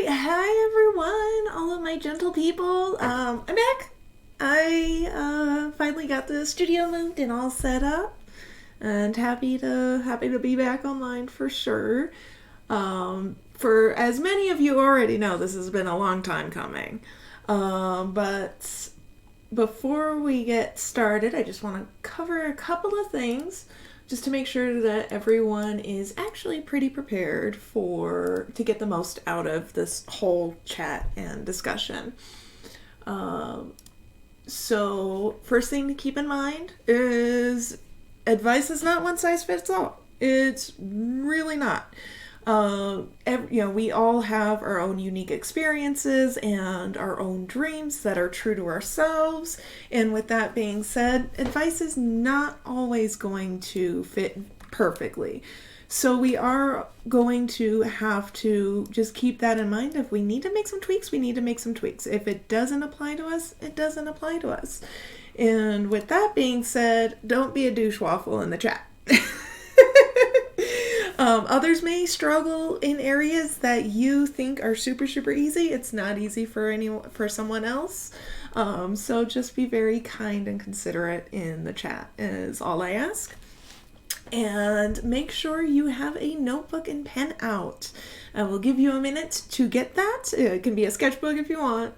right, hi everyone, all of my gentle people. I'm back. I finally got the studio moved and all set up, and happy to be back online for sure. For as many of you already know, this has been a long time coming. But before we get started, I just want to cover a couple of things just to make sure that everyone is actually pretty prepared to get the most out of this whole chat and discussion. So first thing to keep in mind is advice is not one size fits all. It's really not. We all have our own unique experiences and our own dreams that are true to ourselves. And with that being said, advice is not always going to fit perfectly. So we are going to have to just keep that in mind. If we need to make some tweaks, we need to make some tweaks. If it doesn't apply to us, it doesn't apply to us. And with that being said, don't be a douche waffle in the chat. Others may struggle in areas that you think are super, super easy. It's not easy for someone else. So just be very kind and considerate in the chat is all I ask. And make sure you have a notebook and pen out. I will give you a minute to get that. It can be a sketchbook if you want.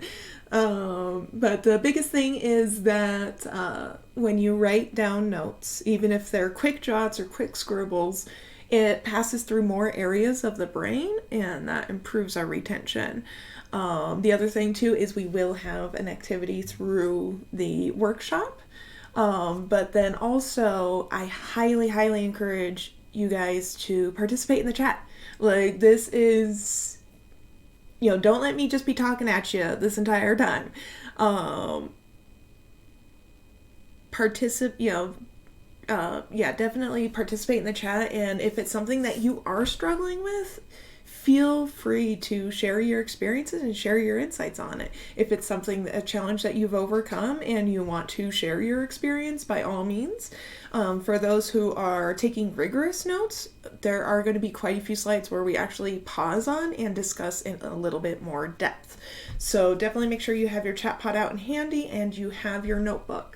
But the biggest thing is that when you write down notes, even if they're quick jots or quick scribbles, it passes through more areas of the brain and that improves our retention. The other thing too is we will have an activity through the workshop. But then also I highly, highly encourage you guys to participate in the chat. Like this is, don't let me just be talking at you this entire time. Definitely participate in the chat. And if it's something that you are struggling with, feel free to share your experiences and share your insights on it. If it's a challenge that you've overcome and you want to share your experience, by all means. For those who are taking rigorous notes, there are going to be quite a few slides where we actually pause on and discuss in a little bit more depth. So definitely make sure you have your chat pod out and handy and you have your notebook.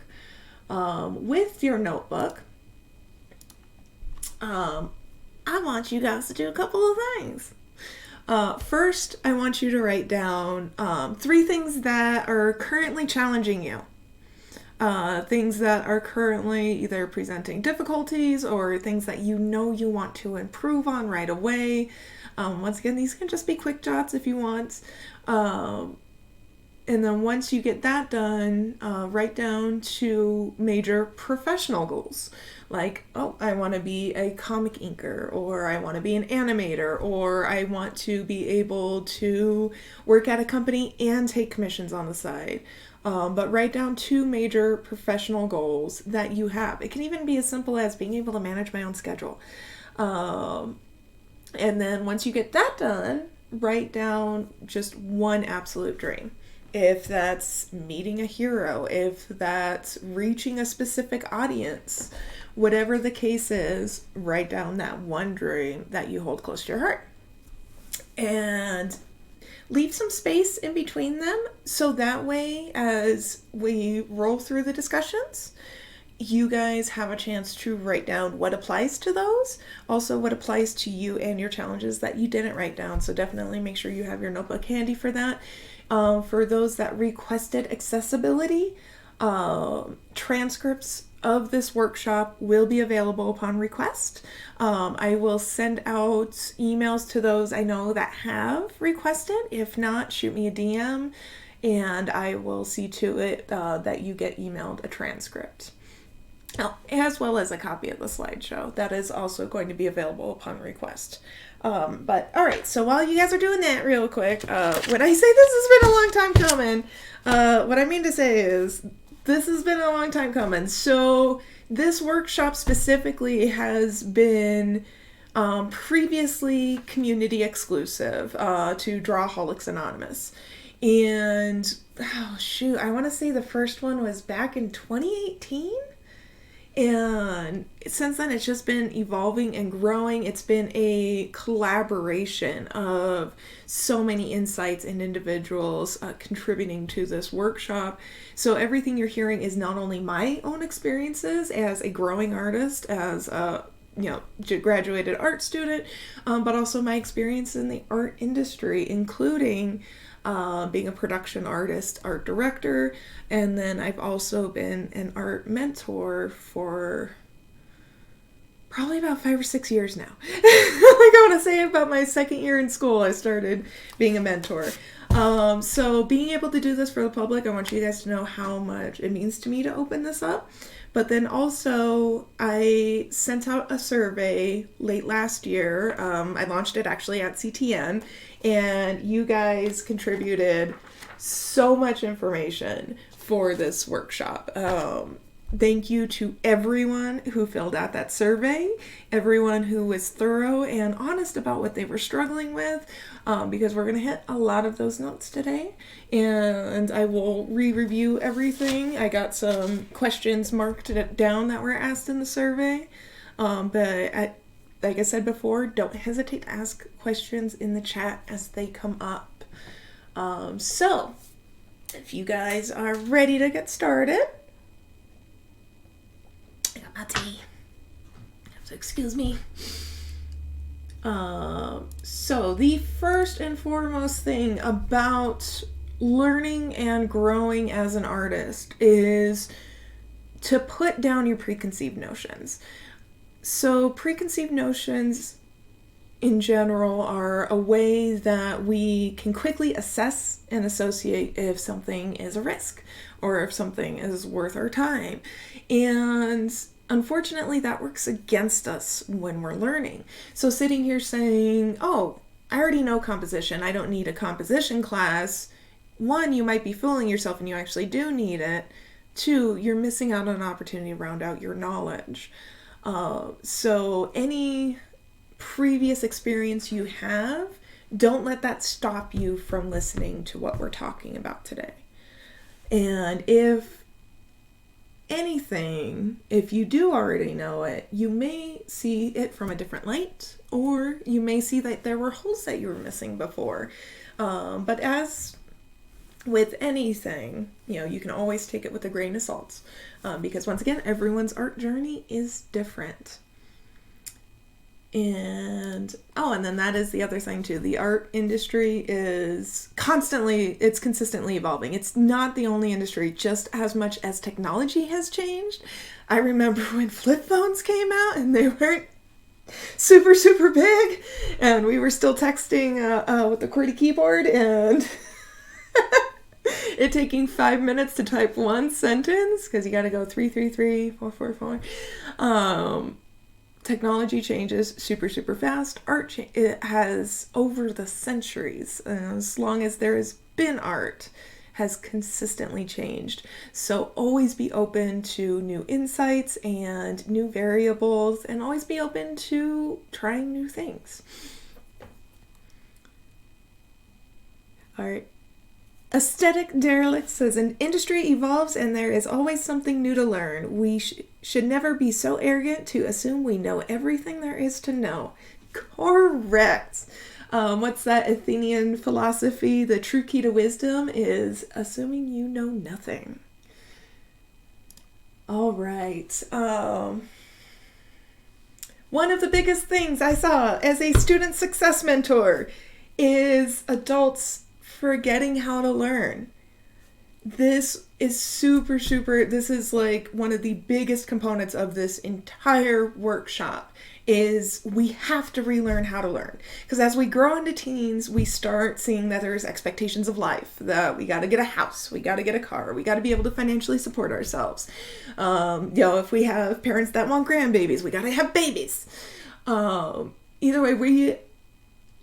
With your notebook, I want you guys to do a couple of things. First, I want you to write down 3 things that are currently challenging you. Things that are currently either presenting difficulties or things that you want to improve on right away. Once again, these can just be quick jots if you want. And then once you get that done, write down 2 major professional goals. Like, I want to be a comic inker, or I want to be an animator, or I want to be able to work at a company and take commissions on the side. But write down 2 major professional goals that you have. It can even be as simple as being able to manage my own schedule. And then once you get that done, write down just 1 absolute dream. If that's meeting a hero, if that's reaching a specific audience, whatever the case is, write down that 1 dream that you hold close to your heart. And leave some space in between them so that way as we roll through the discussions, you guys have a chance to write down what applies to those, also what applies to you and your challenges that you didn't write down. So definitely make sure you have your notebook handy for that. For those that requested accessibility, transcripts of this workshop will be available upon request. I will send out emails to those I know that have requested. If not, shoot me a DM and I will see to it that you get emailed a transcript. As well as a copy of the slideshow. That is also going to be available upon request. But all right, so while you guys are doing that real quick, when I say this has been a long time coming, what I mean to say is this has been a long time coming. So this workshop specifically has been previously community exclusive to Drawaholics Anonymous. And I want to say the first one was back in 2018. And since then, it's just been evolving and growing. It's been a collaboration of so many insights and individuals contributing to this workshop. So everything you're hearing is not only my own experiences as a growing artist, as a graduated art student, but also my experience in the art industry, including being a production artist, art director, and then I've also been an art mentor for probably about 5 or 6 years now. Like I want to say about my second year in school, I started being a mentor. So being able to do this for the public, I want you guys to know how much it means to me to open this up. But then also, I sent out a survey late last year. I launched it actually at CTN, and you guys contributed so much information for this workshop. Thank you to everyone who filled out that survey, everyone who was thorough and honest about what they were struggling with, because we're going to hit a lot of those notes today, and I will re-review everything. I got some questions marked down that were asked in the survey, but like I said before, don't hesitate to ask questions in the chat as they come up. So, if you guys are ready to get started, I got my tea, so excuse me. So the first and foremost thing about learning and growing as an artist is to put down your preconceived notions. So preconceived notions in general are a way that we can quickly assess and associate if something is a risk or if something is worth our time. And unfortunately, that works against us when we're learning. So sitting here saying, oh, I already know composition, I don't need a composition class. One, you might be fooling yourself and you actually do need it. Two, you're missing out on an opportunity to round out your knowledge. So any previous experience you have, don't let that stop you from listening to what we're talking about today. And if anything, if you do already know it, you may see it from a different light, or you may see that there were holes that you were missing before. But as with anything, you can always take it with a grain of salt, because once again, everyone's art journey is different. And then that is the other thing too. The art industry is consistently evolving. It's not the only industry, just as much as technology has changed. I remember when flip phones came out and they weren't super, super big, and we were still texting with the QWERTY keyboard, and it taking 5 minutes to type one sentence because you got to go 333 444. Technology changes super, super fast. Art it has, over the centuries, as long as there has been art, has consistently changed. So always be open to new insights and new variables, and always be open to trying new things. All right. Aesthetic Derelict says, an industry evolves and there is always something new to learn. We should never be so arrogant to assume we know everything there is to know. Correct. What's that Athenian philosophy? The true key to wisdom is assuming you know nothing. All right. One of the biggest things I saw as a student success mentor is adults forgetting how to learn. This is this is like one of the biggest components of this entire workshop, is we have to relearn how to learn. Because as we grow into teens, we start seeing that there's expectations of life, that we got to get a house, we got to get a car, we got to be able to financially support ourselves. If we have parents that want grandbabies, we got to have babies. Either way, we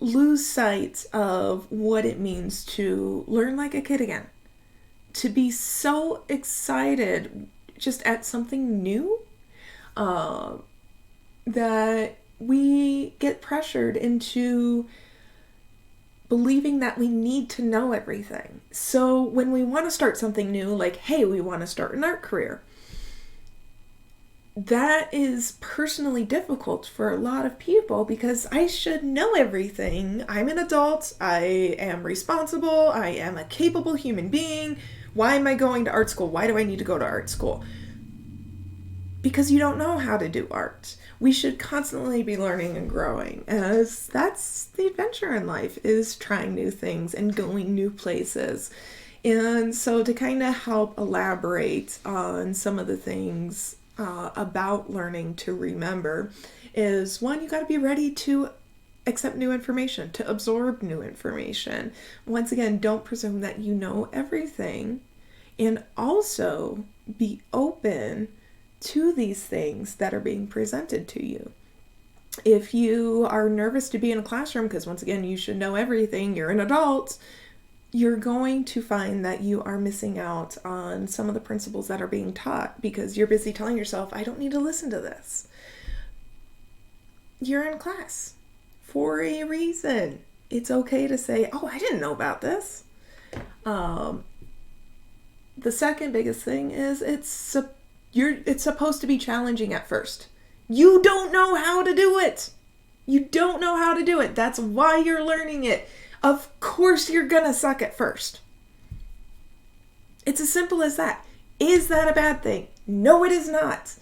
lose sight of what it means to learn like a kid again. To be so excited just at something new, that we get pressured into believing that we need to know everything. So when we want to start something new, like, hey, we want to start an art career, that is personally difficult for a lot of people because I should know everything. I'm an adult. I am responsible. I am a capable human being. Why am I going to art school? Why do I need to go to art school? Because you don't know how to do art. We should constantly be learning and growing, as that's the adventure in life, is trying new things and going new places. And so to kind of help elaborate on some of the things about learning to remember is, one, you got to be ready to accept new information, to absorb new information. Once again, don't presume that you know everything, and also be open to these things that are being presented to you. If you are nervous to be in a classroom, because once again, you should know everything, you're an adult, you're going to find that you are missing out on some of the principles that are being taught because you're busy telling yourself, I don't need to listen to this. You're in class for a reason. It's okay to say, oh, I didn't know about this. The second biggest thing is it's supposed to be challenging at first. You don't know how to do it. You don't know how to do it. That's why you're learning it. Of course you're gonna suck at first. It's as simple as that. Is that a bad thing? No, it is not.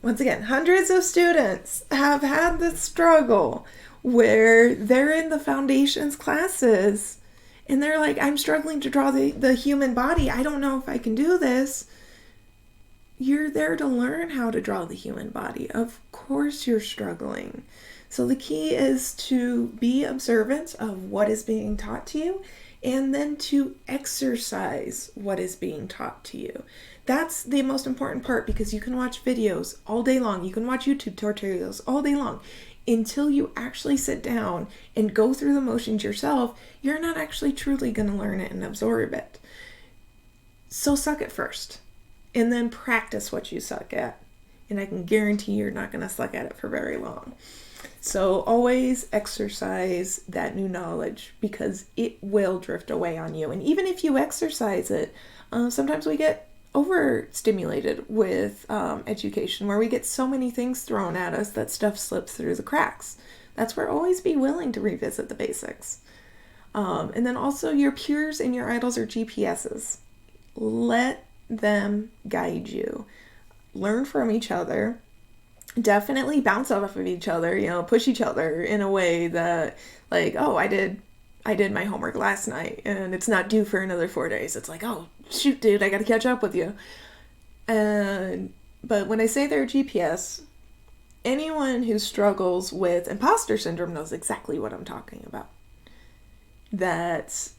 Once again, hundreds of students have had this struggle where they're in the foundations classes and they're like, I'm struggling to draw the human body. I don't know if I can do this. You're there to learn how to draw the human body. Of course you're struggling. So the key is to be observant of what is being taught to you and then to exercise what is being taught to you. That's the most important part because you can watch videos all day long. You can watch YouTube tutorials all day long. Until you actually sit down and go through the motions yourself, you're not actually truly going to learn it and absorb it. So suck it first. And then practice what you suck at. And I can guarantee you're not going to suck at it for very long. So always exercise that new knowledge because it will drift away on you. And even if you exercise it, sometimes we get overstimulated with education where we get so many things thrown at us that stuff slips through the cracks. That's where always be willing to revisit the basics. And then also your peers and your idols are GPSs. Let them guide you. Learn from each other. Definitely bounce off of each other, push each other in a way that, like, oh, I did my homework last night and it's not due for another 4 days. It's like, oh, shoot, dude, I got to catch up with you. But when I say they're GPS, anyone who struggles with imposter syndrome knows exactly what I'm talking about. That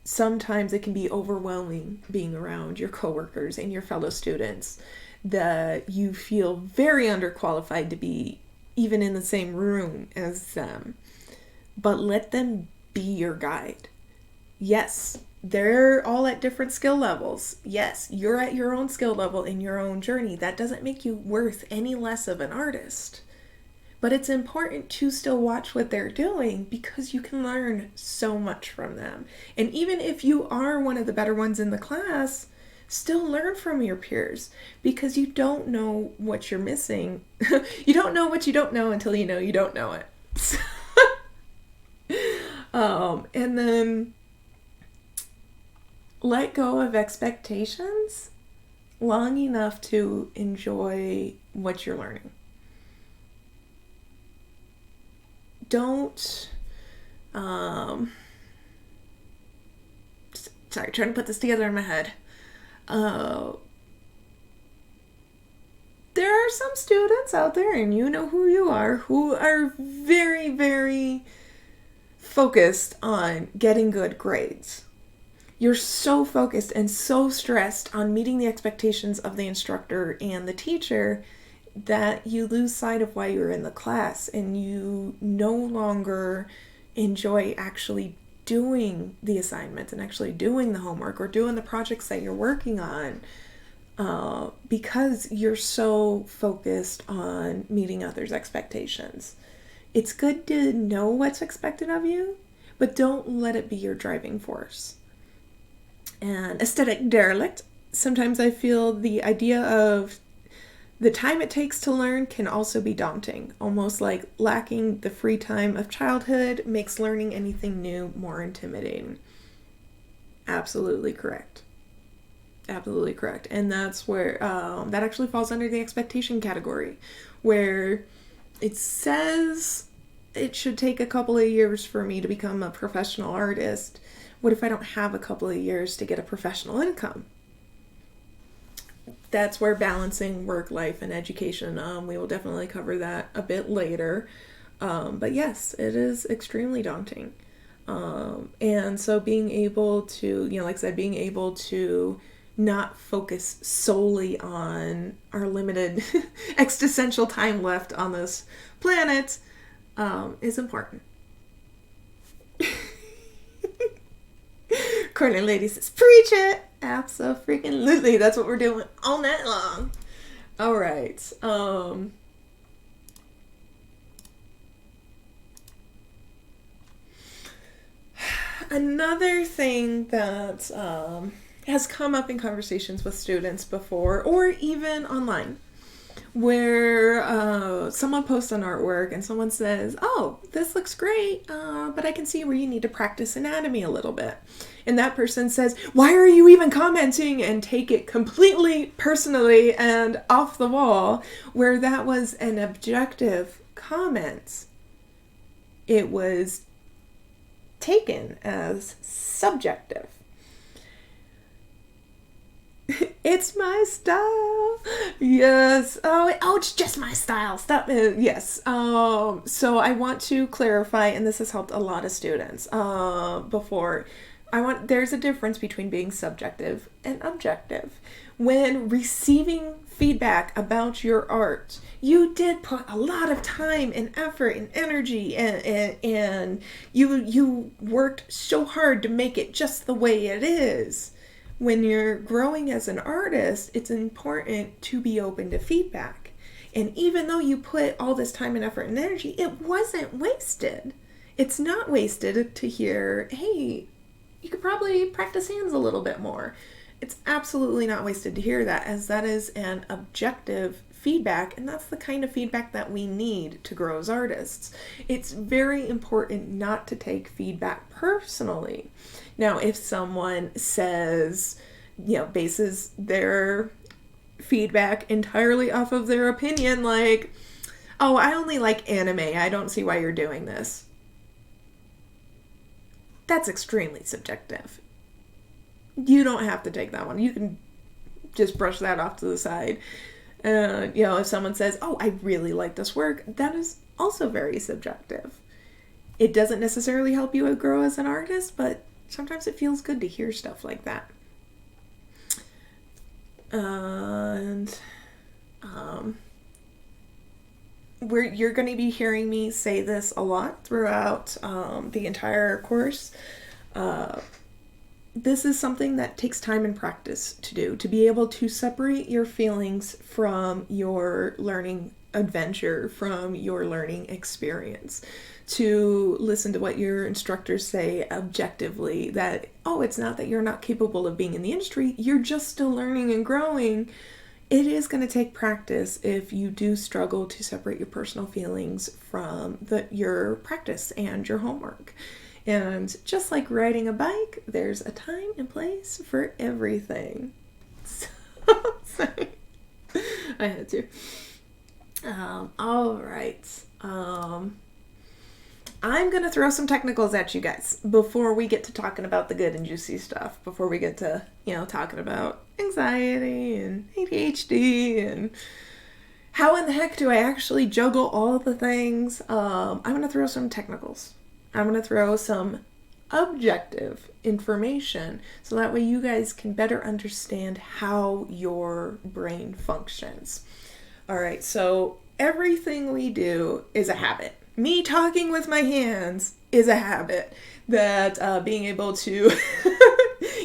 sometimes it can be overwhelming being around your coworkers and your fellow students, that you feel very underqualified to be even in the same room as them. But let them be your guide. Yes, they're all at different skill levels. Yes, you're at your own skill level in your own journey. That doesn't make you worth any less of an artist. But it's important to still watch what they're doing because you can learn so much from them. And even if you are one of the better ones in the class, still learn from your peers because you don't know what you're missing. You don't know what you don't know until you know you don't know it. And then let go of expectations long enough to enjoy what you're learning. Don't, sorry, trying to put this together in my head. There are some students out there, and you know who you are, who are very, very focused on getting good grades. You're so focused and so stressed on meeting the expectations of the instructor and the teacher that you lose sight of why you're in the class and you no longer enjoy actually doing the assignments and actually doing the homework or doing the projects that you're working on because you're so focused on meeting others' expectations. It's good to know what's expected of you, but don't let it be your driving force. And aesthetic derelict, sometimes I feel the idea of the time it takes to learn can also be daunting, almost like lacking the free time of childhood makes learning anything new more intimidating. Absolutely correct. Absolutely correct. And that's where that actually falls under the expectation category, where it says it should take a couple of years for me to become a professional artist. What if I don't have a couple of years to get a professional income? That's where balancing work life and education, we will definitely cover that a bit later. But yes, it is extremely daunting. And so being able to, like I said, being able to not focus solely on our limited existential time left on this planet is important. Courtney Lady says, preach it! Absolutely. That's what we're doing all night long. All right. Another thing that has come up in conversations with students before, or even online, where someone posts an artwork and someone says, oh, this looks great, but I can see where you need to practice anatomy a little bit. And that person says, why are you even commenting? And take it completely personally and off the wall, where that was an objective comment. It was taken as subjective. It's my style. Yes. Oh, it's just my style. Stop it. Yes. So I want to clarify, and this has helped a lot of students before. There's a difference between being subjective and objective. When receiving feedback about your art, you did put a lot of time and effort and energy, and you worked so hard to make it just the way it is. When you're growing as an artist, it's important to be open to feedback. And even though you put all this time and effort and energy, it wasn't wasted. It's not wasted to hear, hey, you could probably practice hands a little bit more. It's absolutely not wasted to hear that, as that is an objective feedback, and that's the kind of feedback that we need to grow as artists. It's very important not to take feedback personally. Now, if someone says, bases their feedback entirely off of their opinion, like, oh, I only like anime, I don't see why you're doing this. That's extremely subjective. You don't have to take that one. You can just brush that off to the side. If someone says, oh, I really like this work, that is also very subjective. It doesn't necessarily help you grow as an artist, but sometimes it feels good to hear stuff like that. And you're going to be hearing me say this a lot throughout the entire course. This is something that takes time and practice to do, to be able to separate your feelings from your learning adventure, from your learning experience, to listen to what your instructors say objectively, that, oh, it's not that you're not capable of being in the industry, you're just still learning and growing. It is going to take practice if you do struggle to separate your personal feelings from your practice and your homework. And just like riding a bike, there's a time and place for everything. So, sorry. I had to. All right. I'm going to throw some technicals at you guys before we get to talking about the good and juicy stuff, before we get to, talking about anxiety and ADHD and how in the heck do I actually juggle all the things. I'm going to throw some technicals. I'm going to throw some objective information so that way you guys can better understand how your brain functions. All right, so everything we do is a habit. Me talking with my hands is a habit. That being able to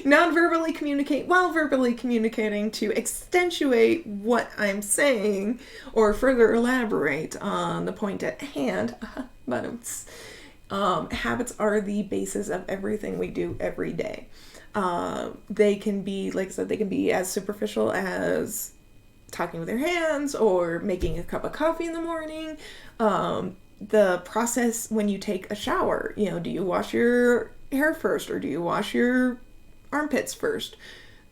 non-verbally communicate while verbally communicating to accentuate what I'm saying or further elaborate on the point at hand. Habits are the basis of everything we do every day. They can be, like I said, they can be as superficial as talking with your hands or making a cup of coffee in the morning. The process when you take a shower, do you wash your hair first or do you wash your armpits first?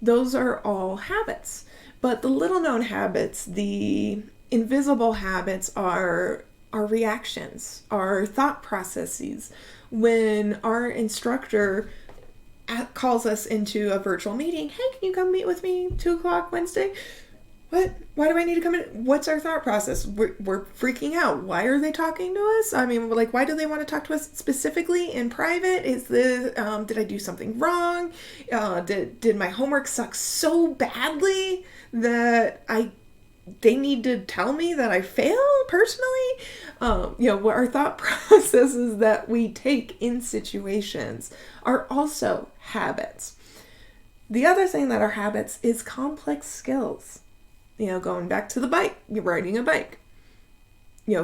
Those are all habits. But the little known habits, the invisible habits, are our reactions, our thought processes. When our instructor calls us into a virtual meeting, hey, can you come meet with me 2:00 Wednesday? What? Why do I need to come in? What's our thought process? We're freaking out. Why are they talking to us? I mean, like, why do they want to talk to us specifically in private? Is this, did I do something wrong? Did my homework suck so badly that they need to tell me that I fail personally? What our thought processes that we take in situations are also habits. The other thing that are habits is complex skills. Going back to the bike, you're riding a bike.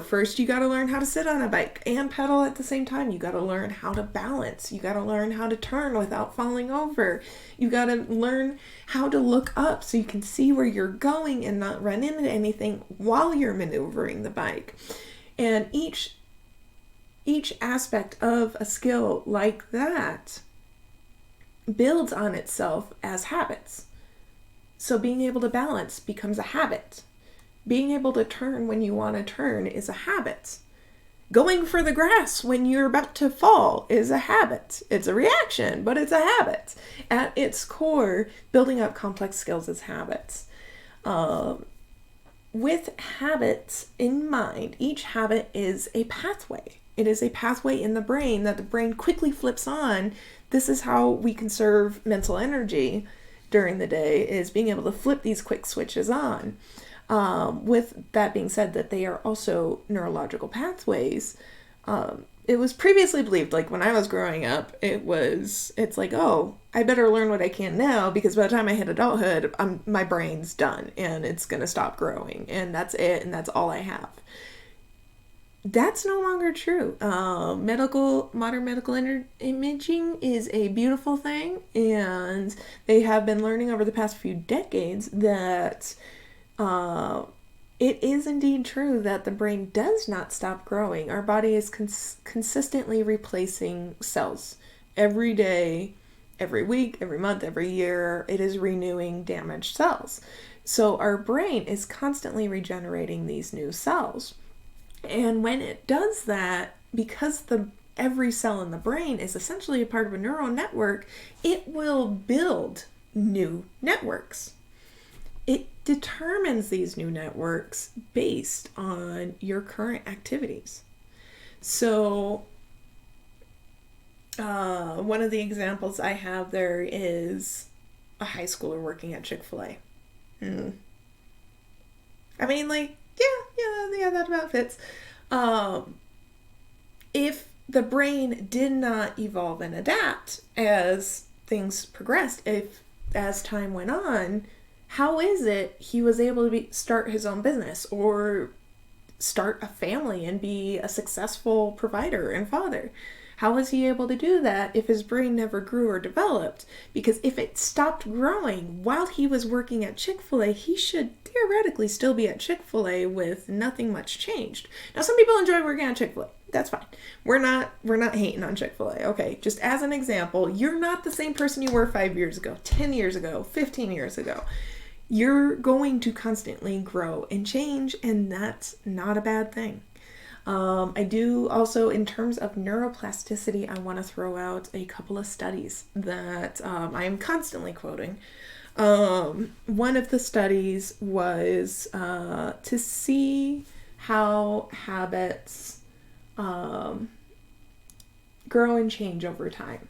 First you got to learn how to sit on a bike and pedal at the same time. You got to learn how to balance. You got to learn how to turn without falling over. You got to learn how to look up so you can see where you're going and not run into anything while you're maneuvering the bike. And each aspect of a skill like that builds on itself as habits. So being able to balance becomes a habit. Being able to turn when you want to turn is a habit. Going for the grass when you're about to fall is a habit. It's a reaction, but it's a habit. At its core, building up complex skills is habits. With habits in mind, each habit is a pathway. It is a pathway in the brain that the brain quickly flips on. This is how we conserve mental energy during the day, is being able to flip these quick switches on. With that being said, that they are also neurological pathways. It was previously believed, like when I was growing up, it's like, oh, I better learn what I can now because by the time I hit adulthood, my brain's done and it's going to stop growing and that's it and that's all I have. That's no longer true. Modern medical imaging is a beautiful thing, and they have been learning over the past few decades that it is indeed true that the brain does not stop growing. Our body is consistently replacing cells every day, every week, every month, every year. It is renewing damaged cells. So our brain is constantly regenerating these new cells. And when it does that, because every cell in the brain is essentially a part of a neural network, it will build new networks. It determines these new networks based on your current activities. So one of the examples I have there is a high schooler working at Chick-fil-A. I mean, like, yeah, that about fits. If the brain did not evolve and adapt as things progressed, as time went on, how is it he was able to start his own business or start a family and be a successful provider and father? How was he able to do that if his brain never grew or developed? Because if it stopped growing while he was working at Chick-fil-A, he should theoretically still be at Chick-fil-A with nothing much changed. Now, some people enjoy working at Chick-fil-A. That's fine. We're not hating on Chick-fil-A. Okay, just as an example, you're not the same person you were 5 years ago, 10 years ago, 15 years ago. You're going to constantly grow and change, and that's not a bad thing. I do also, in terms of neuroplasticity, I want to throw out a couple of studies that I am constantly quoting. One of the studies was to see how habits grow and change over time.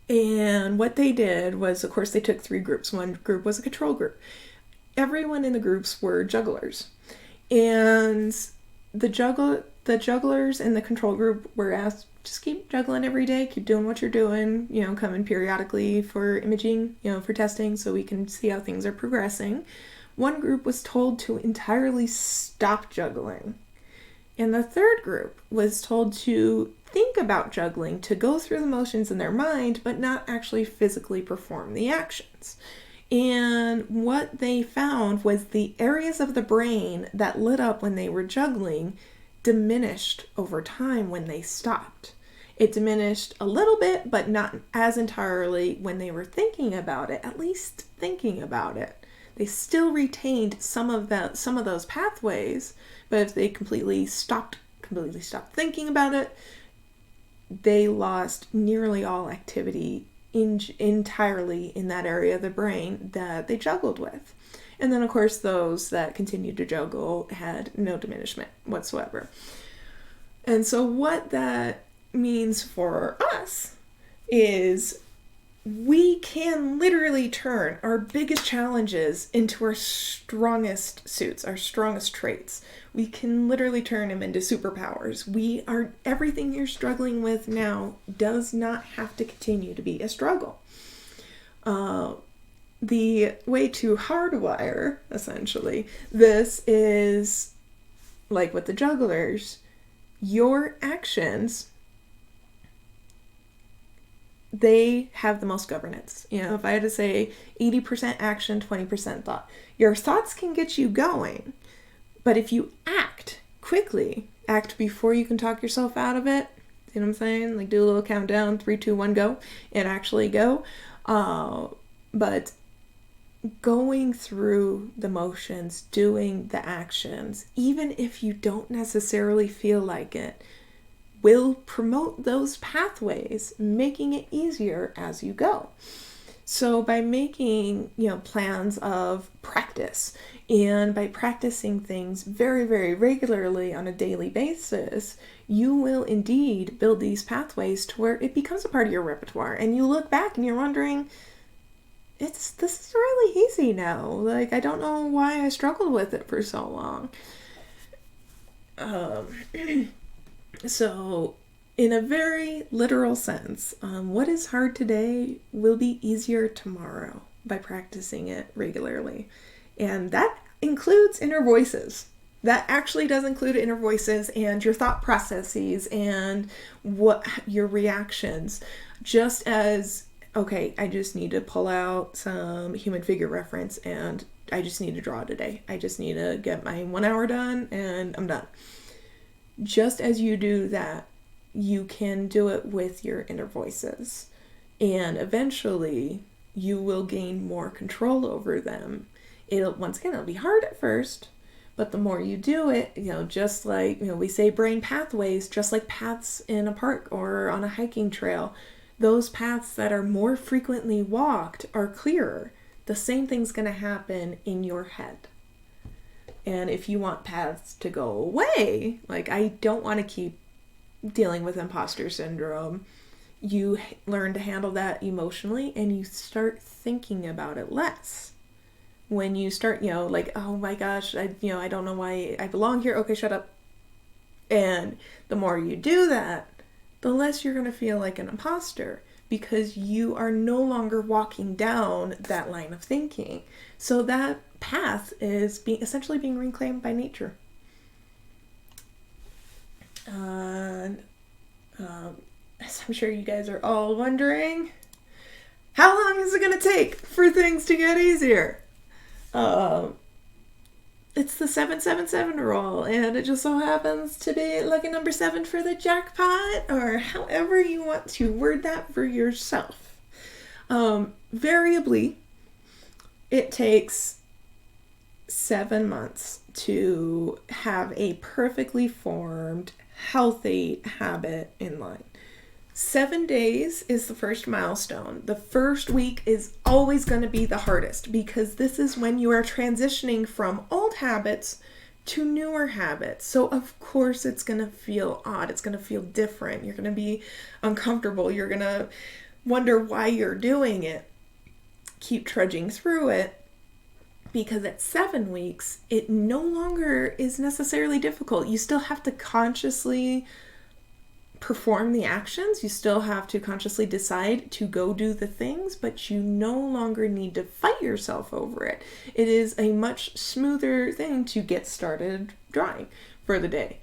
And what they did was, of course, they took 3 groups. One group was a control group. Everyone in the groups were jugglers. And the jugglers in the control group were asked, just keep juggling every day, keep doing what you're doing, come in periodically for imaging, for testing so we can see how things are progressing. One group was told to entirely stop juggling And the third group was told to think about juggling, to go through the motions in their mind, but not actually physically perform the actions. And what they found was the areas of the brain that lit up when they were juggling diminished over time when they stopped. It diminished a little bit, but not as entirely when they were thinking about it, at least thinking about it. They still retained some of those pathways, but if they completely stopped thinking about it, they lost nearly all activity entirely in that area of the brain that they juggled with. And then, of course, those that continued to juggle had no diminishment whatsoever. And so what that means for us is we can literally turn our biggest challenges into our strongest suits, our strongest traits. We can literally turn them into superpowers. Everything you're struggling with now does not have to continue to be a struggle. The way to hardwire, essentially, this is like with the jugglers, your actions, they have the most governance. If I had to say 80% action, 20% thought. Your thoughts can get you going, but if you act quickly, act before you can talk yourself out of it, you know what I'm saying? Like do a little countdown, 3, 2, 1, go, and actually go. But going through the motions, doing the actions, even if you don't necessarily feel like it, will promote those pathways, making it easier as you go. So by making, plans of practice, and by practicing things very, very regularly on a daily basis, you will indeed build these pathways to where it becomes a part of your repertoire. And you look back and you're wondering, this is really easy now. Like, I don't know why I struggled with it for so long. So, in a very literal sense, what is hard today will be easier tomorrow by practicing it regularly. And that includes inner voices. That actually does include inner voices and your thought processes and what your reactions. Just as, okay, I just need to pull out some human figure reference and I just need to draw today. I just need to get my 1 hour done and I'm done. Just as you do that, you can do it with your inner voices. And eventually, you will gain more control over them. It'll be hard at first, but the more you do it, just like, we say brain pathways, just like paths in a park or on a hiking trail, those paths that are more frequently walked are clearer. The same thing's going to happen in your head. And if you want paths to go away, like I don't want to keep dealing with imposter syndrome, you learn to handle that emotionally and you start thinking about it less. When you start, like, oh my gosh, I don't know why I belong here. Okay, shut up. And the more you do that, the less you're going to feel like an imposter because you are no longer walking down that line of thinking. So that path is essentially being reclaimed by nature. And as I'm sure you guys are all wondering, how long is it going to take for things to get easier? It's the 777 rule, and it just so happens to be lucky number 7 for the jackpot, or however you want to word that for yourself. Variably, it takes 7 months to have a perfectly formed, healthy habit in line. 7 days is the first milestone. The first week is always going to be the hardest because this is when you are transitioning from old habits to newer habits. So of course it's going to feel odd. It's going to feel different. You're going to be uncomfortable. You're going to wonder why you're doing it. Keep trudging through it. Because at 7 weeks, it no longer is necessarily difficult. You still have to consciously perform the actions. You still have to consciously decide to go do the things, but you no longer need to fight yourself over it. It is a much smoother thing to get started drawing for the day.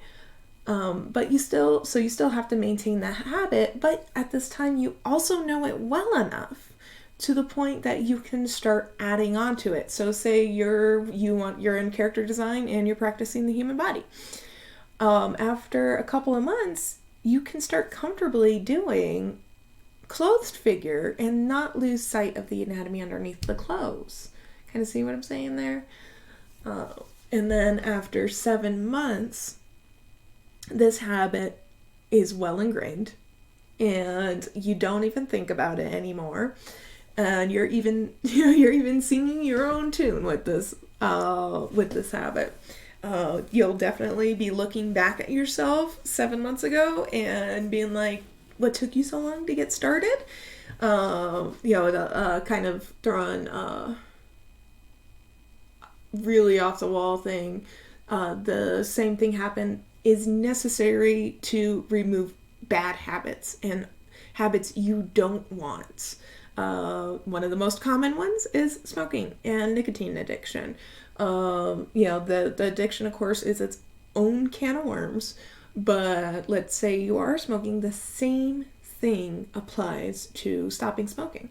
But you still have to maintain the habit, but at this time you also know it well enough to the point that you can start adding on to it. So say you're in character design and you're practicing the human body. After a couple of months, you can start comfortably doing clothed figure and not lose sight of the anatomy underneath the clothes. Kind of see what I'm saying there? And then after 7 months, this habit is well ingrained and you don't even think about it anymore. And you're even singing your own tune with this habit. You'll definitely be looking back at yourself 7 months ago and being like, what took you so long to get started? Kind of throwing really off the wall thing. The same thing happened is necessary to remove bad habits and habits you don't want. One of the most common ones is smoking and nicotine addiction. The addiction, of course, is its own can of worms, but let's say you are smoking, the same thing applies to stopping smoking.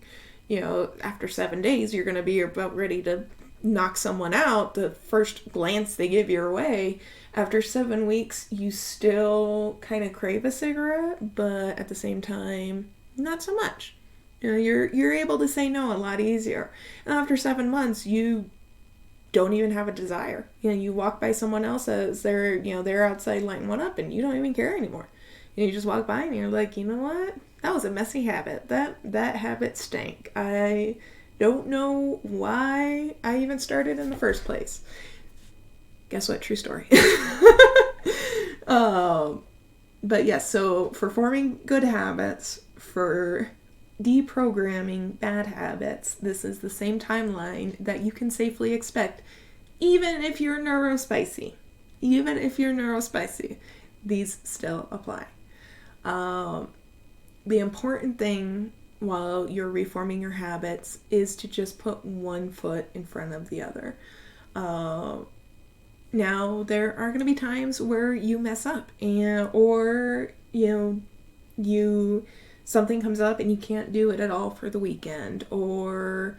After 7 days, you're going to be about ready to knock someone out the first glance they give your way. After 7 weeks, you still kind of crave a cigarette, but at the same time, not so much. You're able to say no a lot easier. And after 7 months, you don't even have a desire. You walk by someone else as they're outside lighting one up, and you don't even care anymore. You just walk by and you're like, you know what? That was a messy habit. That habit stank. I don't know why I even started in the first place. Guess what? True story. But yes, so for forming good habits, for deprogramming bad habits, this is the same timeline that you can safely expect, even if you're neurospicy. Even if you're neurospicy, these still apply. The important thing while you're reforming your habits is to just put one foot in front of the other. Now, there are going to be times where you mess up, or something comes up and you can't do it at all for the weekend, or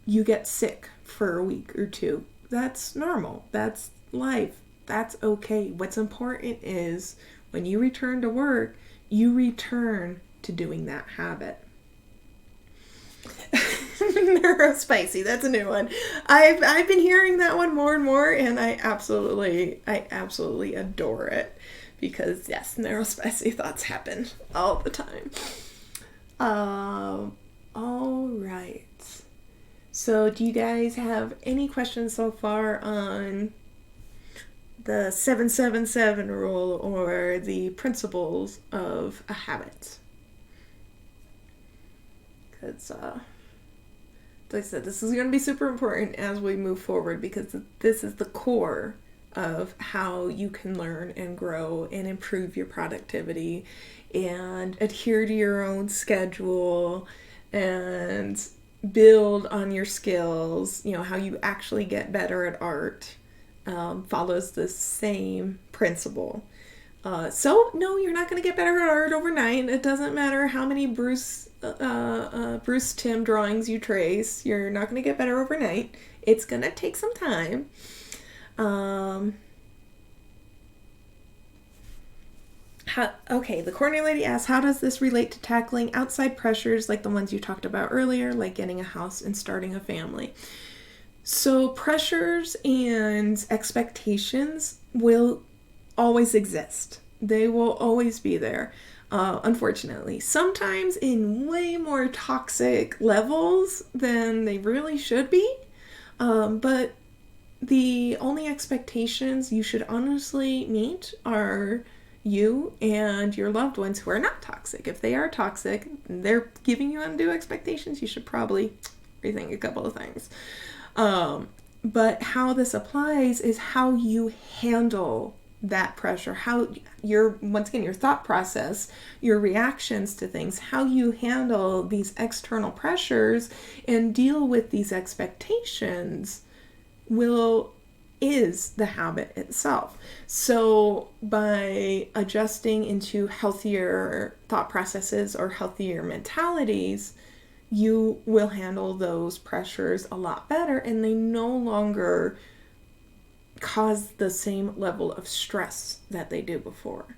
you get sick for a week or two. That's normal. That's life. That's okay. What's important is when you return to work, you return to doing that habit. Neurospicy, that's a new one. I've been hearing that one more and more, and I absolutely adore it, because yes, neurospicy thoughts happen all the time. All right. So do you guys have any questions so far on the 777 rule or the principles of a habit? Because like I said, this is going to be super important as we move forward, because this is the core of how you can learn and grow and improve your productivity and adhere to your own schedule and build on your skills. How you actually get better at art follows the same principle. So no, you're not going to get better at art overnight. It doesn't matter how many Bruce Timm drawings you trace. You're not going to get better overnight. It's going to take some time. The Courtney lady asks, how does this relate to tackling outside pressures like the ones you talked about earlier, like getting a house and starting a family? So pressures and expectations will always exist. They will always be there, unfortunately. Sometimes in way more toxic levels than they really should be. But the only expectations you should honestly meet are you and your loved ones who are not toxic. If they are toxic, they're giving you undue expectations, you should probably rethink a couple of things. But how this applies is how you handle that pressure, how your thought process, your reactions to things, how you handle these external pressures and deal with these expectations will is the habit itself. So by adjusting into healthier thought processes or healthier mentalities, you will handle those pressures a lot better, and they no longer cause the same level of stress that they did before,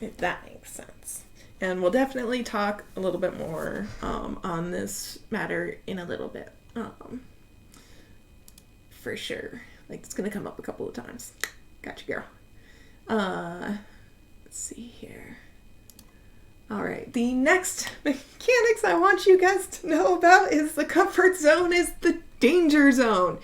if that makes sense. And we'll definitely talk a little bit more on this matter in a little bit, for sure. Like, it's gonna come up a couple of times. Gotcha, girl. Let's see here. All right, the next mechanics I want you guys to know about is the comfort zone is the danger zone.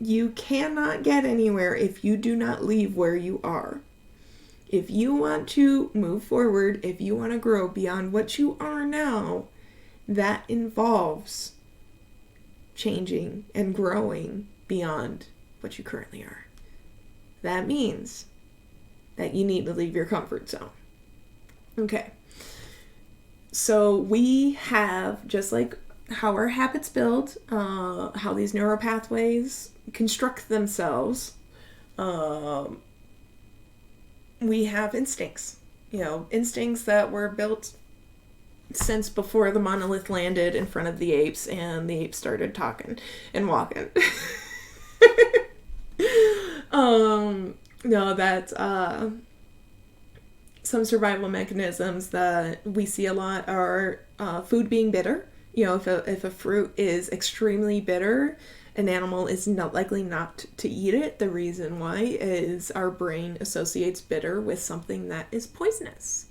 You cannot get anywhere if you do not leave where you are. If you want to move forward, if you want to grow beyond what you are now, that involves changing and growing beyond what you currently are. That means that you need to leave your comfort zone. Okay. So we have, just like how our habits build, how these neural pathways construct themselves, we have instincts. Instincts that were built since before the monolith landed in front of the apes and the apes started talking and walking. No, that's some survival mechanisms that we see a lot are food being bitter. If a fruit is extremely bitter, an animal is not likely not to eat it. The reason why is our brain associates bitter with something that is poisonous.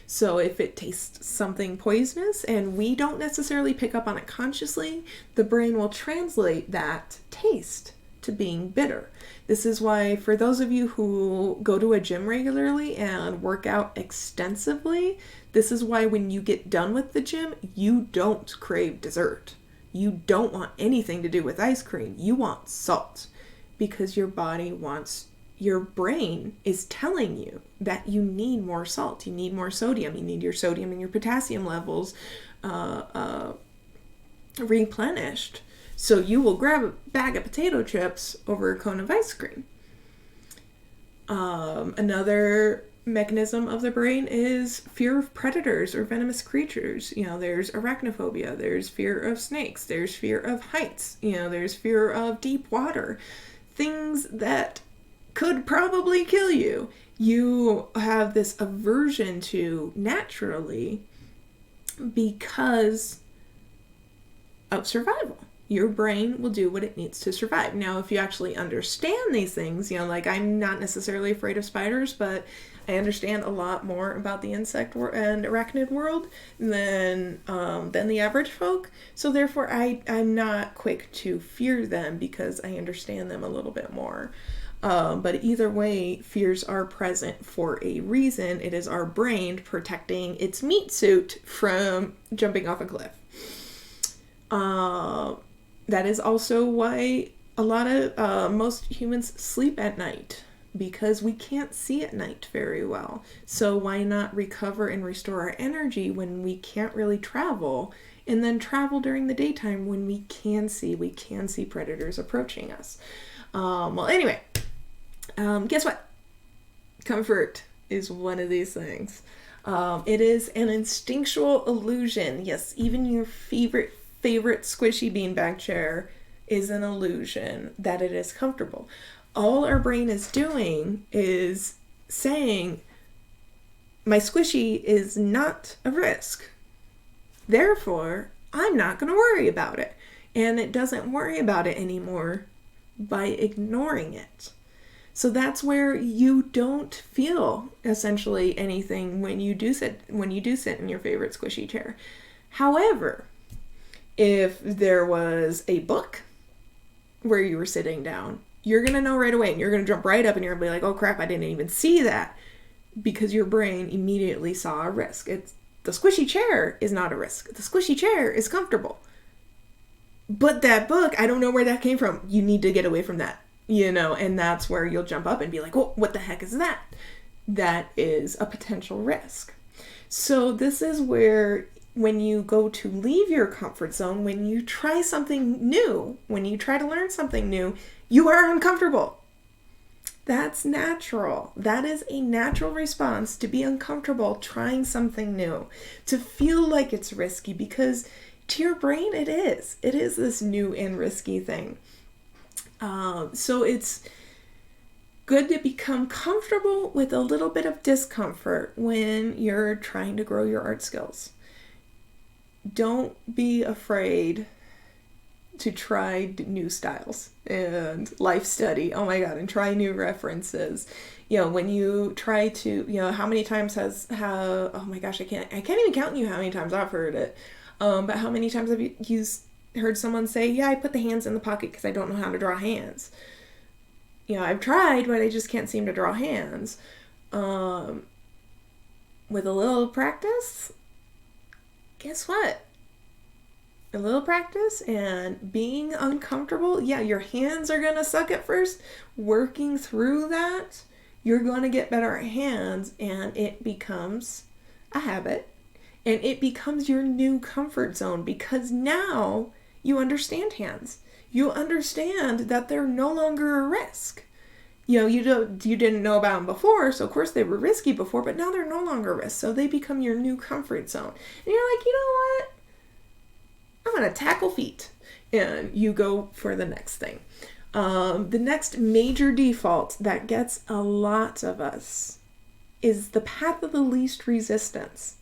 So if it tastes something poisonous and we don't necessarily pick up on it consciously, the brain will translate that taste to being bitter. This is why, for those of you who go to a gym regularly and work out extensively, this is why when you get done with the gym, you don't crave dessert. You don't want anything to do with ice cream. You want salt, because your brain is telling you that you need more salt. You need more sodium. You need your sodium and your potassium levels replenished. So you will grab a bag of potato chips over a cone of ice cream. Another mechanism of the brain is fear of predators or venomous creatures. There's arachnophobia, there's fear of snakes, there's fear of heights, there's fear of deep water. Things that could probably kill you. You have this aversion to naturally because of survival. Your brain will do what it needs to survive. Now, if you actually understand these things, like I'm not necessarily afraid of spiders, but I understand a lot more about the insect and arachnid world than the average folk. So therefore, I'm not quick to fear them because I understand them a little bit more. But either way, fears are present for a reason. It is our brain protecting its meat suit from jumping off a cliff. That is also why most humans sleep at night, because we can't see at night very well. So why not recover and restore our energy when we can't really travel, and then travel during the daytime when we can see predators approaching us. Well, anyway, guess what? Comfort is one of these things. It is an instinctual illusion. Yes, even your favorite squishy beanbag chair is an illusion that it is comfortable. All our brain is doing is saying, my squishy is not a risk. Therefore, I'm not going to worry about it. And it doesn't worry about it anymore by ignoring it. So that's where you don't feel essentially anything when you do sit in your favorite squishy chair. However, if there was a book where you were sitting down, you're going to know right away, and you're going to jump right up and you're going to be like, oh crap, I didn't even see that, because your brain immediately saw a risk. The squishy chair is not a risk. The squishy chair is comfortable. But that book, I don't know where that came from. You need to get away from that, and that's where you'll jump up and be like, oh, what the heck is that? That is a potential risk. So this is where when you go to leave your comfort zone, when you try something new, when you try to learn something new, you are uncomfortable. That's natural. That is a natural response to be uncomfortable trying something new, to feel like it's risky, because to your brain it is. It is this new and risky thing. So it's good to become comfortable with a little bit of discomfort when you're trying to grow your art skills. Don't be afraid to try new styles and life study. Oh my God, and try new references. When you try to, how many times oh my gosh, I can't even count you how many times I've heard it. But how many times have you heard someone say, yeah, I put the hands in the pocket because I don't know how to draw hands. I've tried, but I just can't seem to draw hands. With a little practice, guess what? A little practice and being uncomfortable, your hands are going to suck at first. Working through that, you're going to get better at hands, and it becomes a habit, and it becomes your new comfort zone, because now you understand hands. You understand that they're no longer a risk. You didn't know about them before, so of course they were risky before, but now they're no longer a risk, so they become your new comfort zone. And you're like, you know what? I'm going to tackle feet. And you go for the next thing. The next major default that gets a lot of us is the path of the least resistance.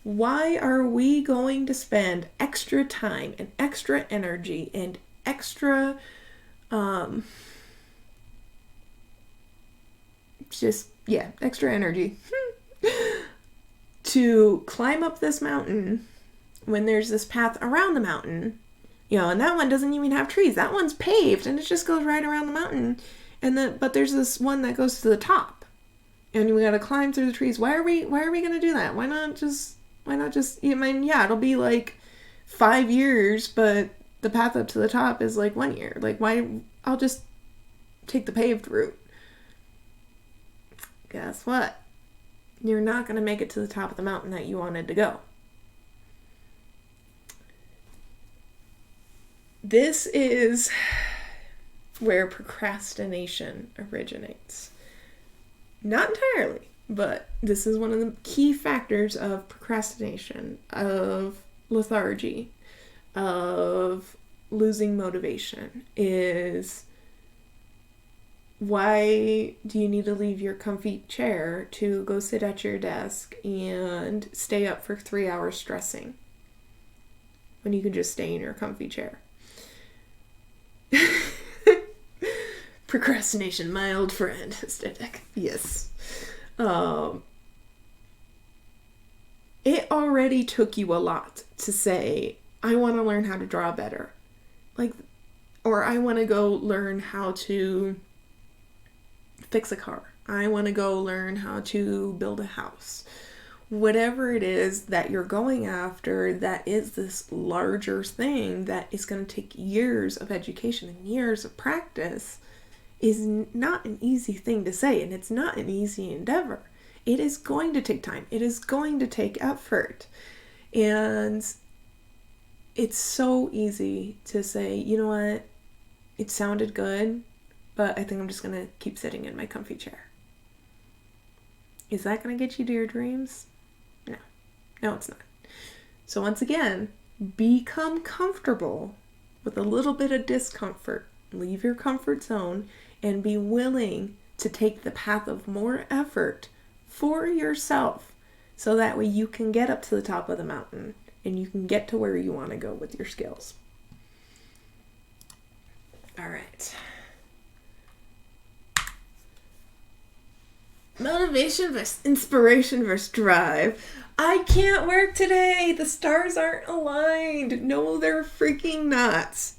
Why are we going to spend extra time and extra energy and extra extra energy to climb up this mountain when there's this path around the mountain, and that one doesn't even have trees. That one's paved and it just goes right around the mountain. But there's this one that goes to the top, and we got to climb through the trees. Why are we going to do that? Why not just, it'll be like 5 years, but the path up to the top is like 1 year. Like, why? I'll just take the paved route. Guess what? You're not going to make it to the top of the mountain that you wanted to go. This is where procrastination originates. Not entirely, but this is one of the key factors of procrastination, of lethargy, of losing motivation, is why do you need to leave your comfy chair to go sit at your desk and stay up for 3 hours stressing when you can just stay in your comfy chair? Procrastination, my old friend, aesthetic. Yes. It already took you a lot to say, I want to learn how to draw better. Or I want to go learn how to fix a car. I want to go learn how to build a house. Whatever it is that you're going after, that is this larger thing that is going to take years of education and years of practice, is not an easy thing to say, and it's not an easy endeavor. It is going to take time. It is going to take effort. And it's so easy to say, you know what, it sounded good, but I think I'm just going to keep sitting in my comfy chair. Is that going to get you to your dreams? No, it's not. So once again, become comfortable with a little bit of discomfort. Leave your comfort zone and be willing to take the path of more effort for yourself, so that way you can get up to the top of the mountain and you can get to where you want to go with your skills. All right. Motivation versus inspiration versus drive. I can't work today. The stars aren't aligned. No, they're freaking not.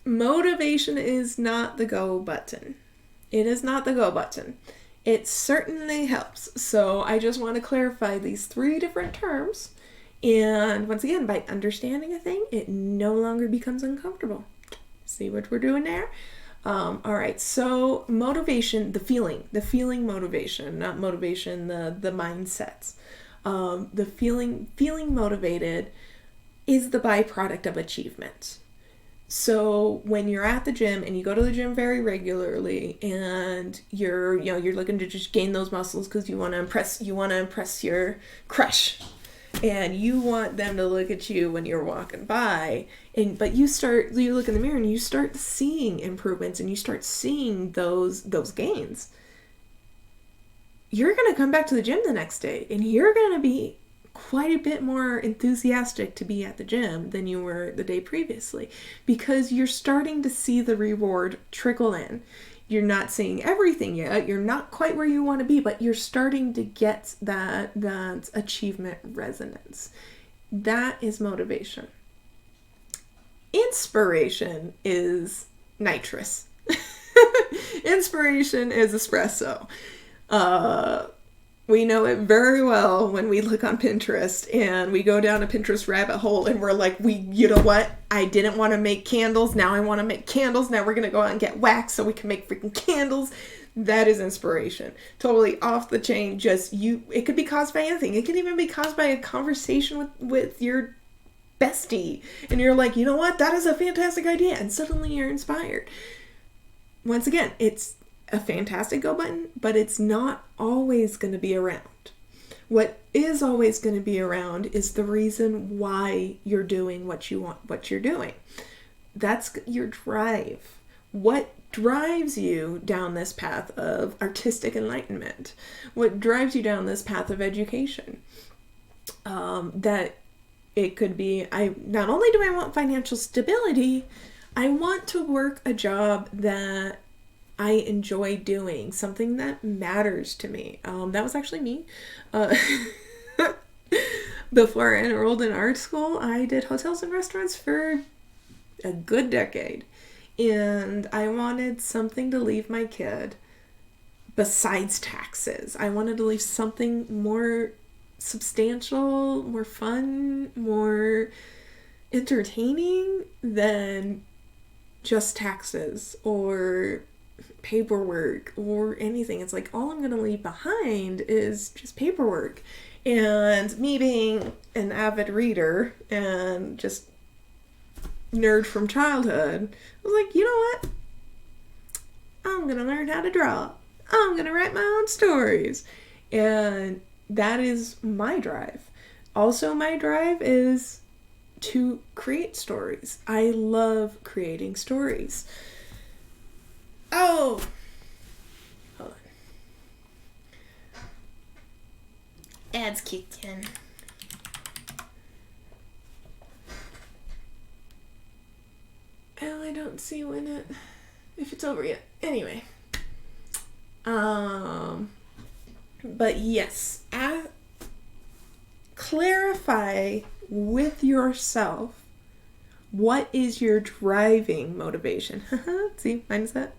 Motivation is not the go button. It is not the go button. It certainly helps. So I just want to clarify these 3 different terms. And once again, by understanding a thing, it no longer becomes uncomfortable. See what we're doing there? All right, so motivation, the feeling motivation, not motivation, the mindsets. The feeling motivated is the byproduct of achievement. So when you're at the gym and you go to the gym very regularly and you're looking to just gain those muscles because you want to impress your crush, and you want them to look at you when you're walking by, but you look in the mirror and you start seeing improvements and you start seeing those gains. You're going to come back to the gym the next day and you're going to be quite a bit more enthusiastic to be at the gym than you were the day previously, because you're starting to see the reward trickle in. You're not seeing everything yet. You're not quite where you want to be, but you're starting to get that achievement resonance. That is motivation. Inspiration is nitrous. Inspiration is espresso. We know it very well when we look on Pinterest and we go down a Pinterest rabbit hole and we're like, you know what? I didn't want to make candles. Now I want to make candles. Now we're going to go out and get wax so we can make freaking candles. That is inspiration. Totally off the chain. It could be caused by anything. It could even be caused by a conversation with your bestie. And you're like, you know what? That is a fantastic idea. And suddenly you're inspired. Once again, it's a fantastic go button, but it's not always going to be around. What is always going to be around is the reason why you're doing what you're doing. That's your drive. What drives you down this path of artistic enlightenment? What drives you down this path of education? That it could be, not only do I want financial stability, I want to work a job that I enjoy doing, something that matters to me. That was actually me. Before I enrolled in art school, I did hotels and restaurants for a good decade. And I wanted something to leave my kid besides taxes. I wanted to leave something more substantial, more fun, more entertaining than just taxes or paperwork or anything. It's like, all I'm going to leave behind is just paperwork. And me being an avid reader and just nerd from childhood, I was like, you know what? I'm going to learn how to draw. I'm going to write my own stories. And that is my drive. Also, my drive is to create stories. I love creating stories. Oh, hold on. Ads kicked in. Oh, I don't see if it's over yet. Anyway. But yes, clarify with yourself what is your driving motivation. See, mindset.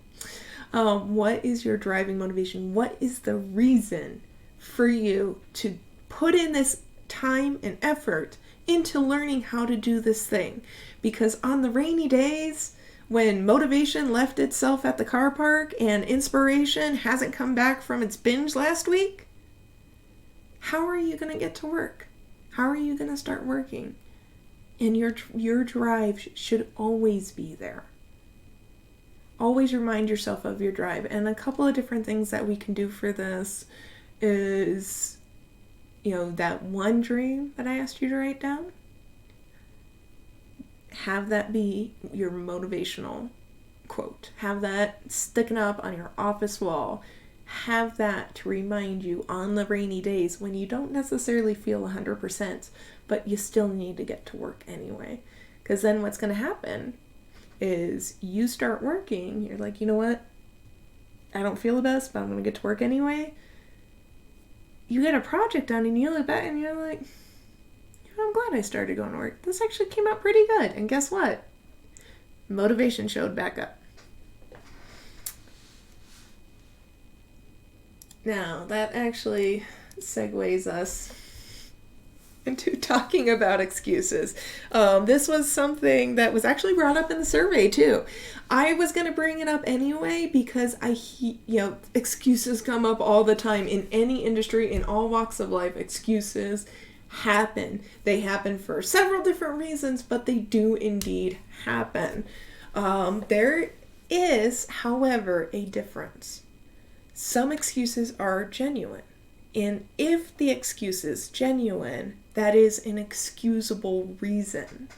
What is your driving motivation? What is the reason for you to put in this time and effort into learning how to do this thing? Because on the rainy days, when motivation left itself at the car park and inspiration hasn't come back from its binge last week, how are you going to get to work? How are you going to start working? And your drive should always be there. Always remind yourself of your drive. And a couple of different things that we can do for this is, that one dream that I asked you to write down. Have that be your motivational quote. Have that sticking up on your office wall. Have that to remind you on the rainy days when you don't necessarily feel 100%, but you still need to get to work anyway. Because then what's going to happen is you start working, you're like, you know what? I don't feel the best, but I'm going to get to work anyway. You get a project done and you look back and you're like, I'm glad I started going to work. This actually came out pretty good. And guess what? Motivation showed back up. Now, that actually segues us into talking about excuses. This was something that was actually brought up in the survey too. I was going to bring it up anyway because excuses come up all the time in any industry, in all walks of life. Excuses happen. They happen for several different reasons, but they do indeed happen. There is, however, a difference. Some excuses are genuine. And if the excuse is genuine, that is an excusable reason.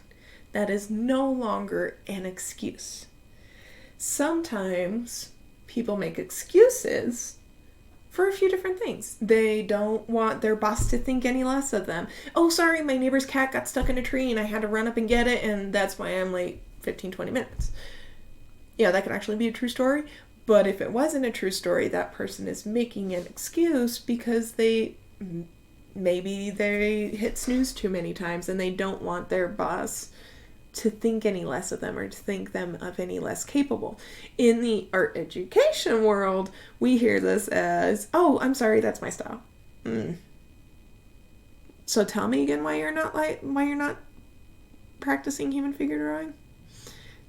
That is no longer an excuse. Sometimes people make excuses for a few different things. They don't want their boss to think any less of them. Oh, sorry, my neighbor's cat got stuck in a tree and I had to run up and get it, and that's why I'm late 15-20 minutes. Yeah, that could actually be a true story. But if it wasn't a true story, that person is making an excuse because maybe they hit snooze too many times and they don't want their boss to think any less of them or to think them of any less capable. In the art education world, we hear this as, oh, I'm sorry, that's my style. So tell me again why you're not practicing human figure drawing?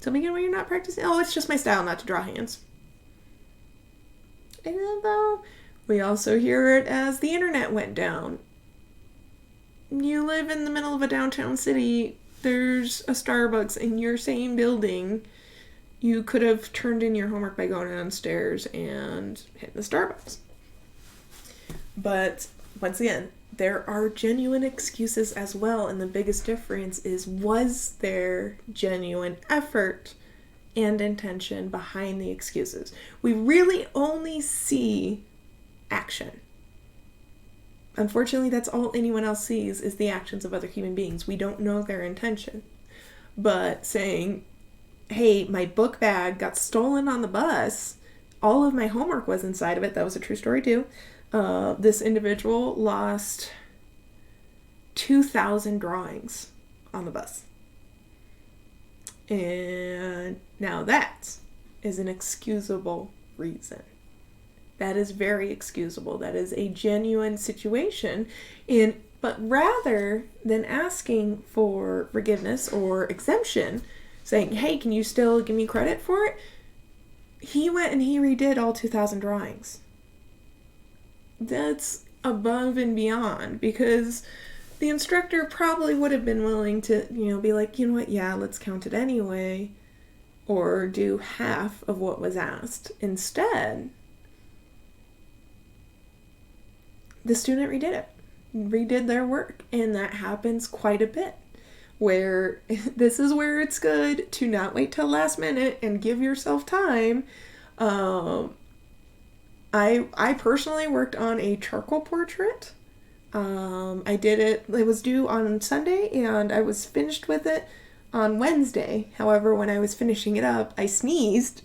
Tell me again why you're not practicing. Oh, it's just my style not to draw hands. And though we also hear it as the internet went down. You live in the middle of a downtown city. There's a Starbucks in your same building. You could have turned in your homework by going downstairs and hitting the Starbucks. But once again, there are genuine excuses as well. And the biggest difference is, was there genuine effort and intention behind the excuses? We really only see action. Unfortunately, that's all anyone else sees is the actions of other human beings. We don't know their intention. But saying, hey, my book bag got stolen on the bus, all of my homework was inside of it. That was a true story too. This individual lost 2,000 drawings on the bus. And now that is an excusable reason. That is very excusable. That is a genuine situation. But rather than asking for forgiveness or exemption, saying, hey, can you still give me credit for it? He went and he redid all 2,000 drawings. That's above and beyond, because the instructor probably would have been willing to, be like, you know what, yeah, let's count it anyway, or do half of what was asked. Instead, the student redid their work, and that happens quite a bit, where this is where it's good to not wait till last minute and give yourself time. I personally worked on a charcoal portrait. I did it was due on Sunday, and I was finished with it on Wednesday. However, when I was finishing it up, I sneezed.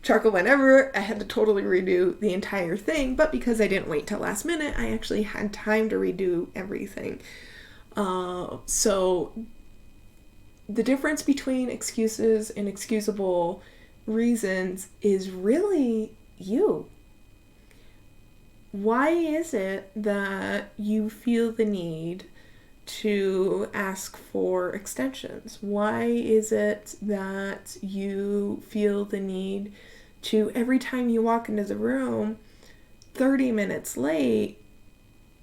Charcoal went everywhere. I had to totally redo the entire thing, but because I didn't wait till last minute, I actually had time to redo everything. So the difference between excuses and excusable reasons is really you. Why is it that you feel the need to ask for extensions? Why is it that you feel the need to, every time you walk into the room 30 minutes late,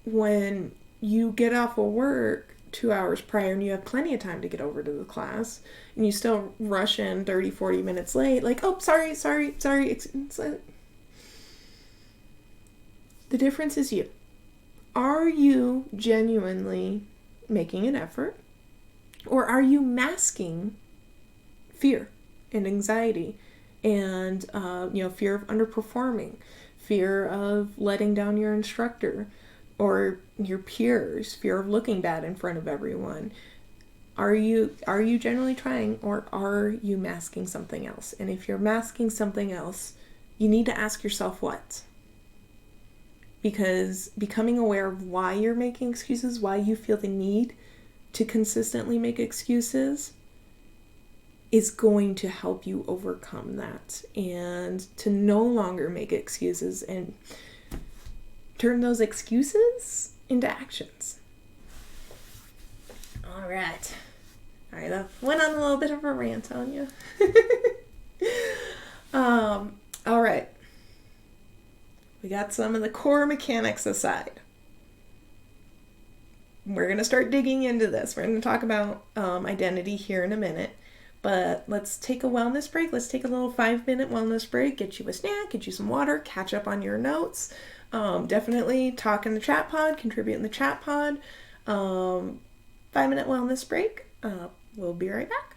when you get off of work 2 hours prior and you have plenty of time to get over to the class, and you still rush in 30-40 minutes late, like, oh, sorry. It's like, the difference is you. Are you genuinely making an effort, or are you masking fear and anxiety and fear of underperforming, fear of letting down your instructor or your peers, fear of looking bad in front of everyone? Are you generally trying, or are you masking something else? And if you're masking something else, you need to ask yourself what. Because becoming aware of why you're making excuses, why you feel the need to consistently make excuses, is going to help you overcome that, and to no longer make excuses and turn those excuses into actions. All right. All right, that went on a little bit of a rant on you. All right. We got some of the core mechanics aside. We're going to start digging into this. We're going to talk about identity here in a minute. But let's take a wellness break. Let's take a little 5-minute wellness break. Get you a snack, get you some water, catch up on your notes. Definitely talk in the chat pod, contribute in the chat pod. 5-minute wellness break. We'll be right back.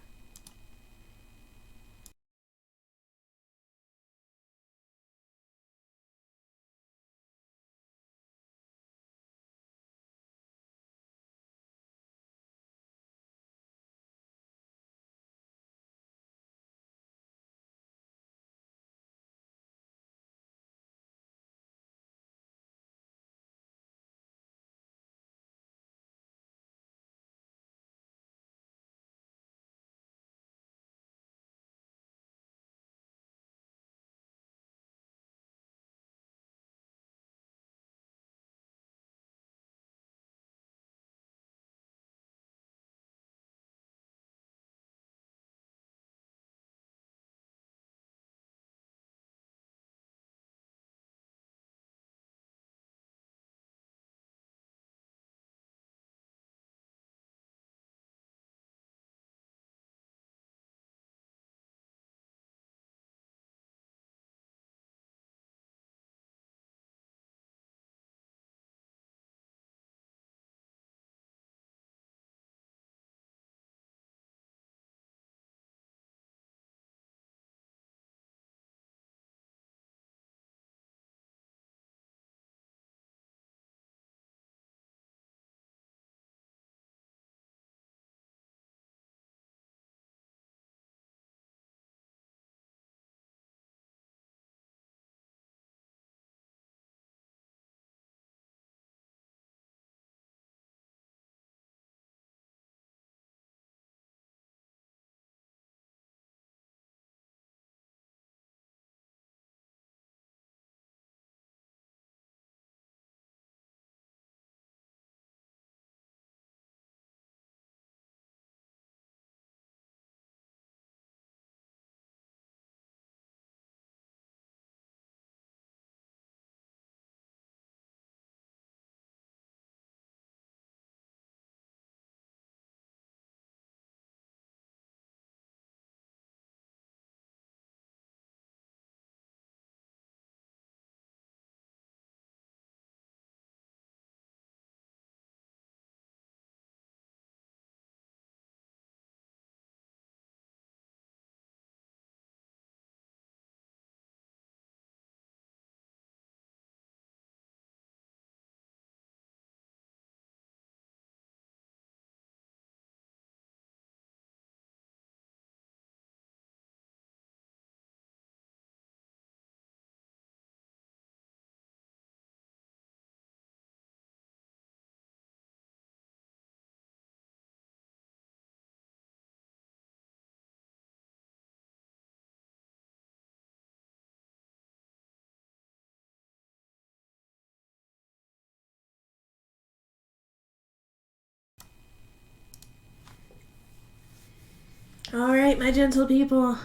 All right, my gentle people.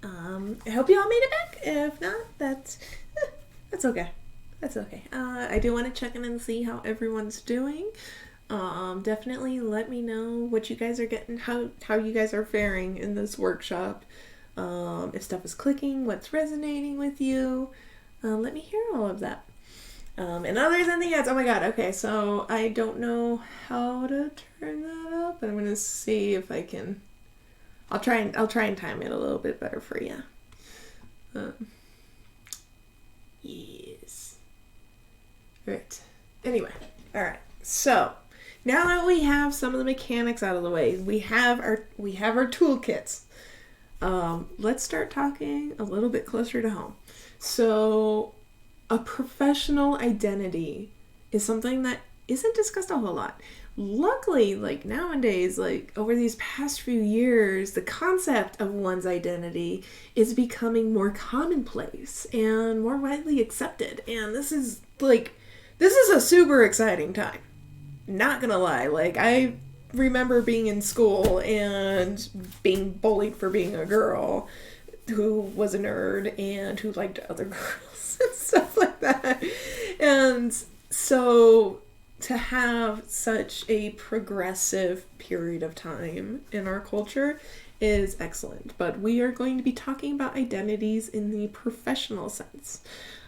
I hope you all made it back. If not, that's okay. That's okay. I do want to check in and see how everyone's doing. Definitely let me know what you guys are getting, how you guys are faring in this workshop. If stuff is clicking, what's resonating with you. Let me hear all of that. And others in the ads. Oh my god. Okay, so I don't know how to turn that up. I'm gonna see if I can. I'll try and time it a little bit better for you. Yes. Right. Anyway. All right. So now that we have some of the mechanics out of the way, we have our toolkits. Let's start talking a little bit closer to home. So a professional identity is something that isn't discussed a whole lot. Luckily, like nowadays, like over these past few years, the concept of one's identity is becoming more commonplace and more widely accepted. And this is a super exciting time. Not gonna lie, like I remember being in school and being bullied for being a girl who was a nerd and who liked other girls and stuff like that. And so to have such a progressive period of time in our culture is excellent. But we are going to be talking about identities in the professional sense.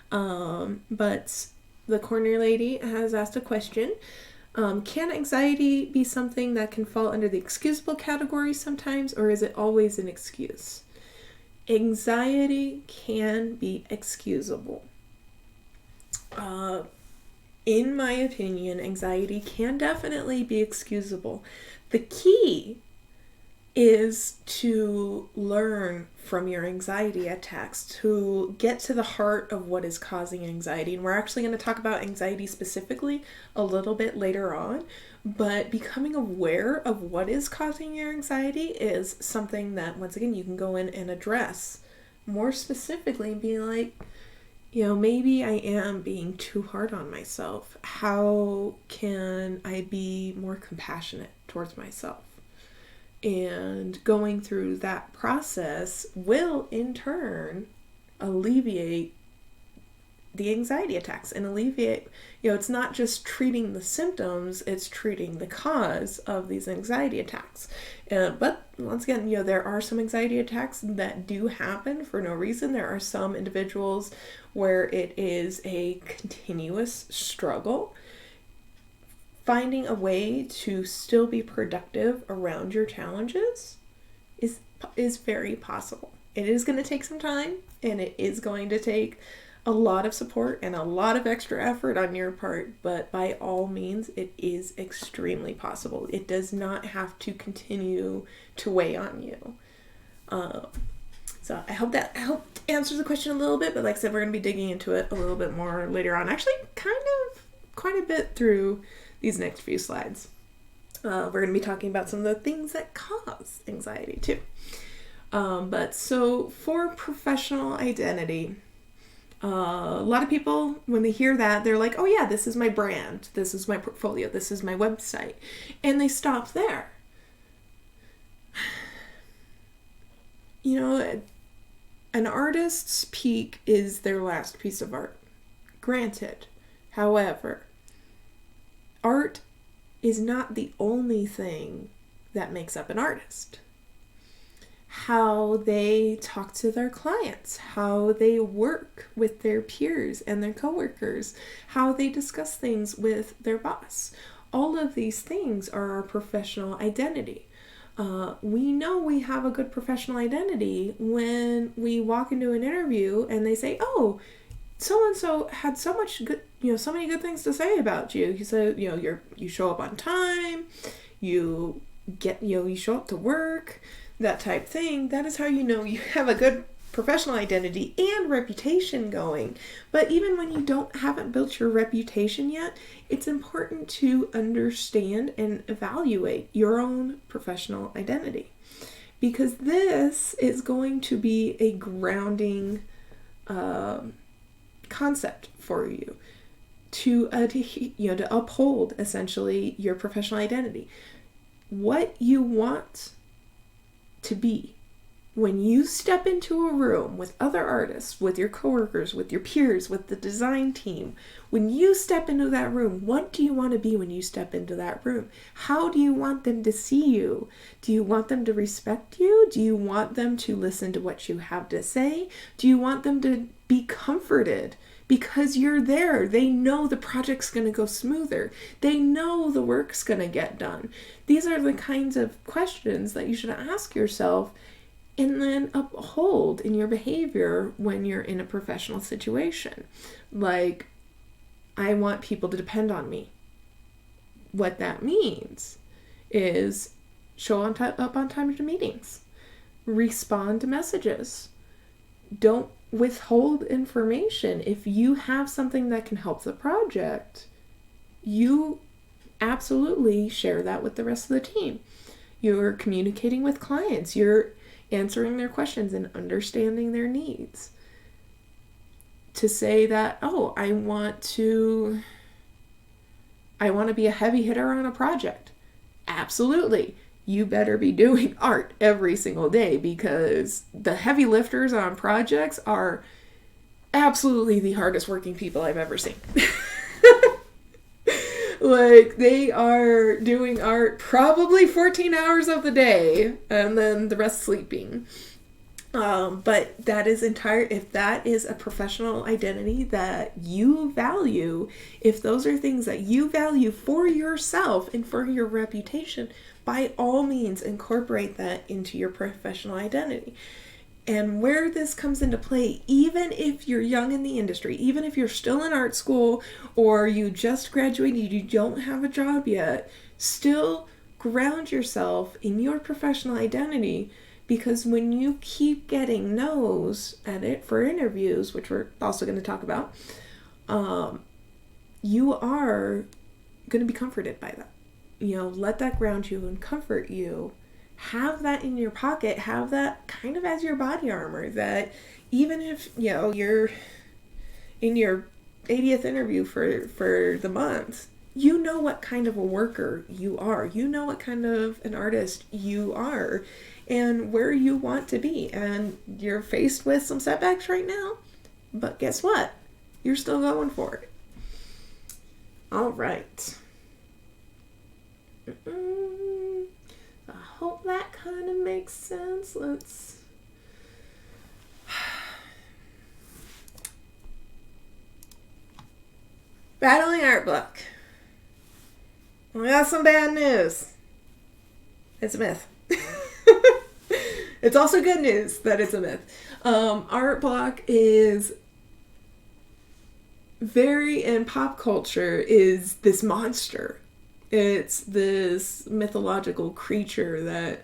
But the corner lady has asked a question. Can anxiety be something that can fall under the excusable category sometimes, or is it always an excuse? Anxiety can be excusable. In my opinion, anxiety can definitely be excusable. The key is to learn from your anxiety attacks, to get to the heart of what is causing anxiety. And we're actually going to talk about anxiety specifically a little bit later on. But becoming aware of what is causing your anxiety is something that, once again, you can go in and address more specifically and be like, maybe I am being too hard on myself. How can I be more compassionate towards myself? And going through that process will, in turn, alleviate the anxiety attacks and alleviate, it's not just treating the symptoms, it's treating the cause of these anxiety attacks. But once again, there are some anxiety attacks that do happen for no reason. There are some individuals where it is a continuous struggle. Finding a way to still be productive around your challenges is very possible. It is going to take some time, and it is going to take a lot of support and a lot of extra effort on your part, but by all means, it is extremely possible. It does not have to continue to weigh on you. So I hope that helped answer the question a little bit, but like I said, we're going to be digging into it a little bit more later on. Actually, kind of quite a bit through these next few slides. We're going to be talking about some of the things that cause anxiety too. But so for professional identity, a lot of people, when they hear that, they're like, oh yeah, this is my brand, this is my portfolio, this is my website. And they stop there. An artist's peak is their last piece of art. Granted. However, art is not the only thing that makes up an artist. How they talk to their clients, how they work with their peers and their coworkers, how they discuss things with their boss. All of these things are our professional identity. We know we have a good professional identity when we walk into an interview and they say, oh, so-and-so had so much good, so many good things to say about you. He said, you show up on time, you show up to work, that type thing. That is how you have a good professional identity and reputation going. But even when you haven't built your reputation yet, it's important to understand and evaluate your own professional identity, because this is going to be a grounding concept for you to uphold essentially your professional identity. What you want to be when you step into a room with other artists, with your coworkers, with your peers, with the design team. When you step into that room, what do you want to be when you step into that room? How do you want them to see you? Do you want them to respect you? Do you want them to listen to what you have to say? Do you want them to be comforted? Because you're there. They know the project's going to go smoother. They know the work's going to get done. These are the kinds of questions that you should ask yourself and then uphold in your behavior when you're in a professional situation. Like, I want people to depend on me. What that means is show up on time to meetings. Respond to messages. Don't withhold information. If you have something that can help the project, you absolutely share that with the rest of the team. You're communicating with clients. You're answering their questions and understanding their needs. To say that, oh, I want to be a heavy hitter on a project. Absolutely. You better be doing art every single day, because the heavy lifters on projects are absolutely the hardest working people I've ever seen. Like, they are doing art probably 14 hours of the day and then the rest sleeping. But that is if that is a professional identity that you value, if those are things that you value for yourself and for your reputation, by all means incorporate that into your professional identity. And where this comes into play, even if you're young in the industry, even if you're still in art school or you just graduated, you don't have a job yet, still ground yourself in your professional identity, because when you keep getting no's at it for interviews, which we're also going to talk about, you are going to be comforted by that. Let that ground you and comfort you. Have that in your pocket, have that kind of as your body armor, that even if, you're in your 80th interview for the month, you know what kind of a worker you are. You know what kind of an artist you are and where you want to be. And you're faced with some setbacks right now, but guess what? You're still going for it. All right. I hope that kind of makes sense. Let's... Battling art block. We got some bad news. It's a myth. It's also good news that it's a myth. Art block is in pop culture, is this monster. It's this mythological creature that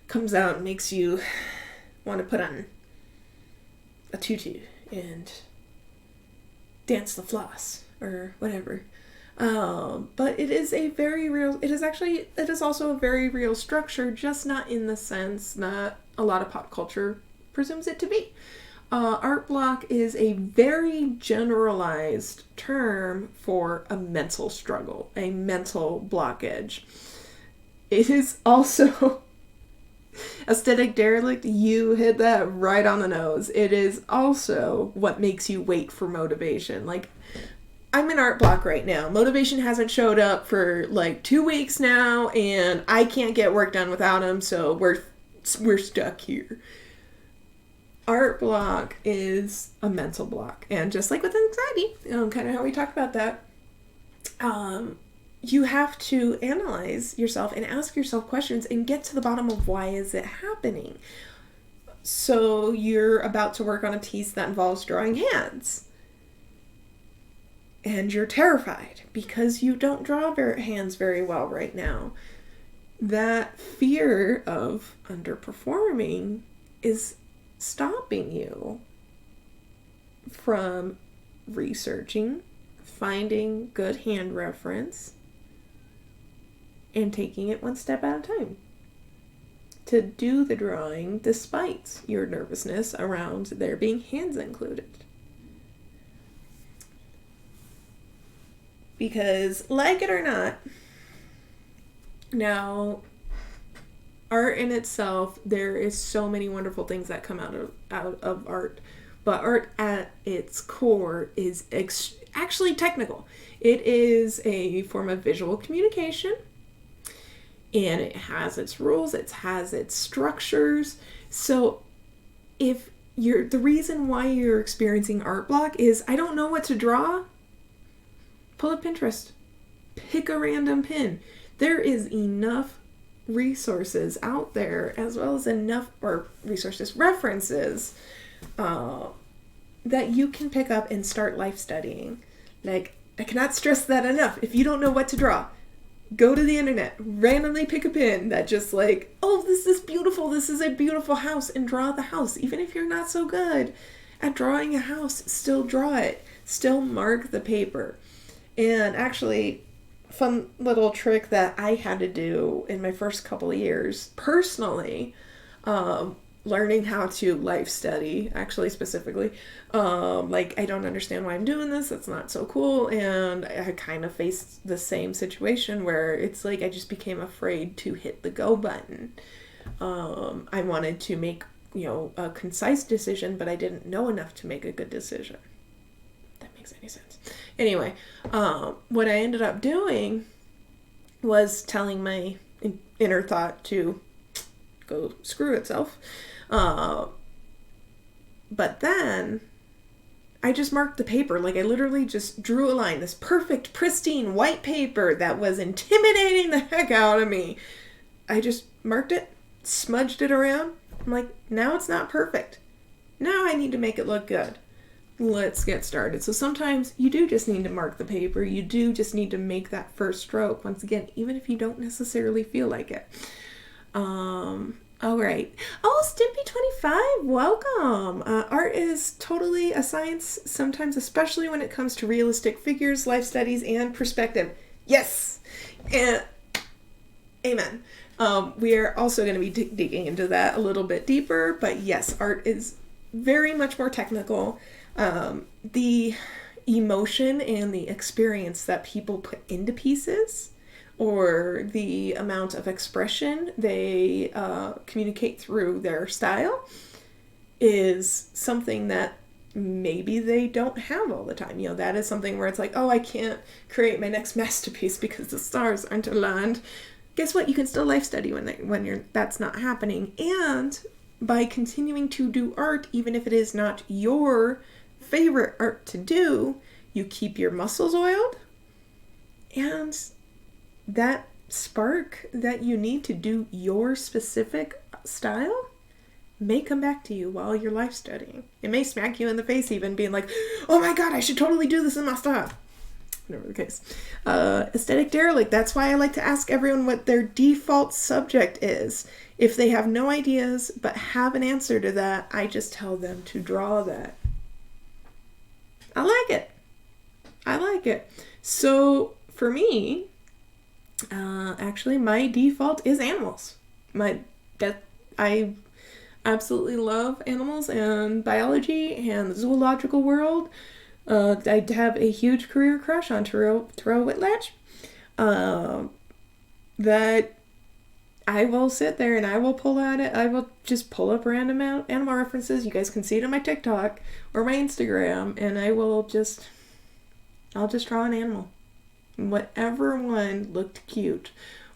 comes out and makes you want to put on a tutu and dance the floss or whatever. But it is it is also a very real structure, just not in the sense that a lot of pop culture presumes it to be. Art block is a very generalized term for a mental struggle, a mental blockage. It is also aesthetic derelict. You hit that right on the nose. It is also what makes you wait for motivation. Like, I'm in art block right now. Motivation hasn't showed up for like 2 weeks now, and I can't get work done without him, so we're stuck here. Art block is a mental block, and just like with anxiety, kind of how we talked about that, you have to analyze yourself and ask yourself questions and get to the bottom of why is it happening. So you're about to work on a piece that involves drawing hands, and you're terrified because you don't draw hands very well right now. That fear of underperforming is stopping you from researching, finding good hand reference, and taking it one step at a time to do the drawing despite your nervousness around there being hands included. Because, like it or not, now, art in itself, there is so many wonderful things that come out of art, but art at its core is actually technical. It is a form of visual communication, and it has its rules, it has its structures. So if the reason why you're experiencing art block is, I don't know what to draw, pull up Pinterest, pick a random pin. There is enough resources out there, as well as references that you can pick up and start life studying. Like, I cannot stress that enough. If you don't know what to draw, go to the internet, randomly pick a pin that just like, oh, this is beautiful, this is a beautiful house, and draw the house. Even if you're not so good at drawing a house, still draw it, still mark the paper. And actually, fun little trick that I had to do in my first couple of years personally, learning how to life study, actually, specifically. Like, I don't understand why I'm doing this. That's not so cool. And I kind of faced the same situation where it's like I just became afraid to hit the go button. I wanted to make, a concise decision, but I didn't know enough to make a good decision. If that makes any sense. Anyway, what I ended up doing was telling my inner thought to go screw itself. But then I just marked the paper. Like, I literally just drew a line, this perfect, pristine white paper that was intimidating the heck out of me. I just marked it, smudged it around. I'm like, now it's not perfect. Now I need to make it look good. Let's get started. So sometimes you do just need to mark the paper. You do just need to make that first stroke. Once again, even if you don't necessarily feel like it. All right. Oh, Stimpy25, welcome. Art is totally a science, sometimes especially when it comes to realistic figures, life studies, and perspective. Yes! And amen. We are also going to be digging into that a little bit deeper, but yes, art is very much more technical. The emotion and the experience that people put into pieces, or the amount of expression they communicate through their style, is something that maybe they don't have all the time. That is something where it's like, oh, I can't create my next masterpiece because the stars aren't aligned. Guess what? You can still life study when that's not happening. And by continuing to do art, even if it is not your favorite art to do, you keep your muscles oiled, and that spark that you need to do your specific style may come back to you while you're life studying. It may smack you in the face even, being like, oh my god, I should totally do this in my style. Whatever the case. Aesthetic derelict. That's why I like to ask everyone what their default subject is. If they have no ideas but have an answer to that, I just tell them to draw that. I like it. So for me, actually, my default is animals. I absolutely love animals and biology and the zoological world. I have a huge career crush on Terrell Whitlatch. That I will sit there and I will pull at it. I will just pull up random animal references. You guys can see it on my TikTok or my Instagram, and I'll just draw an animal. Whatever one looked cute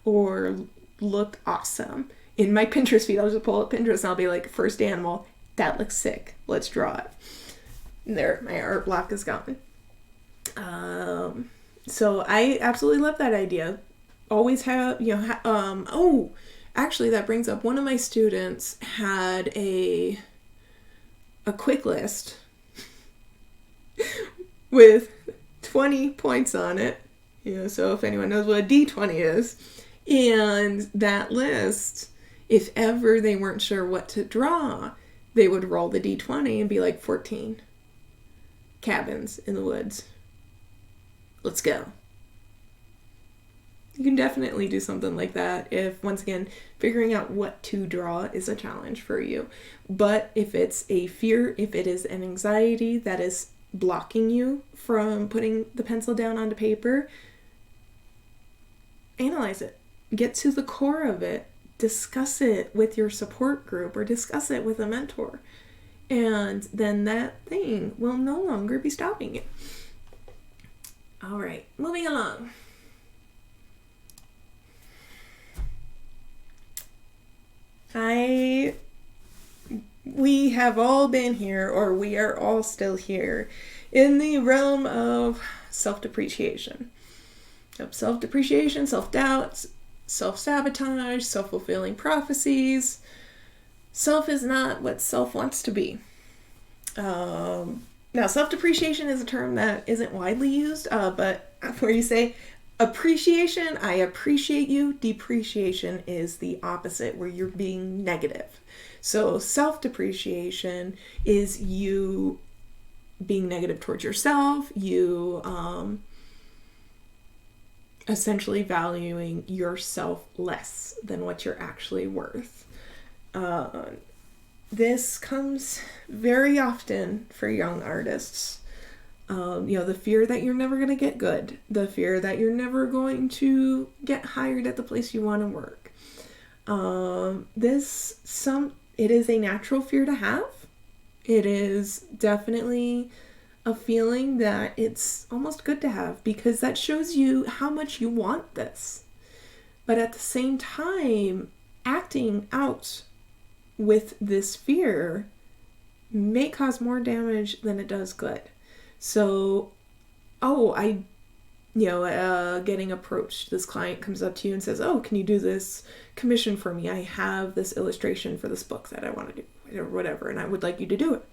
or looked awesome. In my Pinterest feed, I'll just pull up Pinterest and I'll be like, first animal, that looks sick. Let's draw it. And there, my art block is gone. So I absolutely love that idea. Always have, actually that brings up, one of my students had a quick list with 20 points on it. So if anyone knows what a D20 is, and that list, if ever they weren't sure what to draw, they would roll the D20 and be like, 14 cabins in the woods. Let's go. You can definitely do something like that if, once again, figuring out what to draw is a challenge for you. But if it's a fear, if it is an anxiety that is blocking you from putting the pencil down onto paper, analyze it. Get to the core of it. Discuss it with your support group or discuss it with a mentor. And then that thing will no longer be stopping you. All right, moving along. We have all been here, or we are all still here, in the realm of self-depreciation. Self-depreciation, self-doubt, self-sabotage, self-fulfilling prophecies. Self is not what self wants to be. Now, self-depreciation is a term that isn't widely used, but where you say appreciation, I appreciate you, depreciation is the opposite, where you're being negative. So self-depreciation is you being negative towards yourself, you essentially valuing yourself less than what you're actually worth. This comes very often for young artists. The fear that you're never going to get good, the fear that you're never going to get hired at the place you want to work. It is a natural fear to have. It is definitely a feeling that it's almost good to have, because that shows you how much you want this. But at the same time, acting out with this fear may cause more damage than it does good. So, getting approached, this client comes up to you and says, oh, can you do this commission for me? I have this illustration for this book that I want to do, or whatever, and I would like you to do it.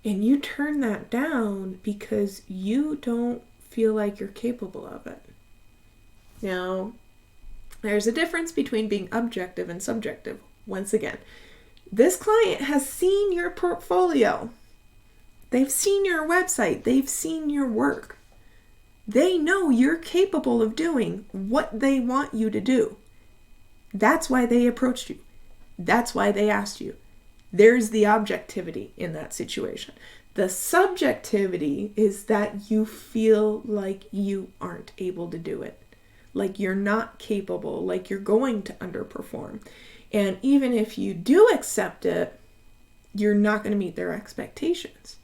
And you turn that down because you don't feel like you're capable of it. Now, there's a difference between being objective and subjective. Once again, this client has seen your portfolio. They've seen your website. They've seen your work. They know you're capable of doing what they want you to do. That's why they approached you. That's why they asked you. There's the objectivity in that situation. The subjectivity is that you feel like you aren't able to do it, like you're not capable, like you're going to underperform. And even if you do accept it, you're not going to meet their expectations.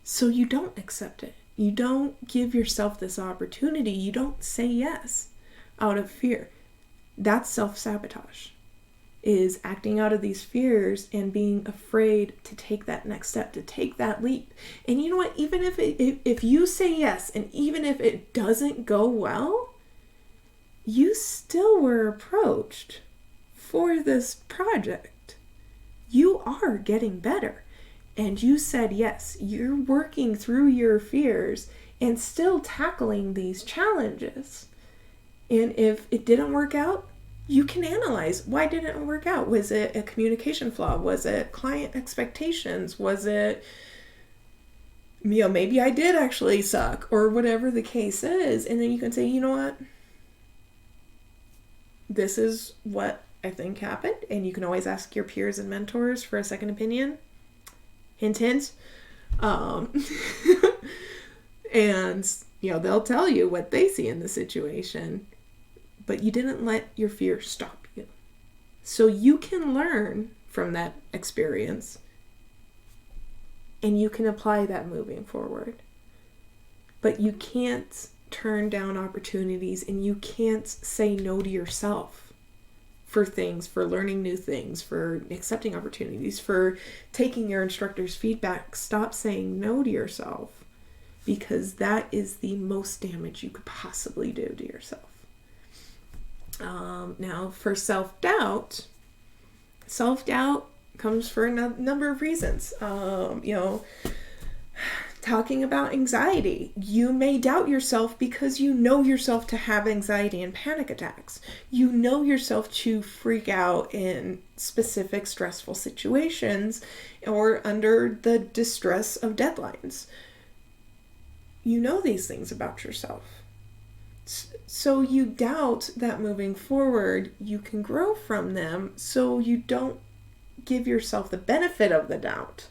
So you don't accept it. You don't give yourself this opportunity. You don't say yes out of fear. That's self-sabotage. Is acting out of these fears and being afraid to take that next step, to take that leap. And you know what? Even if you say yes, and even if it doesn't go well, you still were approached for this project. You are getting better. And you said yes. You're working through your fears and still tackling these challenges. And if it didn't work out, you can analyze, why didn't it work out? Was it a communication flaw? Was it client expectations? Was it, maybe I did actually suck, or whatever the case is. And then you can say, you know what? This is what I think happened. And you can always ask your peers and mentors for a second opinion. Hint, hint. And, they'll tell you what they see in the situation. But you didn't let your fear stop you. So you can learn from that experience, and you can apply that moving forward. But you can't turn down opportunities, and you can't say no to yourself for things, for learning new things, for accepting opportunities, for taking your instructor's feedback. Stop saying no to yourself, because that is the most damage you could possibly do to yourself. Now, for self-doubt comes for a number of reasons. Talking about anxiety. You may doubt yourself because you know yourself to have anxiety and panic attacks. You know yourself to freak out in specific stressful situations or under the distress of deadlines. You know these things about yourself. So you doubt that moving forward, you can grow from them, so you don't give yourself the benefit of the doubt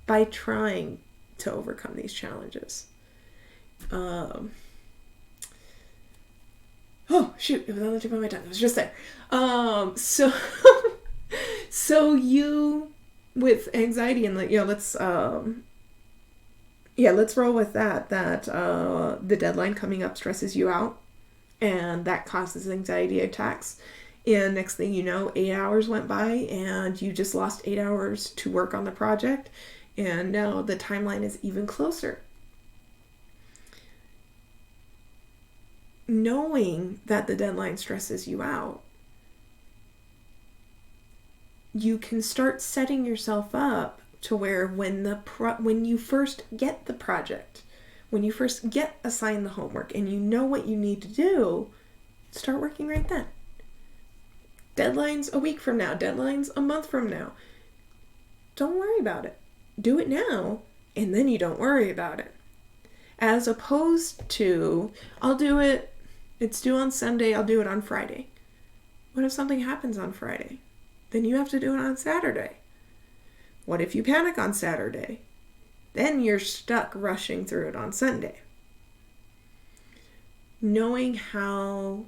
by trying to overcome these challenges. Oh, shoot, it was on the tip of my tongue. It was just there. So you, with anxiety and let's roll with that the deadline coming up stresses you out, and that causes anxiety attacks. And next thing you know, 8 hours went by and you just lost 8 hours to work on the project. And now the timeline is even closer. Knowing that the deadline stresses you out, you can start setting yourself up to where when you first get the project, when you first get assigned the homework and you know what you need to do, start working right then. Deadline's a week from now, deadline's a month from now. Don't worry about it. Do it now, and then you don't worry about it. As opposed to, I'll do it, it's due on Sunday, I'll do it on Friday. What if something happens on Friday? Then you have to do it on Saturday. What if you panic on Saturday? Then you're stuck rushing through it on Sunday. Knowing how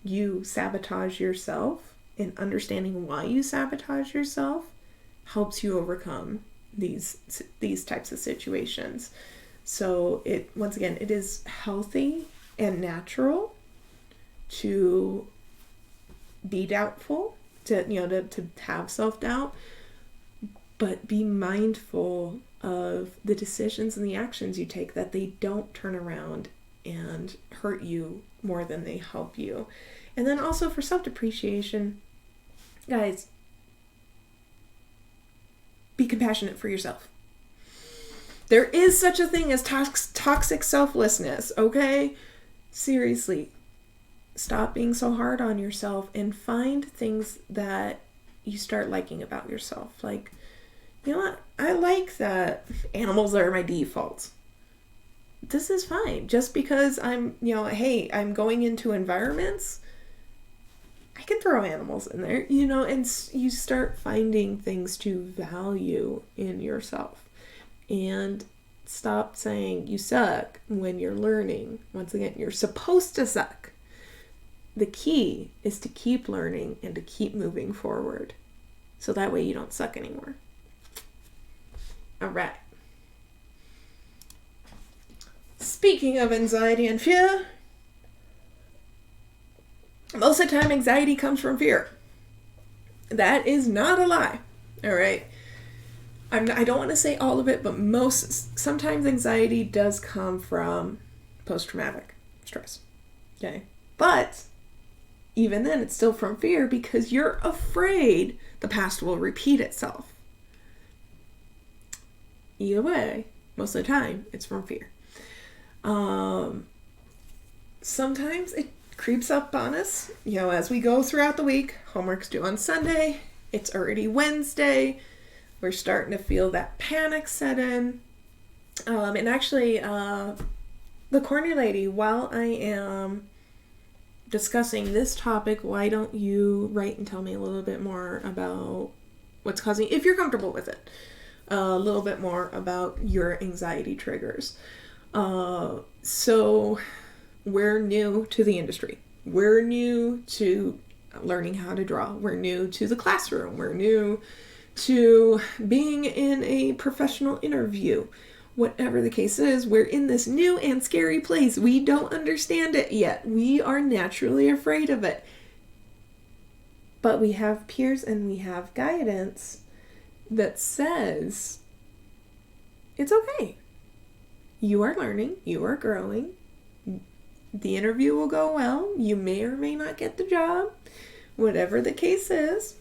you sabotage yourself and understanding why you sabotage yourself helps you overcome these types of situations. So once again, it is healthy and natural to be doubtful, to have self-doubt, but be mindful of the decisions and the actions you take, that they don't turn around and hurt you more than they help you. And then also for self-depreciation, guys, be compassionate for yourself. There is such a thing as toxic selflessness, okay? Seriously, stop being so hard on yourself and find things that you start liking about yourself. Like, you know what? I like that animals are my default. This is fine. Just because I'm going into environments, I can throw animals in there, and you start finding things to value in yourself. And stop saying you suck when you're learning. Once again, you're supposed to suck. The key is to keep learning and to keep moving forward. So that way you don't suck anymore. All right. Speaking of anxiety and fear, most of the time anxiety comes from fear. That is not a lie. All right. I don't want to say all of it, but sometimes anxiety does come from post-traumatic stress. Okay. But even then, it's still from fear because you're afraid the past will repeat itself. Either way, most of the time, it's from fear. Sometimes it creeps up on us, as we go throughout the week. Homework's due on Sunday. It's already Wednesday. We're starting to feel that panic set in. And actually, the corner lady, while I am discussing this topic, why don't you write and tell me a little bit more about what's causing, if you're comfortable with it, a little bit more about your anxiety triggers. So we're new to the industry. We're new to learning how to draw. We're new to the classroom. We're new to being in a professional interview. Whatever the case is, we're in this new and scary place. We don't understand it yet. We are naturally afraid of it. But we have peers and we have guidance that says it's okay. You are learning. You are growing. The interview will go well. You may or may not get the job. Whatever the case is,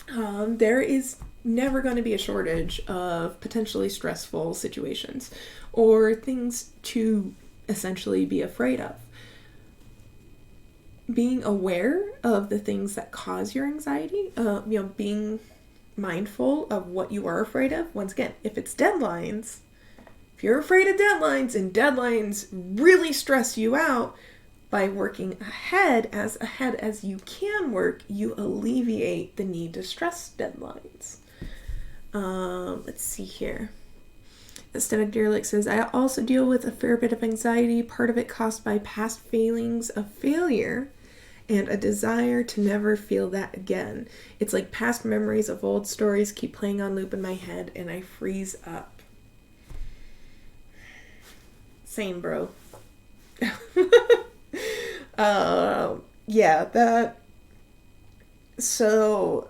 there is never going to be a shortage of potentially stressful situations or things to essentially be afraid of. Being aware of the things that cause your anxiety, being mindful of what you are afraid of. Once again, if it's deadlines, if you're afraid of deadlines and deadlines really stress you out, by working ahead as you can work, you alleviate the need to stress deadlines. Let's see here. Aesthetic Derelict says, I also deal with a fair bit of anxiety, part of it caused by past feelings of failure and a desire to never feel that again. It's like past memories of old stories keep playing on loop in my head and I freeze up. Same, bro. So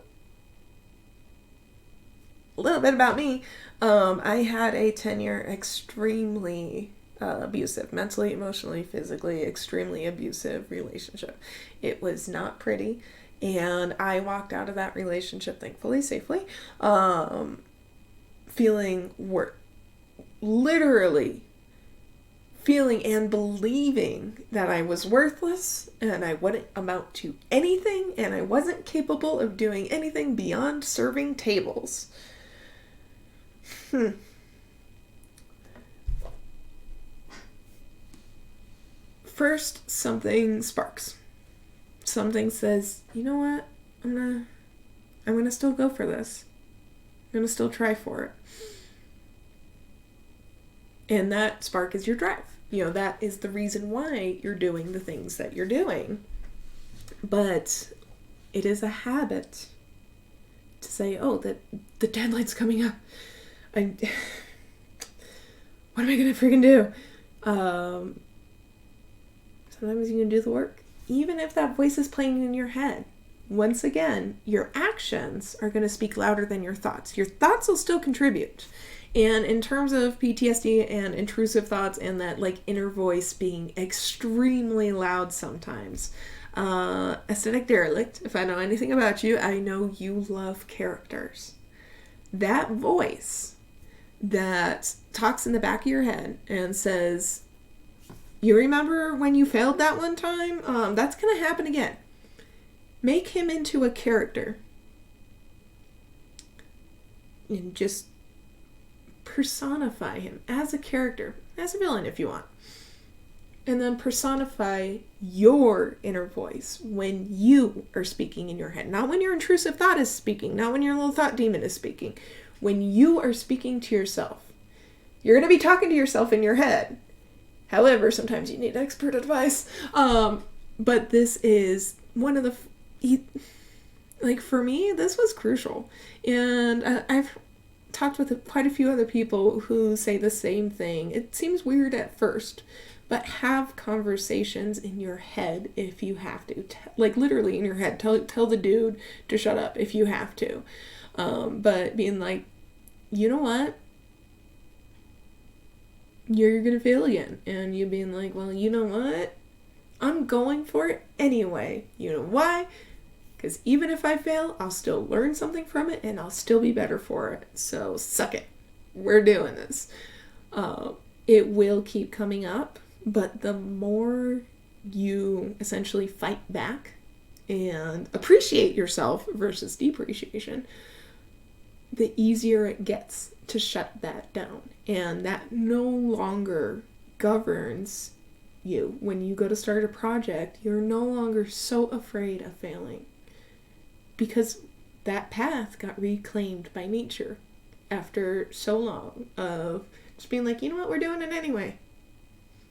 a little bit about me. I had a 10-year extremely abusive, mentally, emotionally, physically, extremely abusive relationship. It was not pretty, and I walked out of that relationship, thankfully, safely, literally feeling and believing that I was worthless and I wouldn't amount to anything and I wasn't capable of doing anything beyond serving tables. First, something sparks. Something says, you know what? I'm gonna still go for this. going to still try for it. And that spark is your drive. That is the reason why you're doing the things that you're doing. But it is a habit to say, oh, that the deadline's coming up. What am I going to freaking do? Sometimes you can do the work. Even if that voice is playing in your head. Once again, your actions are going to speak louder than your thoughts. Your thoughts will still contribute. And in terms of PTSD and intrusive thoughts and that like inner voice being extremely loud sometimes, aesthetic derelict, if I know anything about you, I know you love characters. That voice that talks in the back of your head and says, you remember when you failed that one time? That's going to happen again. Make him into a character. And just personify him as a character, as a villain if you want. And then personify your inner voice when you are speaking in your head. Not when your intrusive thought is speaking, not when your little thought demon is speaking. When you are speaking to yourself. You're going to be talking to yourself in your head. However, sometimes you need expert advice. But this is one of the... like, for me, this was crucial. And I've talked with quite a few other people who say the same thing. It seems weird at first, but have conversations in your head if you have to. Like, literally in your head. Tell the dude to shut up if you have to. But being like, you know what? You're gonna fail again. And you being like, well, you know what? I'm going for it anyway. You know why? Because even if I fail, I'll still learn something from it and I'll still be better for it. So suck it. We're doing this. It will keep coming up, but the more you essentially fight back and appreciate yourself versus depreciation, the easier it gets to shut that down. And that no longer governs you. When you go to start a project, you're no longer so afraid of failing. Because that path got reclaimed by nature after so long of just being like, you know what, we're doing it anyway.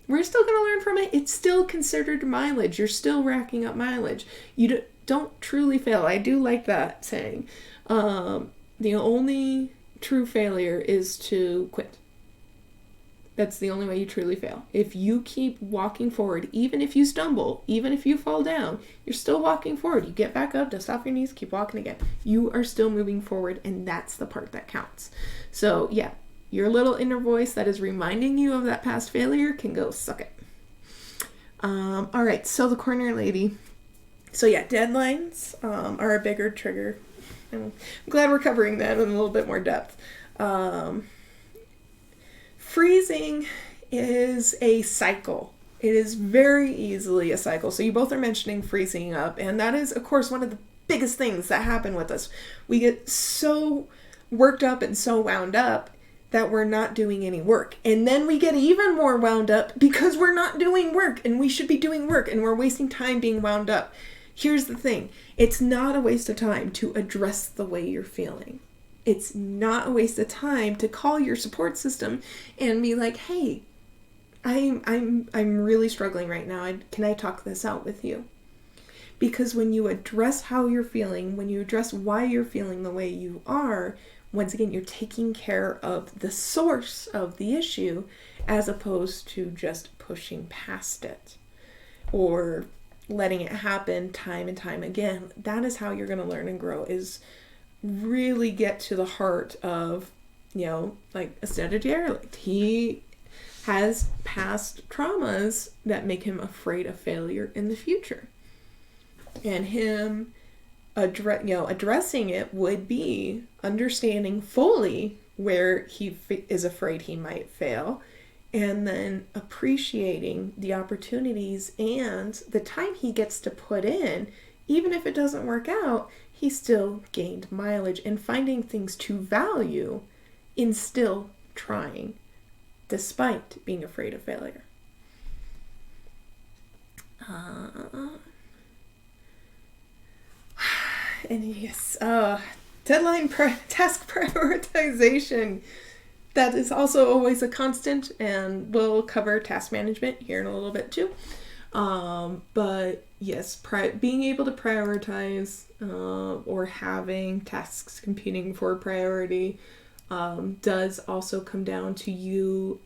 We're still going to learn from it. It's still considered mileage. You're still racking up mileage. You don't truly fail. I do like that saying. The only true failure is to quit. That's the only way you truly fail. If you keep walking forward, even if you stumble, even if you fall down, you're still walking forward. You get back up, dust off your knees, keep walking again. You are still moving forward, and that's the part that counts. So yeah, your little inner voice that is reminding you of that past failure can go suck it. All right, so the corner lady. So yeah, deadlines are a bigger trigger. I'm glad we're covering that in a little bit more depth. Freezing is a cycle. It is very easily a cycle. So you both are mentioning freezing up, and that is, of course, one of the biggest things that happen with us. We get so worked up and so wound up that we're not doing any work. And then we get even more wound up because we're not doing work, and we should be doing work, and we're wasting time being wound up. Here's the thing. It's not a waste of time to address the way you're feeling. It's not a waste of time to call your support system and be like, hey, I'm really struggling right now. Can I talk this out with you? Because when you address how you're feeling, when you address why you're feeling the way you are, once again, you're taking care of the source of the issue as opposed to just pushing past it or letting it happen time and time again. That is how you're going to learn and grow, is really get to the heart of, like aesthetic derelict. He has past traumas that make him afraid of failure in the future. And him addressing it would be understanding fully where he is afraid he might fail, and then appreciating the opportunities and the time he gets to put in. Even if it doesn't work out, he still gained mileage and finding things to value in still trying, despite being afraid of failure. And yes, task prioritization. That is also always a constant, and we'll cover task management here in a little bit too. But yes, being able to prioritize or having tasks competing for priority does also come down to you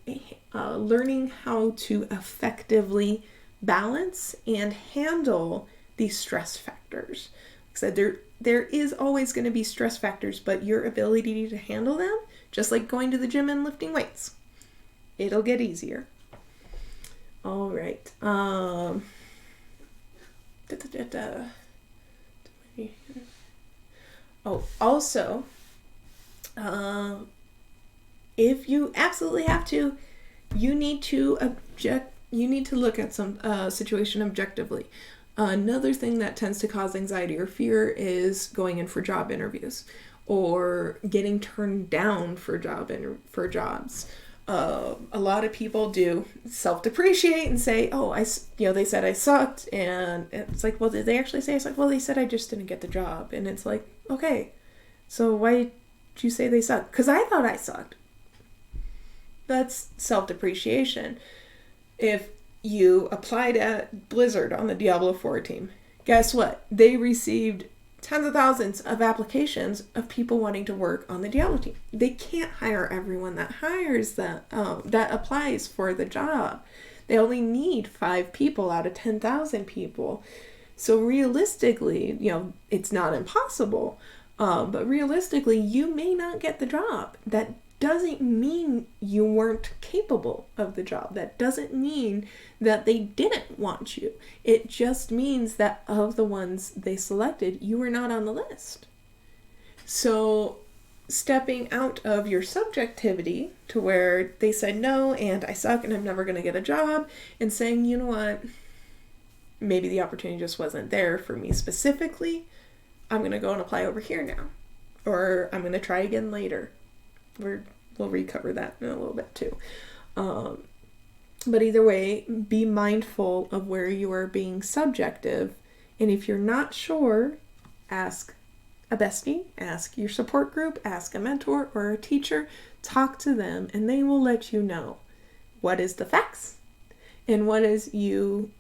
learning how to effectively balance and handle these stress factors. Like I said, there is always going to be stress factors, but your ability to handle them, just like going to the gym and lifting weights, it'll get easier. All right. Also, if you absolutely have to, you need to look at some situation objectively. Another thing that tends to cause anxiety or fear is going in for job interviews or getting turned down for jobs. A lot of people do self-depreciate and say, oh, they said I sucked, and it's like, well, did they actually say I sucked? Well, they said I just didn't get the job, and it's like, okay, so why did you say they sucked? Because I thought I sucked. That's self-depreciation. If you applied at Blizzard on the Diablo 4 team, guess what? They received tens of thousands of applications of people wanting to work on the Diablo team. They can't hire everyone that applies for the job. They only need 5 people out of 10,000 people. So realistically, it's not impossible, but realistically, you may not get the job. That doesn't mean you weren't capable of the job. That doesn't mean that they didn't want you. It just means that of the ones they selected, you were not on the list. So stepping out of your subjectivity to where they said no and I suck and I'm never going to get a job, and saying, you know what, maybe the opportunity just wasn't there for me specifically. I'm going to go and apply over here now. Or I'm going to try again later. We'll recover that in a little bit too. But either way, be mindful of where you are being subjective. And if you're not sure, ask a bestie, ask your support group, ask a mentor or a teacher, talk to them, and they will let you know what is the facts and what is you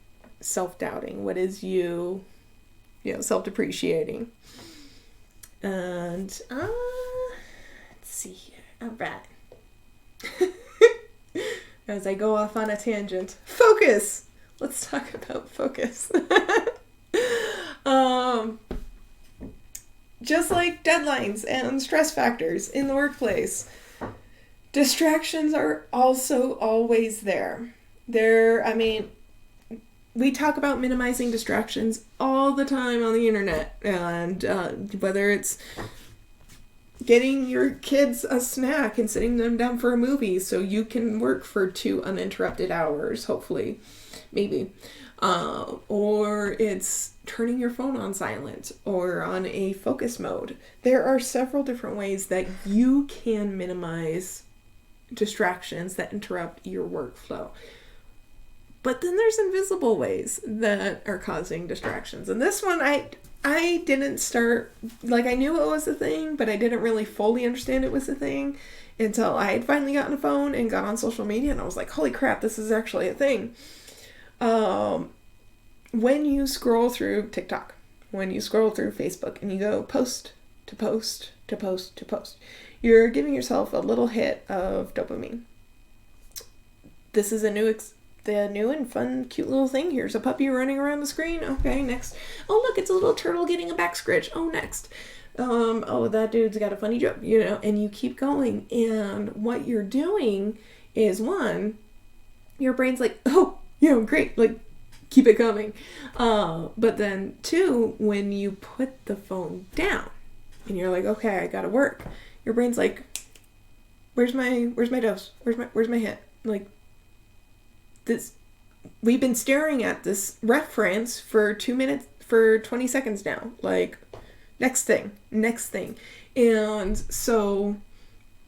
self-doubting, what is you self-depreciating. And let's see here. All right. As I go off on a tangent, focus. Let's talk about focus. Just like deadlines and stress factors in the workplace, distractions are also always there. We talk about minimizing distractions all the time on the internet, and whether it's getting your kids a snack and sitting them down for a movie so you can work for 2 uninterrupted hours, hopefully, maybe. Or it's turning your phone on silent or on a focus mode. There are several different ways that you can minimize distractions that interrupt your workflow. But then there's invisible ways that are causing distractions. And this one, I didn't start, I knew it was a thing, but I didn't really fully understand it was a thing until I had finally gotten a phone and got on social media, and I was like, holy crap, this is actually a thing. When you scroll through TikTok, when you scroll through Facebook, and you go post to post to post to post, you're giving yourself a little hit of dopamine. This is the new and fun, cute little thing. Here's a puppy running around the screen. Okay, next. Oh, look, it's a little turtle getting a back scratch. Oh, next. Oh, that dude's got a funny joke, and you keep going. And what you're doing is, one, your brain's like, oh, great, keep it coming. But then 2, when you put the phone down and you're like, okay, I gotta work, your brain's like, where's my dose? Where's my hit? This, we've been staring at this reference for 2 minutes, for 20 seconds now. Next thing. And so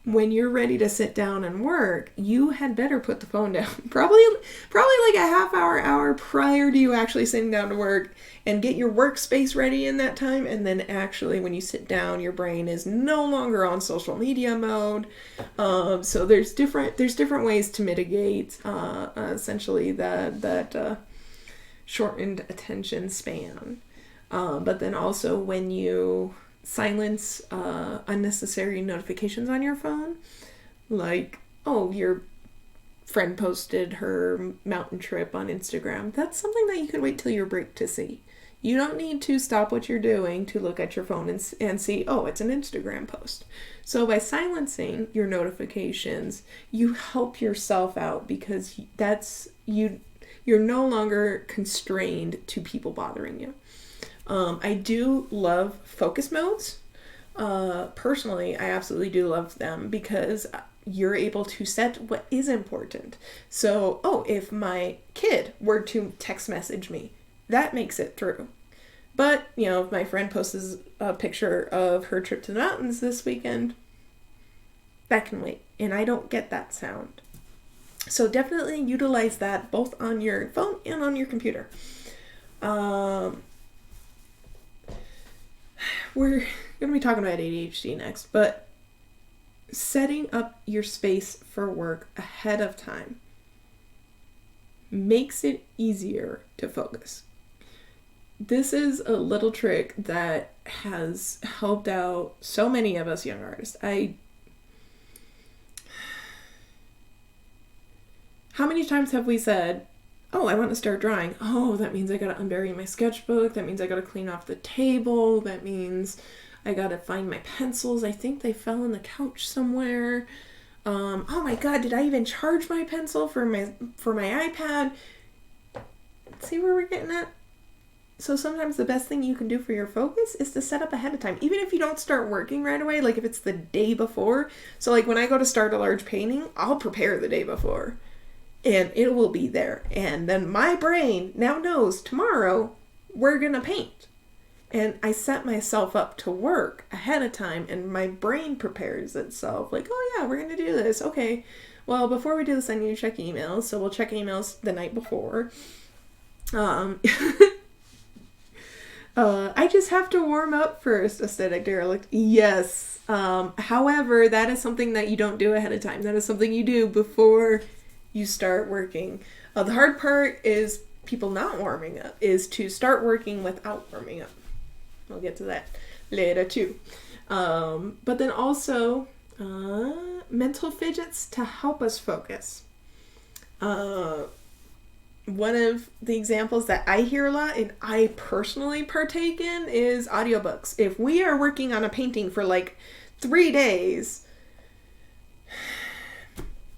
when you're ready to sit down and work, you had better put the phone down. Probably like a half hour prior to you actually sitting down to work, and get your workspace ready in that time. And then actually when you sit down, your brain is no longer on social media mode. So there's different ways to mitigate essentially that shortened attention span. But then also when you silence unnecessary notifications on your phone, like, oh, your friend posted her mountain trip on Instagram. That's something that you can wait till your break to see. You don't need to stop what you're doing to look at your phone and see, oh, it's an Instagram post. So by silencing your notifications, you help yourself out, because you're no longer constrained to people bothering you. I do love focus modes. Personally, I absolutely do love them, because you're able to set what is important. So, if my kid were to text message me, that makes it through. But, if my friend posts a picture of her trip to the mountains this weekend, that can wait, and I don't get that sound. So definitely utilize that both on your phone and on your computer. We're going to be talking about ADHD next, but setting up your space for work ahead of time makes it easier to focus. This is a little trick that has helped out so many of us young artists. How many times have we said, oh, I want to start drawing. Oh, that means I got to unbury my sketchbook. That means I got to clean off the table. That means I got to find my pencils. I think they fell on the couch somewhere. Oh my God, did I even charge my pencil for my iPad? See where we're getting at? So sometimes the best thing you can do for your focus is to set up ahead of time. Even if you don't start working right away, like if it's the day before. So like when I go to start a large painting, I'll prepare the day before. And it will be there. And then my brain now knows tomorrow we're going to paint. And I set myself up to work ahead of time, and my brain prepares itself. Like, oh yeah, we're going to do this. Okay, well, before we do this, I need to check emails. So we'll check emails the night before. I just have to warm up first, aesthetic derelict. Yes. However, that is something that you don't do ahead of time. That is something you do before you start working. The hard part is people not warming up, is to start working without warming up. We'll get to that later too. But then also mental fidgets to help us focus. One of the examples that I hear a lot and I personally partake in is audiobooks. If we are working on a painting for like 3 days,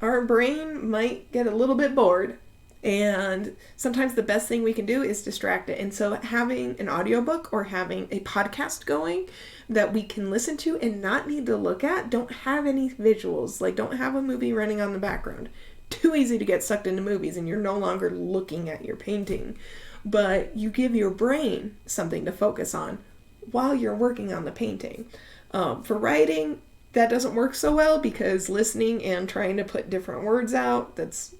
our brain might get a little bit bored, and sometimes the best thing we can do is distract it. And so having an audiobook or having a podcast going that we can listen to and not need to look at, don't have any visuals, like don't have a movie running on the background. Too easy to get sucked into movies and you're no longer looking at your painting. But you give your brain something to focus on while you're working on the painting. For writing, that doesn't work so well because listening and trying to put different words out, that's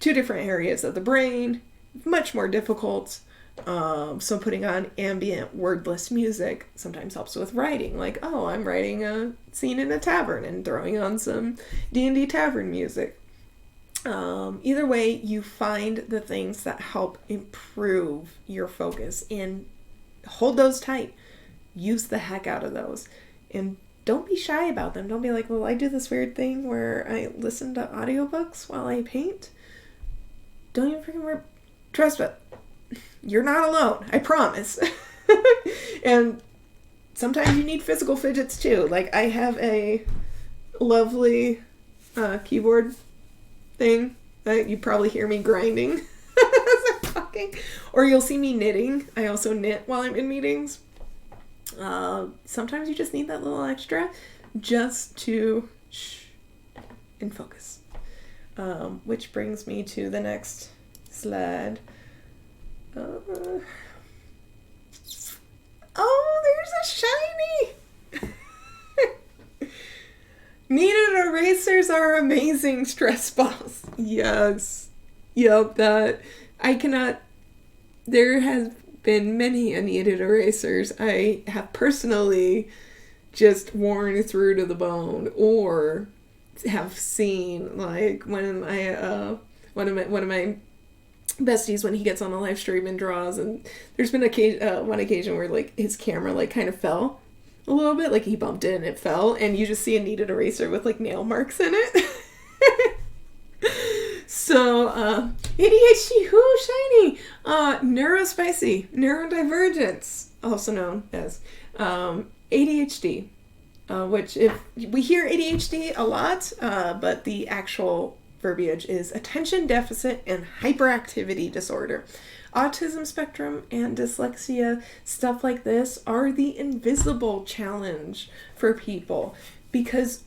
2 different areas of the brain, much more difficult. So putting on ambient wordless music sometimes helps with writing. Like, oh, I'm writing a scene in a tavern and throwing on some D&D tavern music. Either way, you find the things that help improve your focus and hold those tight. Use the heck out of those. And don't be shy about them. Don't be like, well, I do this weird thing where I listen to audiobooks while I paint. Don't even freaking trust me. You're not alone. I promise. And sometimes you need physical fidgets too. Like I have a lovely keyboard thing that you probably hear me grinding as I'm talking. Or you'll see me knitting. I also knit while I'm in meetings. Sometimes you just need that little extra just to shh and focus. Which brings me to the next slide. Oh, there's a shiny! Kneaded erasers are amazing stress balls. Yes. Yep, that I cannot. There has been many kneaded erasers I have personally just worn through to the bone, or have seen, like when I one of my besties, when he gets on the live stream and draws, and there's been one occasion where like his camera like kind of fell a little bit, like he bumped it and it fell, and you just see a kneaded eraser with like nail marks in it. So, ADHD, whoo, shiny! Neurospicy, neurodivergence, also known as ADHD, which if we hear ADHD a lot, but the actual verbiage is attention deficit and hyperactivity disorder. Autism spectrum and dyslexia, stuff like this, are the invisible challenge for people, because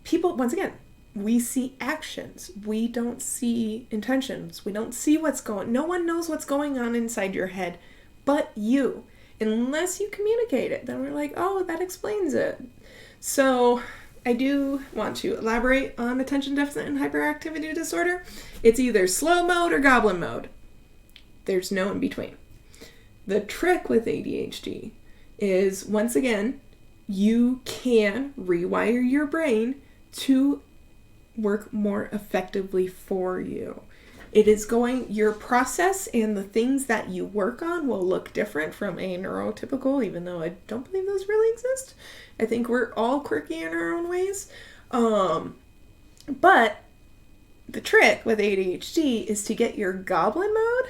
people, once again, we see actions. We don't see intentions. We don't see no one knows what's going on inside your head but you. Unless you communicate it, then we're like, oh, that explains it. So I do want to elaborate on attention deficit and hyperactivity disorder. It's either slow mode or goblin mode. There's no in between. The trick with ADHD is, once again, you can rewire your brain to work more effectively for you. It is your process and the things that you work on will look different from a neurotypical, even though I don't believe those really exist. I think we're all quirky in our own ways. But the trick with ADHD is to get your goblin mode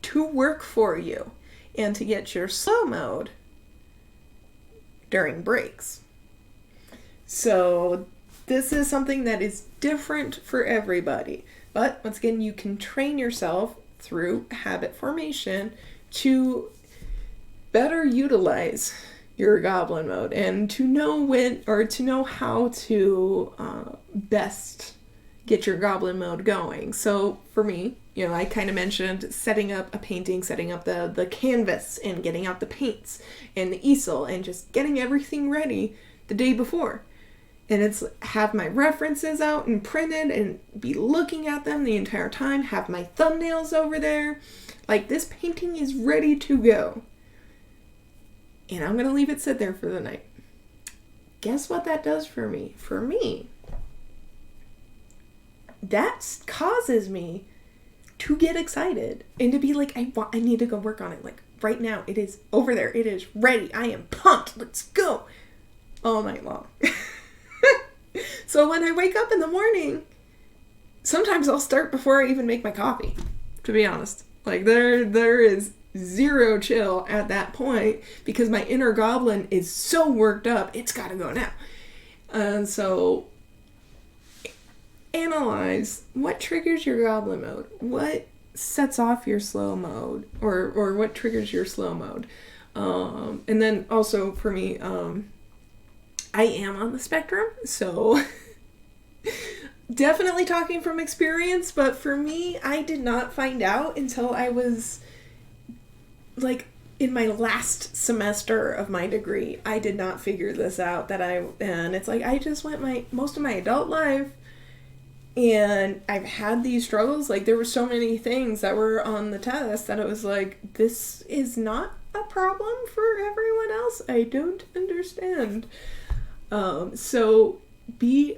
to work for you and to get your slow mode during breaks. So this is something that is different for everybody. But once again, you can train yourself through habit formation to better utilize your goblin mode and to know how to best get your goblin mode going. So for me, I kind of mentioned setting up a painting, setting up the canvas and getting out the paints and the easel and just getting everything ready the day before. And it's have my references out and printed and be looking at them the entire time, have my thumbnails over there. Like, this painting is ready to go. And I'm going to leave it sit there for the night. Guess what that does for me? For me, that causes me to get excited and to be like, I need to go work on it. Like, right now, it is over there. It is ready. I am pumped. Let's go. All night long. So when I wake up in the morning, sometimes I'll start before I even make my coffee, to be honest. Like, there is zero chill at that point because my inner goblin is so worked up, it's got to go now. And so analyze what triggers your goblin mode, what sets off your slow mode, or what triggers your slow mode. And then also for me, I am on the spectrum, so definitely talking from experience, but for me, I did not find out until I was like in my last semester of my degree. I did not figure this out and it's like I just went most of my adult life and I've had these struggles. Like, there were so many things that were on the test that it was like, this is not a problem for everyone else. I don't understand. So be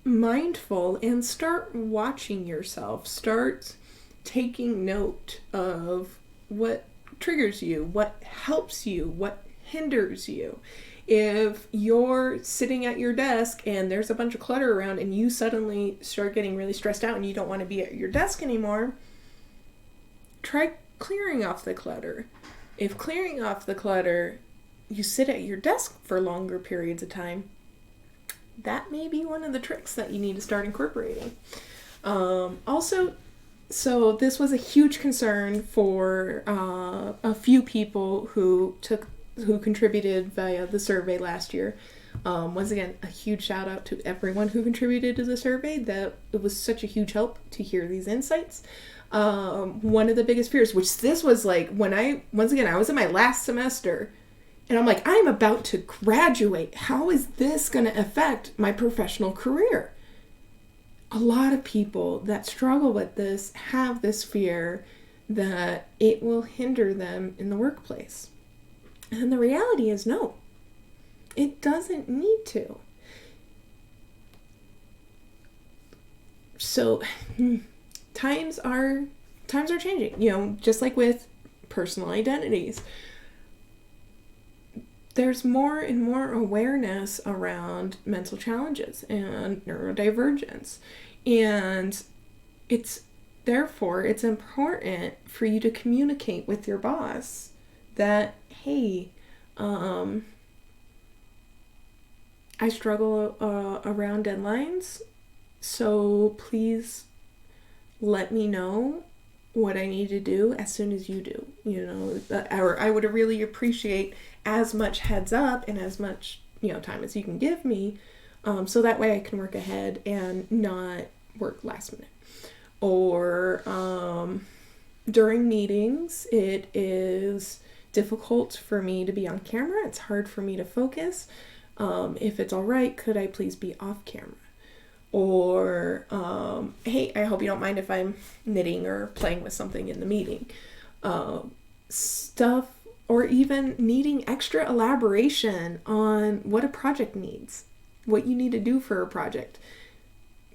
mindful and start watching yourself. Start taking note of what triggers you, what helps you, what hinders you. If you're sitting at your desk and there's a bunch of clutter around and you suddenly start getting really stressed out and you don't want to be at your desk anymore, try clearing off the clutter. If clearing off the clutter, you sit at your desk for longer periods of time, that may be one of the tricks that you need to start incorporating. Also, so this was a huge concern for a few people who contributed via the survey last year. Once again, a huge shout out to everyone who contributed to the survey. That it was such a huge help to hear these insights. One of the biggest fears, which this was like when I was in my last semester, And I'm like, I'm about to graduate. How is this going to affect my professional career? A lot of people that struggle with this have this fear that it will hinder them in the workplace. And the reality is no, it doesn't need to. So times are changing, you know, just like with personal identities. There's more and more awareness around mental challenges and neurodivergence. And it's important for you to communicate with your boss that, hey, I struggle around deadlines, so please let me know what I need to do as soon as you do. You know, or I would really appreciate as much heads up and as much, you know, time as you can give me, so that way I can work ahead and not work last minute. Or during meetings, it is difficult for me to be on camera. It's hard for me to focus. If it's all right, could I please be off camera? Or, hey, I hope you don't mind if I'm knitting or playing with something in the meeting. Stuff, or even needing extra elaboration on what a project needs, what you need to do for a project.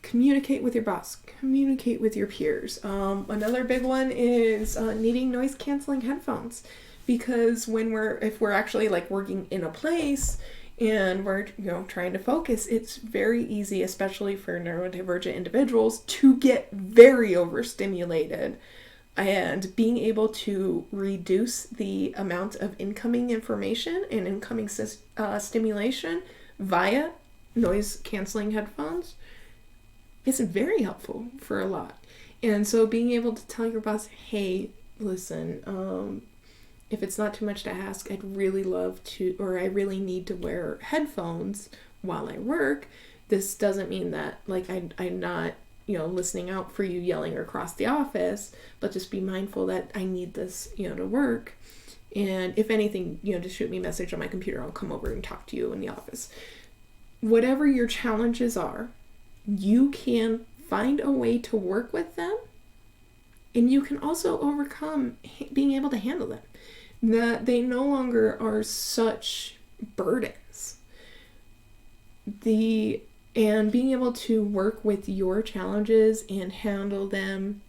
Communicate with your boss, communicate with your peers. Another big one is needing noise canceling headphones, because if we're actually like working in a place and we're, you know, trying to focus, it's very easy, especially for neurodivergent individuals, to get very overstimulated. And being able to reduce the amount of incoming information and incoming stimulation via noise canceling headphones is very helpful for a lot. And so being able to tell your boss, hey, listen, if it's not too much to ask, I'd really love to, or I really need to wear headphones while I work. This doesn't mean that like I'm not, you know, listening out for you yelling across the office, but just be mindful that I need this, you know, to work. And if anything, you know, just shoot me a message on my computer. I'll come over and talk to you in the office. Whatever your challenges are, you can find a way to work with them, and you can also overcome being able to handle them. That they no longer are such burdens. And being able to work with your challenges and handle them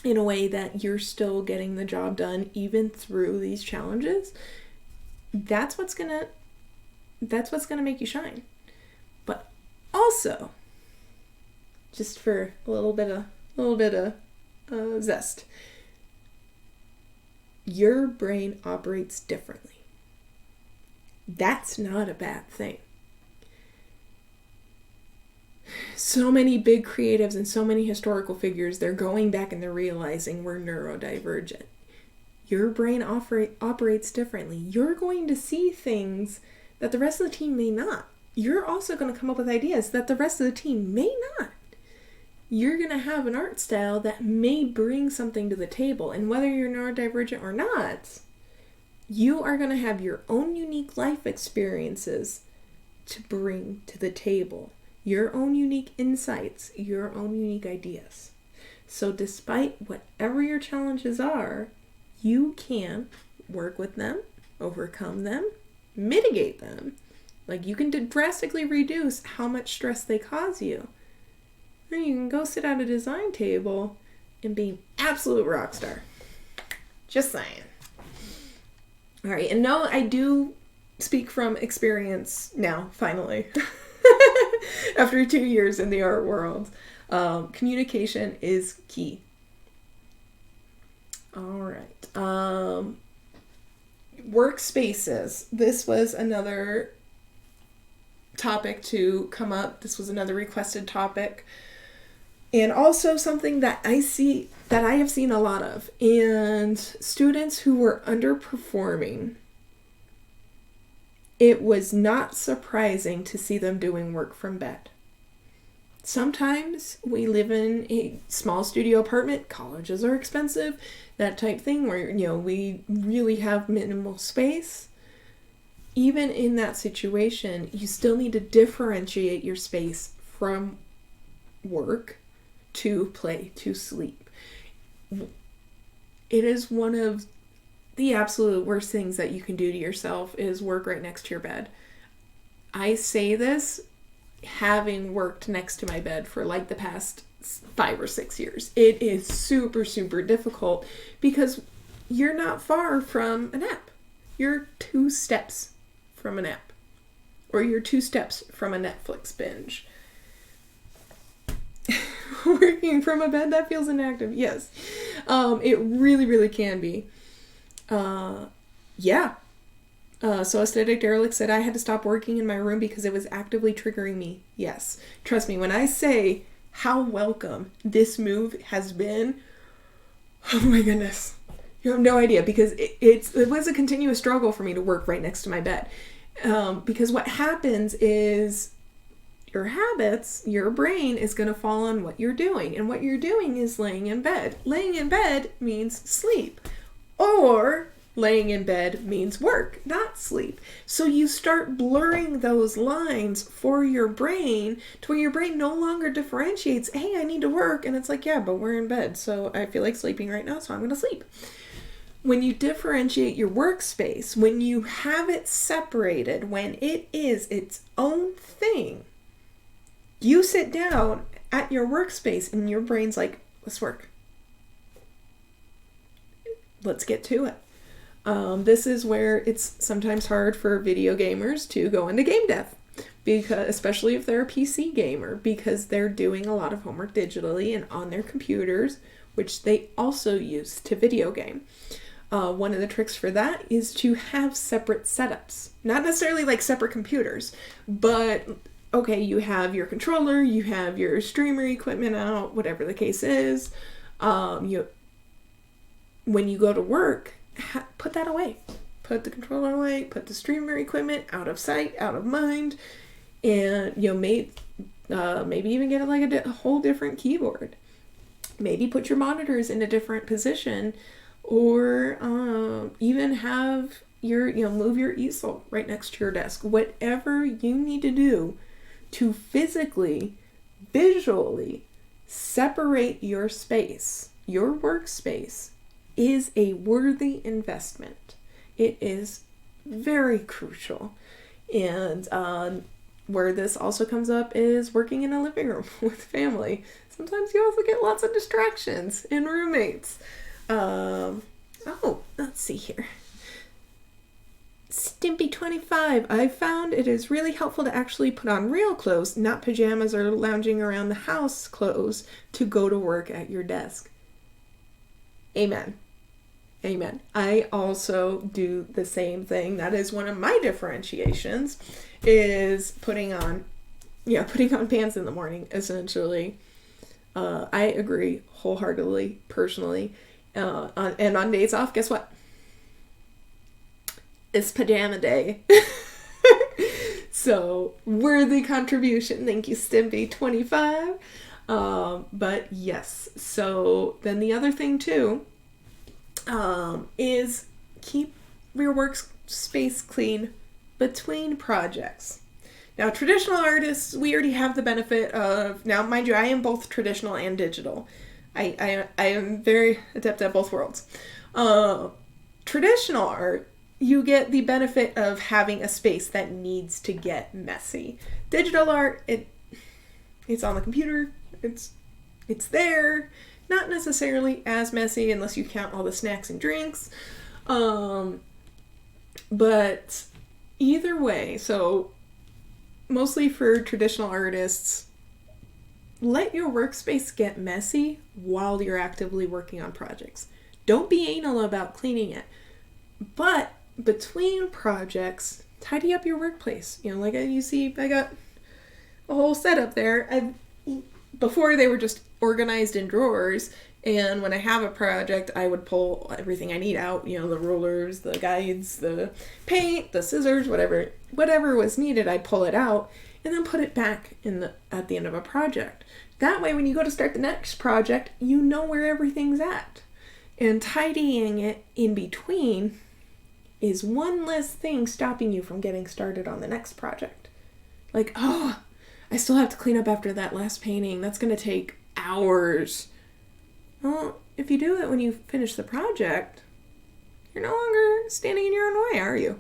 in a way that you're still getting the job done even through these challenges, that's what's gonna make you shine. But also, just for a little bit of zest, your brain operates differently. That's not a bad thing. So many big creatives and so many historical figures, they're going back and they're realizing we're neurodivergent. Your brain operates differently. You're going to see things that the rest of the team may not. You're also going to come up with ideas that the rest of the team may not. You're going to have an art style that may bring something to the table. And whether you're neurodivergent or not, you are going to have your own unique life experiences to bring to the table. Your own unique insights, your own unique ideas. So despite whatever your challenges are, you can work with them, overcome them, mitigate them. Like you can drastically reduce how much stress they cause you. Then you can go sit at a design table and be an absolute rock star. Just saying. All right, and no, I do speak from experience now, finally. After 2 years in the art world, communication is key. All right. Workspaces. This was another topic to come up. This was another requested topic. And also something that I have seen a lot of. And students who were underperforming, it was not surprising to see them doing work from bed. Sometimes we live in a small studio apartment, colleges are expensive, that type thing where, you know, we really have minimal space. even in that situation, you still need to differentiate your space from work to play to sleep. It is one of the absolute worst things that you can do to yourself is work right next to your bed. I say this having worked next to my bed for like the past 5 or 6 years. It is super, super difficult because you're not far from a nap. You're 2 steps from a nap, or you're 2 steps from a Netflix binge. Working from a bed that feels inactive. Yes. It really, really can be. Yeah. So Aesthetic Derelict said I had to stop working in my room because it was actively triggering me. Yes. Trust me, when I say how welcome this move has been, oh my goodness. You have no idea, because it was a continuous struggle for me to work right next to my bed. Because what happens is your habits, your brain is going to fall on what you're doing. And what you're doing is laying in bed. Laying in bed means sleep. Or laying in bed means work, not sleep. So you start blurring those lines for your brain to where your brain no longer differentiates, hey, I need to work. And it's like, yeah, but we're in bed. So I feel like sleeping right now, so I'm going to sleep. When you differentiate your workspace, when you have it separated, when it is its own thing, you sit down at your workspace and your brain's like, let's work. Let's get to it. This is where it's sometimes hard for video gamers to go into game dev, because especially if they're a PC gamer, because they're doing a lot of homework digitally and on their computers, which they also use to video game. One of the tricks for that is to have separate setups. Not necessarily like separate computers, but okay, you have your controller, you have your streamer equipment out, whatever the case is. When you go to work, put that away. Put the controller away, put the streamer equipment out of sight, out of mind, and maybe even get like a whole different keyboard. Maybe put your monitors in a different position, or even have your, move your easel right next to your desk. Whatever you need to do to physically, visually separate your space, your workspace, is a worthy investment. It is very crucial. And where this also comes up is working in a living room with family. Sometimes you also get lots of distractions and roommates. Let's see here. Stimpy25, I found it is really helpful to actually put on real clothes, not pajamas or lounging around the house clothes, to go to work at your desk. Amen. Amen. I also do the same thing. That is one of my differentiations, is putting on pants in the morning, essentially. I agree wholeheartedly, personally. And on days off, guess what? It's pajama day. So, worthy contribution. Thank you, Stimpy25. But yes, so then the other thing too, is keep your workspace clean between projects. Now, traditional artists, we already have the benefit of, now mind you, I am both traditional and digital. I am very adept at both worlds. Traditional art, you get the benefit of having a space that needs to get messy. Digital art, it's on the computer, it's there, not necessarily as messy unless you count all the snacks and drinks. But either way, so mostly for traditional artists, let your workspace get messy while you're actively working on projects. Don't be anal about cleaning it. But between projects, tidy up your workplace. Like you see, I got a whole setup there. Before they were just organized in drawers, and when I have a project, I would pull everything I need out, the rulers, the guides, the paint, the scissors, whatever was needed, I'd pull it out and then put it back at the end of a project. That way, when you go to start the next project, you know where everything's at. And tidying it in between is one less thing stopping you from getting started on the next project. Like, oh, I still have to clean up after that last painting. That's going to take hours. Well, if you do it when you finish the project, you're no longer standing in your own way, are you?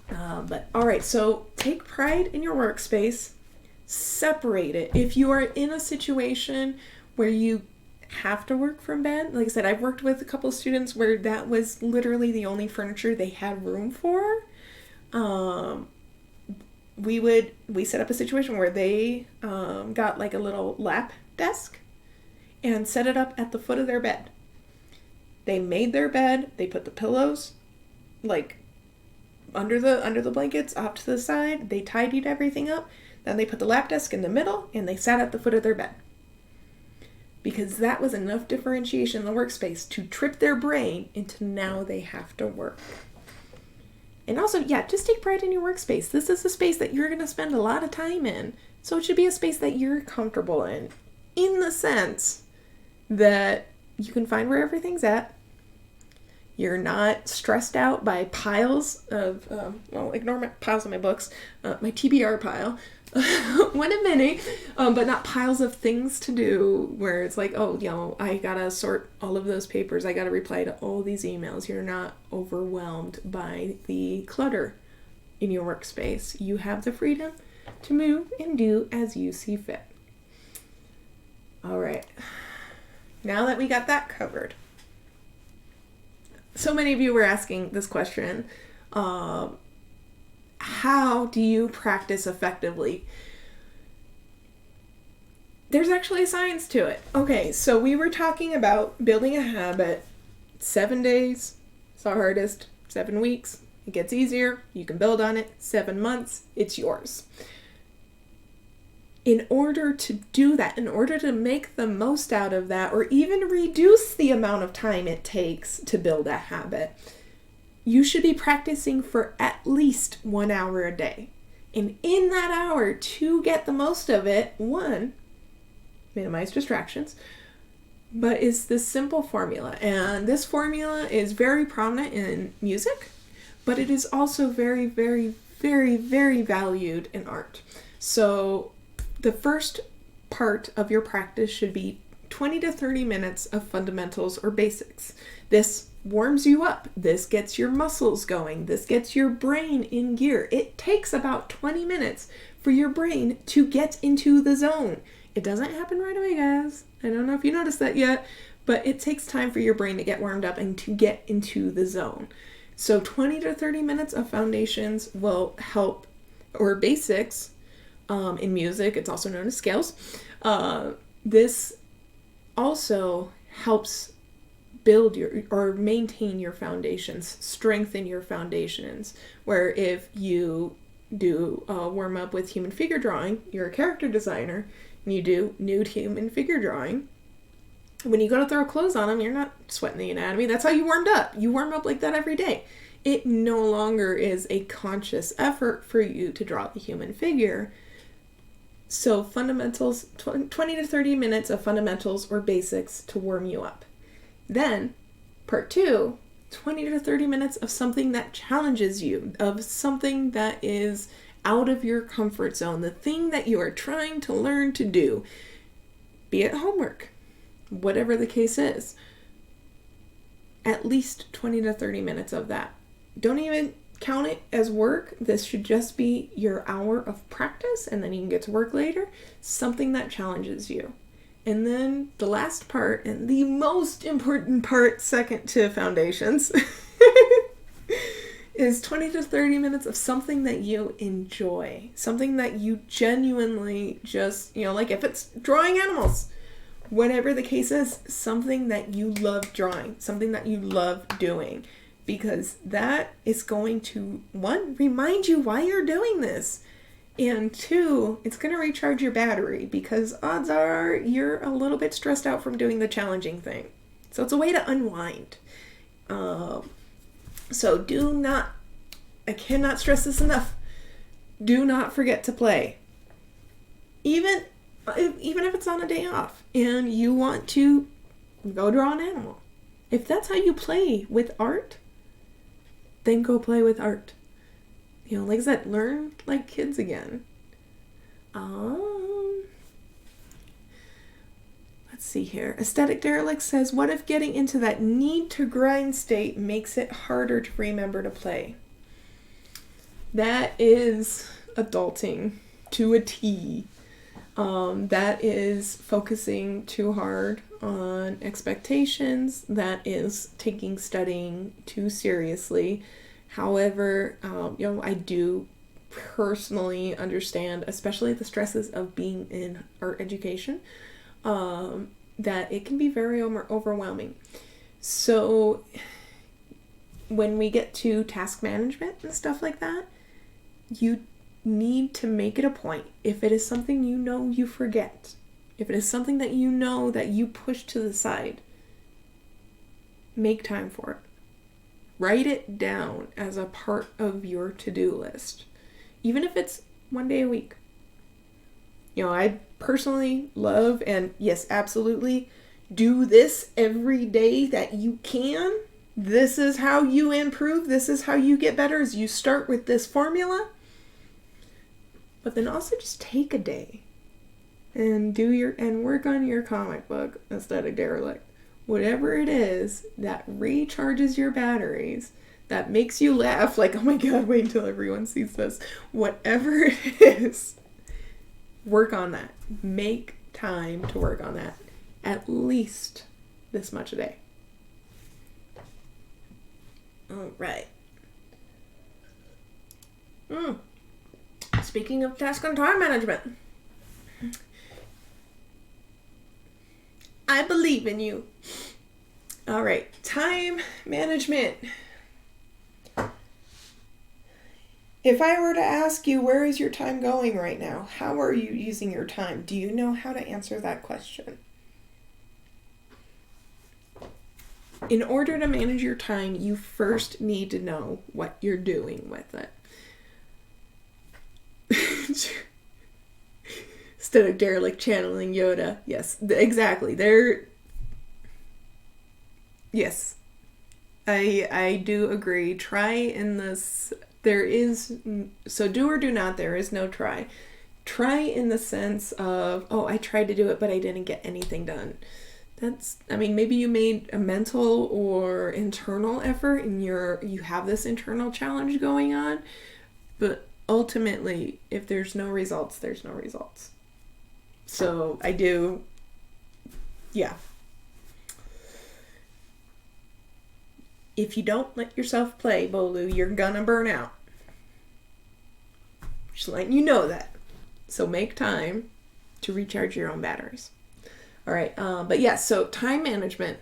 But all right, so take pride in your workspace. Separate it. If you are in a situation where you have to work from bed, like I said, I've worked with a couple of students where that was literally the only furniture they had room for. We set up a situation where they got like a little lap desk and set it up at the foot of their bed. They made their bed, they put the pillows like under the blankets off to the side, they tidied everything up, then they put the lap desk in the middle and they sat at the foot of their bed. Because that was enough differentiation in the workspace to trip their brain into now they have to work. And also, yeah, just take pride in your workspace. This is a space that you're going to spend a lot of time in. So it should be a space that you're comfortable in the sense that you can find where everything's at. You're not stressed out by piles of, ignore my piles of my books, my TBR pile, one of many, but not piles of things to do where it's like, oh, I gotta sort all of those papers. I gotta reply to all these emails. You're not overwhelmed by the clutter in your workspace. You have the freedom to move and do as you see fit. All right. Now that we got that covered. So many of you were asking this question. How do you practice effectively? There's actually a science to it. Okay, so we were talking about building a habit. 7 days, it's our hardest. 7 weeks, it gets easier. You can build on it. 7 months, it's yours. In order to do that, in order to make the most out of that, or even reduce the amount of time it takes to build a habit, you should be practicing for at least 1 hour a day. And in that hour, to get the most of it, 1, minimize distractions, but it's this simple formula. And this formula is very prominent in music, but it is also very, very, very, very valued in art. So the first part of your practice should be 20 to 30 minutes of fundamentals or basics. This warms you up. This gets your muscles going. This gets your brain in gear. It takes about 20 minutes for your brain to get into the zone. It doesn't happen right away, guys. I don't know if you noticed that yet, but it takes time for your brain to get warmed up and to get into the zone. So 20 to 30 minutes of foundations will help, or basics. In music, it's also known as scales. This also helps build or maintain your foundations, strengthen your foundations. Where if you do warm up with human figure drawing, you're a character designer, and you do nude human figure drawing, when you go to throw clothes on them, you're not sweating the anatomy. That's how you warmed up. You warm up like that every day. It no longer is a conscious effort for you to draw the human figure. So fundamentals, 20 to 30 minutes of fundamentals or basics to warm you up. Then, part 2, 20 to 30 minutes of something that challenges you, of something that is out of your comfort zone, the thing that you are trying to learn to do, be it homework, whatever the case is. At least 20 to 30 minutes of that. Don't even count it as work. This should just be your hour of practice, and then you can get to work later. Something that challenges you. And then the last part, and the most important part, second to foundations, is 20 to 30 minutes of something that you enjoy. Something that you genuinely just, like if it's drawing animals, whatever the case is, something that you love drawing, something that you love doing. Because that is going to, 1, remind you why you're doing this. And 2, it's going to recharge your battery because odds are you're a little bit stressed out from doing the challenging thing. So it's a way to unwind. So I cannot stress this enough. Do not forget to play. Even if it's on a day off and you want to go draw an animal. If that's how you play with art, then go play with art. Like I said, learn like kids again. Let's see here. Aesthetic Derelict says, what if getting into that need to grind state makes it harder to remember to play? That is adulting to a T. That is focusing too hard on expectations. That is taking studying too seriously. However, I do personally understand, especially the stresses of being in art education, that it can be very overwhelming. So when we get to task management and stuff like that, you need to make it a point. If it is something you forget, if it is something that that you push to the side, make time for it. Write it down as a part of your to-do list, even if it's one day a week. I personally love, and yes, absolutely, do this every day that you can. This is how you improve. This is how you get better, is you start with this formula. But then also just take a day and work on your comic book, Aesthetic Derelict. Whatever it is that recharges your batteries, that makes you laugh like, oh my god, wait until everyone sees this. Whatever it is, work on that. Make time to work on that. At least this much a day. All right. Speaking of task and time management, I believe in you. All right, time management. If I were to ask you, where is your time going right now? How are you using your time? Do you know how to answer that question? In order to manage your time, you first need to know what you're doing with it. Instead of Derelict channeling Yoda. Yes, exactly. Yes. I do agree. Try in this. So do or do not, there is no try. Try in the sense of, I tried to do it, but I didn't get anything done. Maybe you made a mental or internal effort and you have this internal challenge going on, but ultimately, if there's no results, there's no results. So if you don't let yourself play, Bolu, you're gonna burn out. Just letting you know that. So make time to recharge your own batteries. All right, so time management.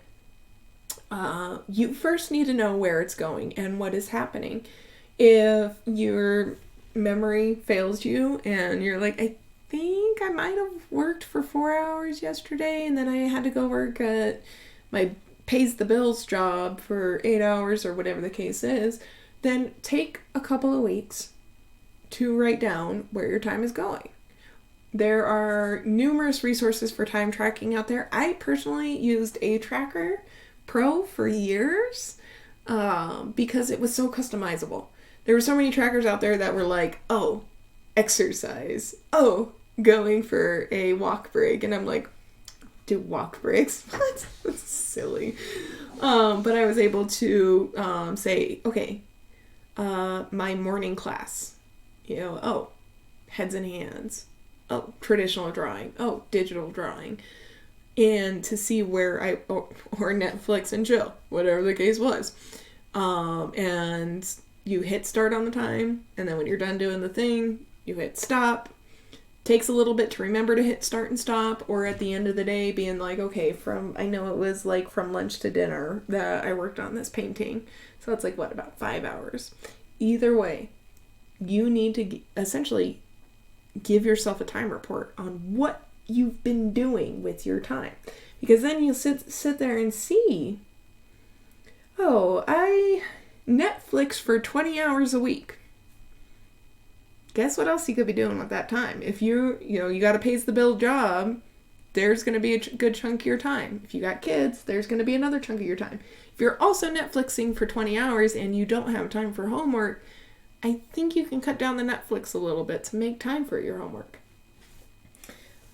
You first need to know where it's going and what is happening. If your memory fails you and you're like, I think I might have worked for 4 hours yesterday and then I had to go work at my pays the bills job for 8 hours or whatever the case is, then take a couple of weeks to write down where your time is going. There are numerous resources for time tracking out there. I personally used A-Tracker Pro for years because it was so customizable. There were so many trackers out there that were like, exercise. Going for a walk break. And I'm like, do walk breaks? What? That's silly. But I was able to say, okay, my morning class, heads and hands, traditional drawing, digital drawing, and to see where or Netflix and chill, whatever the case was. And you hit start on the time, and then when you're done doing the thing, you hit stop. Takes a little bit to remember to hit start and stop, or at the end of the day being like, okay, I know it was like from lunch to dinner that I worked on this painting. So that's like, about 5 hours. Either way, you need to essentially give yourself a time report on what you've been doing with your time. Because then you'll sit there and see, I Netflix for 20 hours a week. Guess what else you could be doing with that time? If you got a pays the bill job, there's going to be a good chunk of your time. If you got kids, there's going to be another chunk of your time. If you're also Netflixing for 20 hours and you don't have time for homework, I think you can cut down the Netflix a little bit to make time for your homework.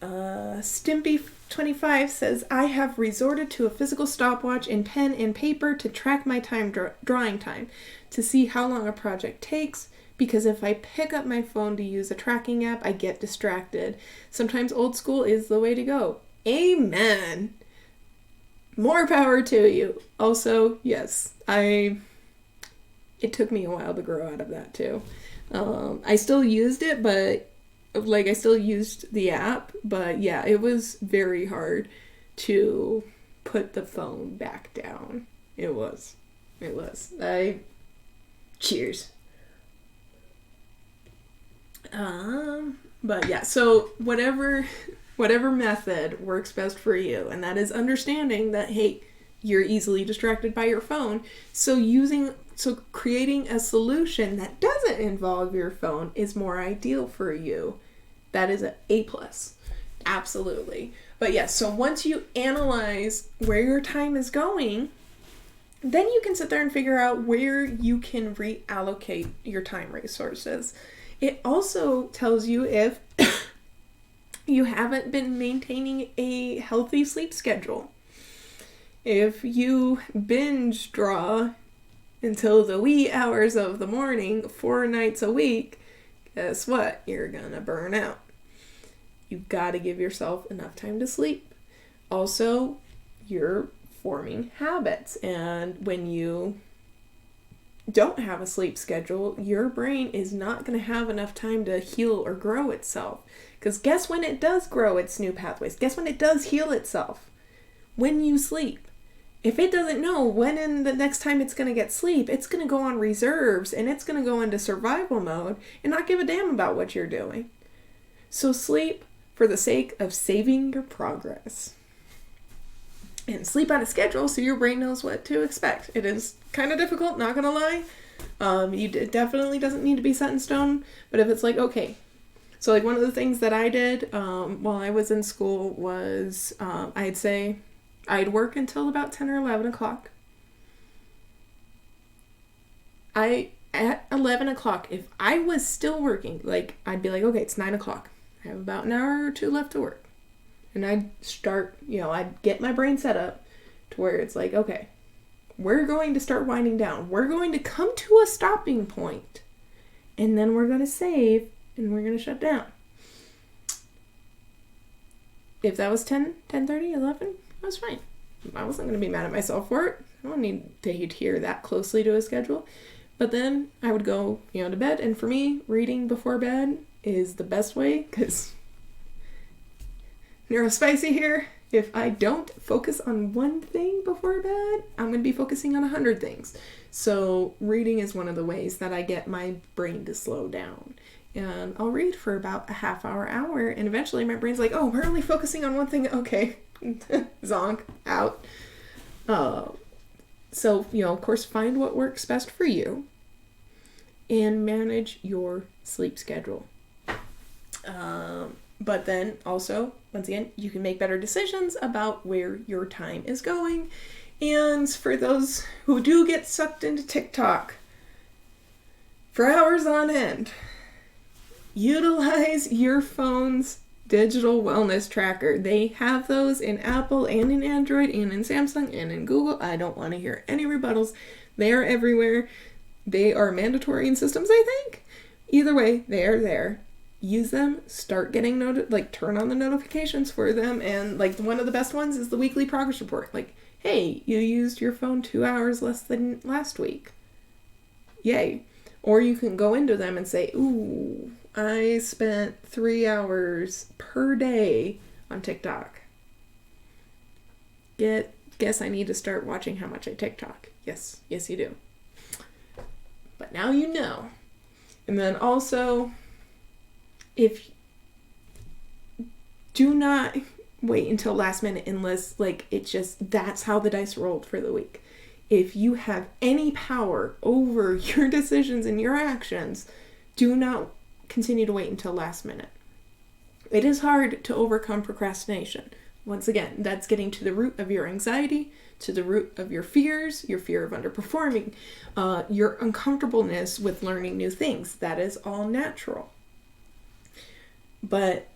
Stimpy25 says, I have resorted to a physical stopwatch and pen and paper to track my time drawing time to see how long a project takes, because if I pick up my phone to use a tracking app, I get distracted. Sometimes old school is the way to go. Amen. More power to you. Also, yes, it took me a while to grow out of that too. I still used it, but I still used the app, but yeah, it was very hard to put the phone back down. It was. Cheers. But yeah, so whatever method works best for you, and that is understanding that, hey, you're easily distracted by your phone, so creating a solution that doesn't involve your phone is more ideal for you. That is an A+. Absolutely. But yeah, so once you analyze where your time is going, then you can sit there and figure out where you can reallocate your time resources. It also tells you if you haven't been maintaining a healthy sleep schedule. If you binge draw until the wee hours of the morning 4 nights a week, guess what? You're gonna burn out. You've got to give yourself enough time to sleep. Also, you're forming habits, and when you don't have a sleep schedule, your brain is not going to have enough time to heal or grow itself. Because guess when it does grow its new pathways? Guess when it does heal itself? When you sleep. If it doesn't know when in the next time it's going to get sleep, it's going to go on reserves and it's going to go into survival mode and not give a damn about what you're doing. So sleep for the sake of saving your progress. And sleep on a schedule so your brain knows what to expect. It is kind of difficult, not going to lie. It definitely doesn't need to be set in stone. But if it's like, okay. So like one of the things that I did while I was in school was I'd say I'd work until about 10 or 11 o'clock. At 11 o'clock, if I was still working, like I'd be like, okay, it's 9 o'clock. I have about an hour or two left to work. And I'd start, I'd get my brain set up to where it's like, okay, we're going to start winding down. We're going to come to a stopping point. And then we're going to save and we're going to shut down. If that was 10, 10:30, 11, I was fine. I wasn't going to be mad at myself for it. I don't need to adhere that closely to a schedule. But then I would go, to bed. And for me, reading before bed is the best way because neurospicy here. If I don't focus on one thing before bed, I'm going to be focusing on 100 things. So reading is one of the ways that I get my brain to slow down. And I'll read for about a half hour, and eventually my brain's like, oh, we're only focusing on one thing. Okay, zonk, out. So, of course, find what works best for you and manage your sleep schedule. But then also, once again, you can make better decisions about where your time is going. And for those who do get sucked into TikTok for hours on end, utilize your phone's digital wellness tracker. They have those in Apple and in Android and in Samsung and in Google. I don't want to hear any rebuttals. They are everywhere. They are mandatory in systems, I think. Either way, they are there. Use them, start getting turn on the notifications for them, and one of the best ones is the weekly progress report. Like, hey, you used your phone 2 hours less than last week. Yay. Or you can go into them and say, ooh, I spent 3 hours per day on TikTok. Guess I need to start watching how much I TikTok. Yes, you do. But now you know. And then also, do not wait until last minute unless that's how the dice rolled for the week. If you have any power over your decisions and your actions, do not continue to wait until last minute. It is hard to overcome procrastination. Once again, that's getting to the root of your anxiety, to the root of your fears, your fear of underperforming, your uncomfortableness with learning new things. That is all natural. But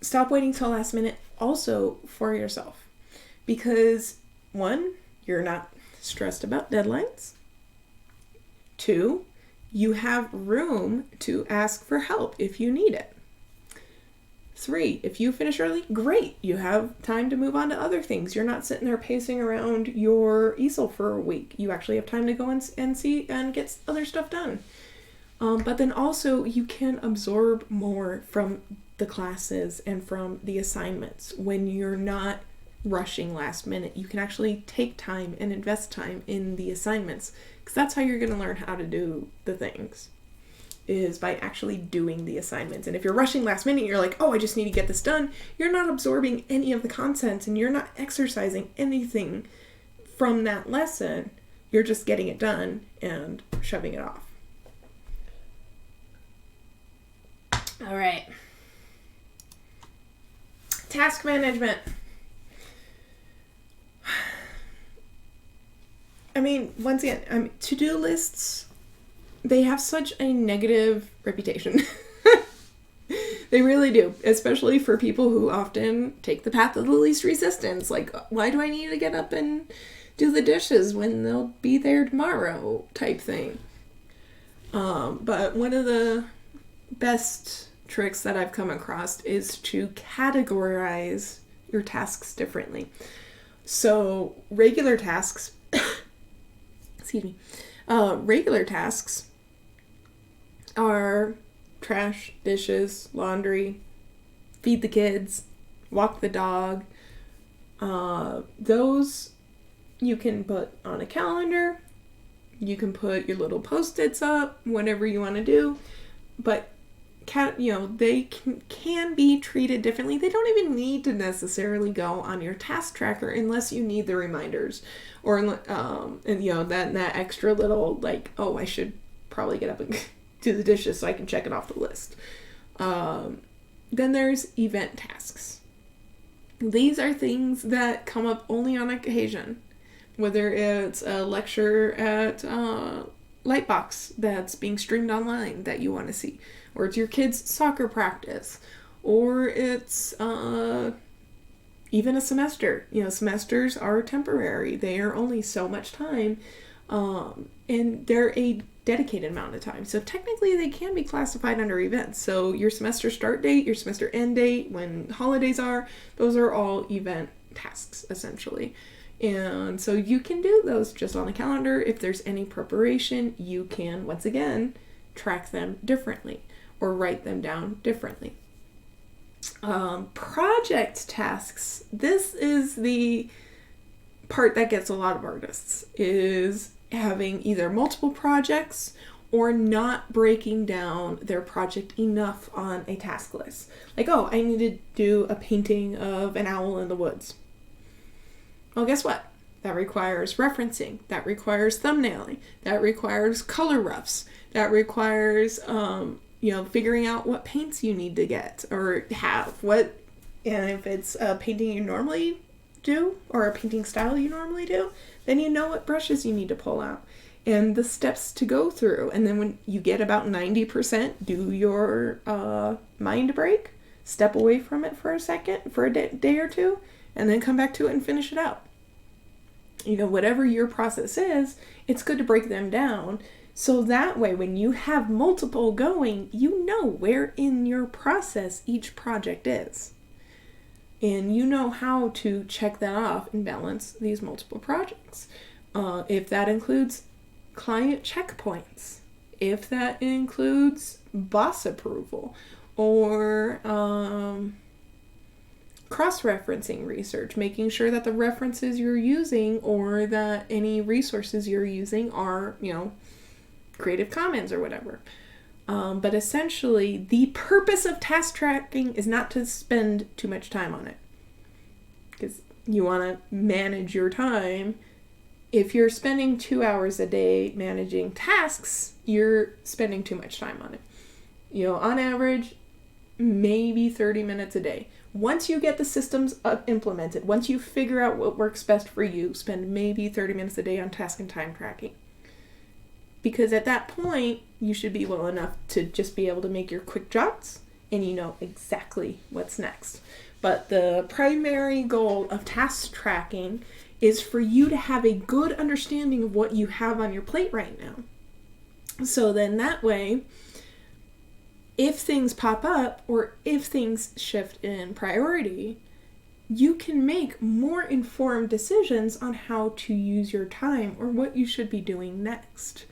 stop waiting till last minute also for yourself. Because 1, you're not stressed about deadlines. 2, you have room to ask for help if you need it. 3, if you finish early, great. You have time to move on to other things. You're not sitting there pacing around your easel for a week. You actually have time to go and see and get other stuff done. But then also you can absorb more from the classes and from the assignments when you're not rushing last minute. You can actually take time and invest time in the assignments, because that's how you're going to learn how to do the things, is by actually doing the assignments. And if you're rushing last minute, you're like, oh, I just need to get this done. You're not absorbing any of the content and you're not exercising anything from that lesson. You're just getting it done and shoving it off. All right. Task management. I mean, once again, to-do lists, they have such a negative reputation. They really do, especially for people who often take the path of the least resistance. Like, why do I need to get up and do the dishes when they'll be there tomorrow type thing? But one of the best tricks that I've come across is to categorize your tasks differently. So regular tasks, excuse me, regular tasks are trash, dishes, laundry, feed the kids, walk the dog. Those you can put on a calendar. You can put your little Post-its up, whatever you want to do. But they can be treated differently. They don't even need to necessarily go on your task tracker unless you need the reminders, or that extra little, like, oh, I should probably get up and do the dishes so I can check it off the list. Then there's event tasks. These are things that come up only on occasion, whether it's a lecture at Lightbox that's being streamed online that you want to see, or it's your kid's soccer practice, or it's even a semester. Semesters are temporary. They are only so much time, and they're a dedicated amount of time. So technically they can be classified under events. So your semester start date, your semester end date, when holidays are, those are all event tasks, essentially. And so you can do those just on a calendar. If there's any preparation, you can, once again, track them differently or write them down differently. Project tasks. This is the part that gets a lot of artists, is having either multiple projects or not breaking down their project enough on a task list. Like, oh, I need to do a painting of an owl in the woods. Well, guess what? That requires referencing. That requires thumbnailing. That requires color roughs. That requires, figuring out what paints you need to get or have. And if it's a painting you normally do or a painting style you normally do, then you know what brushes you need to pull out and the steps to go through. And then when you get about 90%, do your mind break, step away from it for a second, for a day or two, and then come back to it and finish it out. Whatever your process is, it's good to break them down. So that way, when you have multiple going, you know where in your process each project is. And you know how to check that off and balance these multiple projects. If that includes client checkpoints, if that includes boss approval, or cross-referencing research, making sure that the references you're using or that any resources you're using are, Creative Commons or whatever. But essentially, the purpose of task tracking is not to spend too much time on it, because you want to manage your time. If you're spending 2 hours a day managing tasks, you're spending too much time on it. On average, maybe 30 minutes a day. Once you get the systems implemented, once you figure out what works best for you, spend maybe 30 minutes a day on task and time tracking. Because at that point, you should be well enough to just be able to make your quick jots and you know exactly what's next. But the primary goal of task tracking is for you to have a good understanding of what you have on your plate right now. So then that way, if things pop up or if things shift in priority, you can make more informed decisions on how to use your time or what you should be doing next.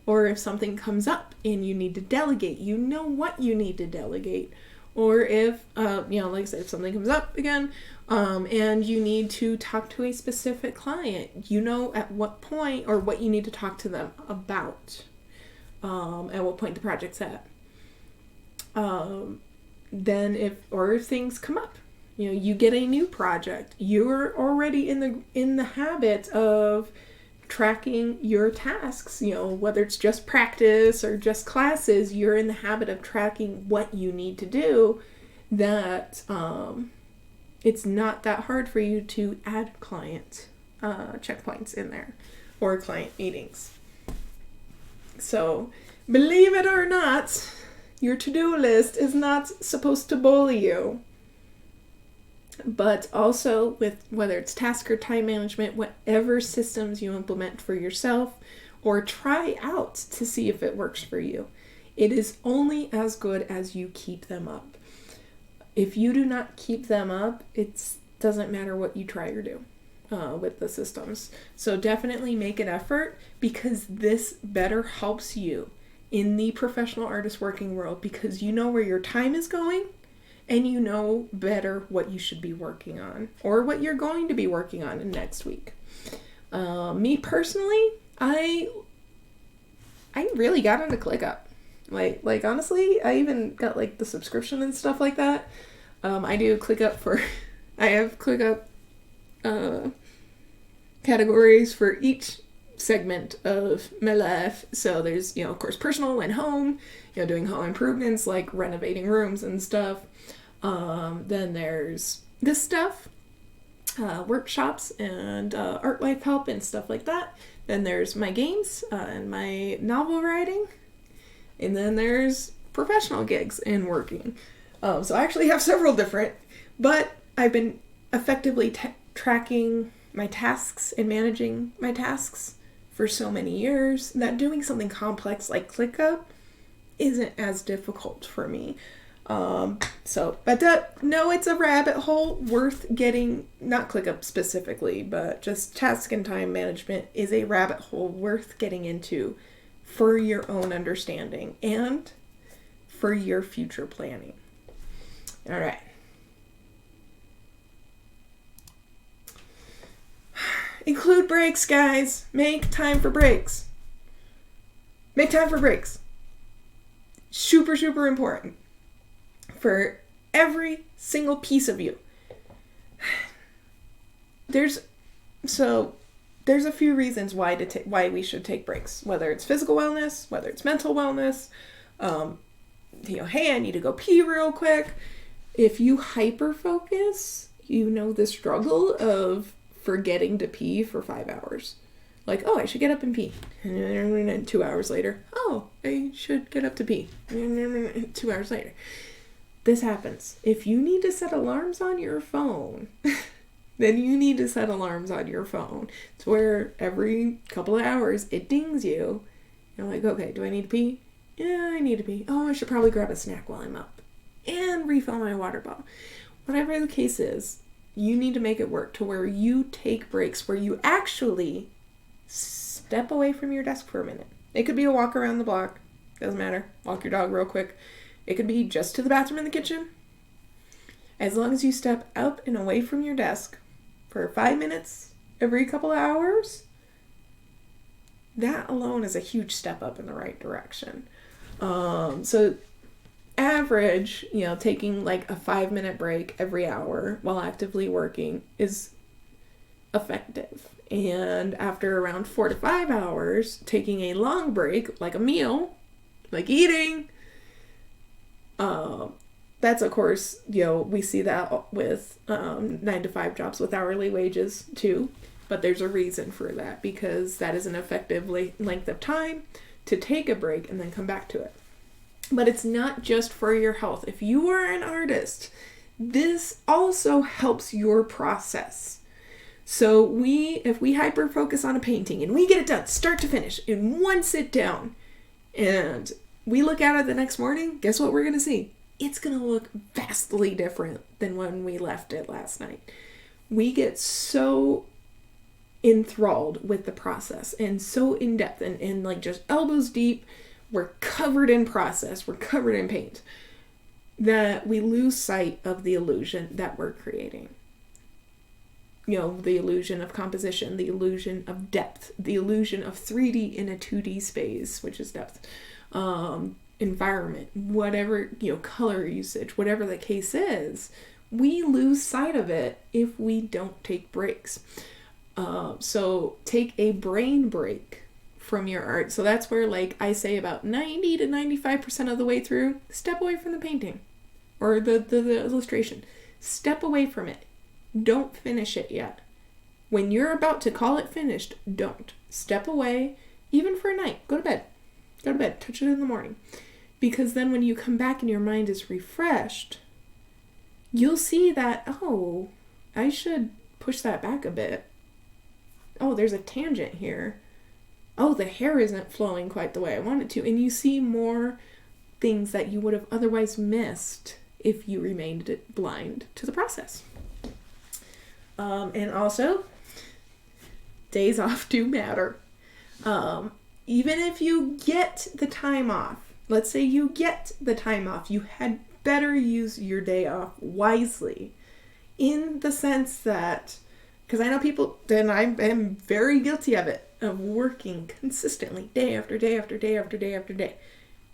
Or if something comes up and you need to delegate, you know what you need to delegate. Or if, like I said, if something comes up again and you need to talk to a specific client, you know at what point or what you need to talk to them about, at what point the project's at. Then if things come up, you get a new project, you're already in the habit of tracking your tasks, whether it's just practice or just classes, you're in the habit of tracking what you need to do, that it's not that hard for you to add client checkpoints in there or client meetings. So believe it or not, your to-do list is not supposed to bully you. But also with whether it's task or time management, whatever systems you implement for yourself or try out to see if it works for you, it is only as good as you keep them up. If you do not keep them up, it doesn't matter what you try or do with the systems. So definitely make an effort, because this better helps you in the professional artist working world, because you know where your time is going and you know better what you should be working on or what you're going to be working on in next week. Me personally, I really got into ClickUp. Like honestly, I even got like the subscription and stuff like that. I do ClickUp I have ClickUp categories for each segment of my life. So there's, of course, personal and home, doing home improvements like renovating rooms and stuff. Then there's this stuff, workshops and art life help and stuff like that. Then there's my games and my novel writing. And then there's professional gigs and working. So I actually have several different, but I've been effectively tracking my tasks and managing my tasks for so many years that doing something complex like ClickUp isn't as difficult for me. No, it's a rabbit hole worth getting, not ClickUp specifically, but just task and time management is a rabbit hole worth getting into for your own understanding and for your future planning. All right. Include breaks, guys. Make time for breaks. Make time for breaks. Super, super important for every single piece of you. There's a few reasons why we should take breaks, whether it's physical wellness, whether it's mental wellness. Hey, I need to go pee real quick. If you hyper focus, the struggle of forgetting to pee for 5 hours. Like, I should get up and pee. And 2 hours later, I should get up to pee. 2 hours later. This happens. If you need to set alarms on your phone, then you need to set alarms on your phone. It's where every couple of hours it dings you. You're like, okay, do I need to pee? Yeah, I need to pee. I should probably grab a snack while I'm up. And refill my water bottle. Whatever the case is, you need to make it work to where you take breaks, where you actually step away from your desk for a minute. It could be a walk around the block. Doesn't matter. Walk your dog real quick. It could be just to the bathroom in the kitchen. As long as you step up and away from your desk for 5 minutes every couple of hours, that alone is a huge step up in the right direction. So average, taking like a 5-minute break every hour while actively working is effective. And after around 4 to 5 hours, taking a long break, like a meal, like eating, that's of course, we see that with 9-to-5 jobs with hourly wages too. But there's a reason for that, because that is an effective length of time to take a break and then come back to it. But it's not just for your health. If you are an artist, this also helps your process. So if we hyper focus on a painting and we get it done start to finish in one sit down, and we look at it the next morning, guess what we're going to see? It's going to look vastly different than when we left it last night. We get so enthralled with the process and so in depth and like just elbows deep, we're covered in process, we're covered in paint, that we lose sight of the illusion that we're creating. The illusion of composition, the illusion of depth, the illusion of 3D in a 2D space, which is depth, environment, whatever, color usage, whatever the case is, we lose sight of it if we don't take breaks. So take a brain break from your art. So that's where, like I say, about 90 to 95% of the way through, step away from the painting or the illustration. Step away from it. Don't finish it yet. When you're about to call it finished, don't. Step away, even for a night. Go to bed. Touch it in the morning. Because then when you come back and your mind is refreshed, you'll see that, oh, I should push that back a bit. Oh, there's a tangent here. Oh, the hair isn't flowing quite the way I want it to. And you see more things that you would have otherwise missed if you remained blind to the process. And also, days off do matter. Even if you get the time off, let's say you get the time off, you had better use your day off wisely, in the sense that, because I know people, and I am very guilty of it, of working consistently day after day after day after day after day.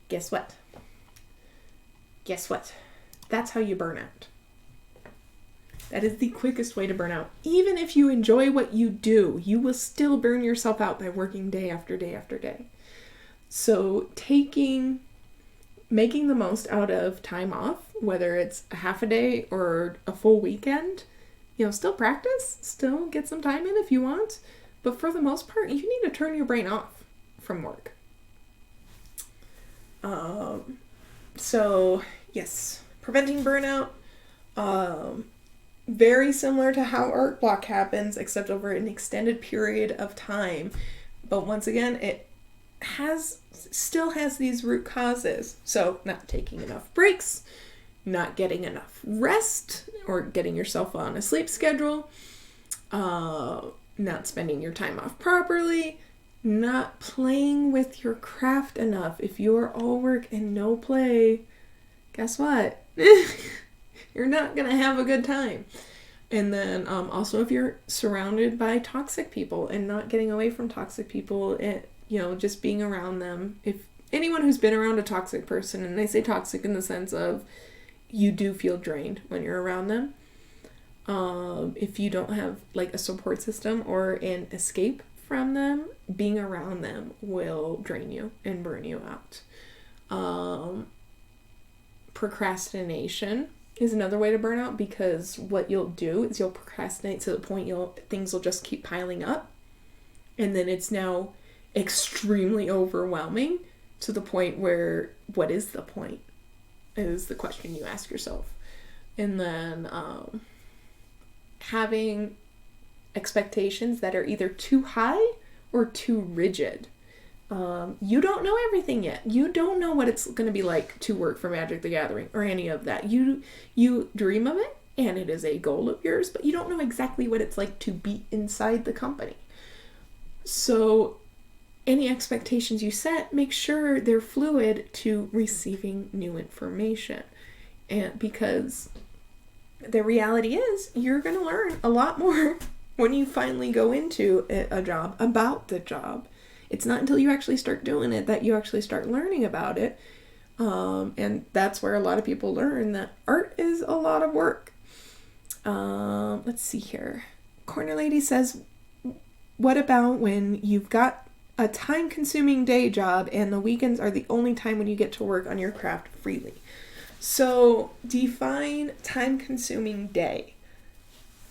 Guess what? That's how you burn out. That is the quickest way to burn out. Even if you enjoy what you do, you will still burn yourself out by working day after day after day. So making the most out of time off, whether it's a half a day or a full weekend, still practice, still get some time in if you want. But for the most part, you need to turn your brain off from work. So yes, preventing burnout, very similar to how art block happens, except over an extended period of time. But once again, it still has these root causes. So not taking enough breaks, not getting enough rest, or getting yourself on a sleep schedule, not spending your time off properly, not playing with your craft enough. If you're all work and no play, guess what? You're not going to have a good time. And then also if you're surrounded by toxic people and not getting away from toxic people, just being around them. If anyone who's been around a toxic person, and I say toxic in the sense of you do feel drained when you're around them. If you don't have like a support system or an escape from them, being around them will drain you and burn you out. Procrastination is another way to burn out, because what you'll do is you'll procrastinate to the point things will just keep piling up, and then it's now extremely overwhelming to the point where, what is the point, is the question you ask yourself. And then having expectations that are either too high or too rigid. You don't know everything yet. You don't know what it's going to be like to work for Magic the Gathering or any of that. You dream of it, and it is a goal of yours, but you don't know exactly what it's like to be inside the company. So any expectations you set, make sure they're fluid to receiving new information. And because the reality is, you're going to learn a lot more when you finally go into a job about the job. It's not until you actually start doing it that you actually start learning about it. And that's where a lot of people learn that art is a lot of work. Let's see here. Corner Lady says, what about when you've got a time-consuming day job and the weekends are the only time when you get to work on your craft freely? So define time-consuming day.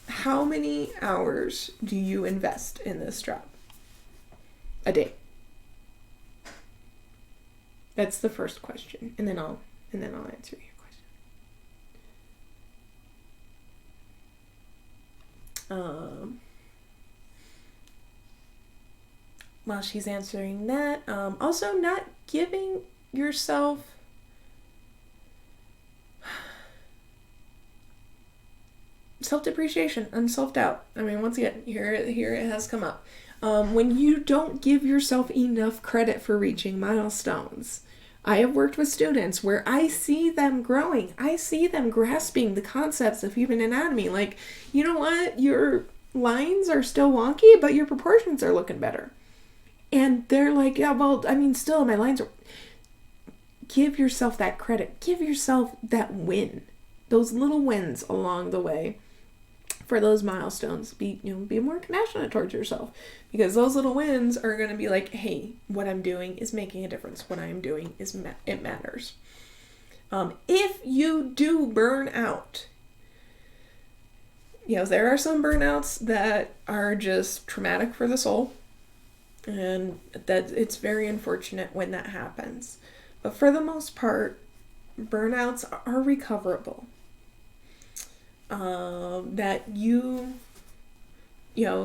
How many hours do you invest in this job a day? That's the first question, and then I'll answer your question. While she's answering that, also not giving yourself self-depreciation and self-doubt. I mean, once again, here it has come up. When you don't give yourself enough credit for reaching milestones. I have worked with students where I see them growing. I see them grasping the concepts of human anatomy. Like, you know what? Your lines are still wonky, but your proportions are looking better. And they're like, yeah, well, I mean, still, my lines are... Give yourself that credit. Give yourself that win. Those little wins along the way for those milestones. Be more compassionate towards yourself, because those little wins are going to be like, hey, what I'm doing is making a difference. What I am doing it matters. If you do burn out, there are some burnouts that are just traumatic for the soul, and that it's very unfortunate when that happens. But for the most part, burnouts are recoverable. That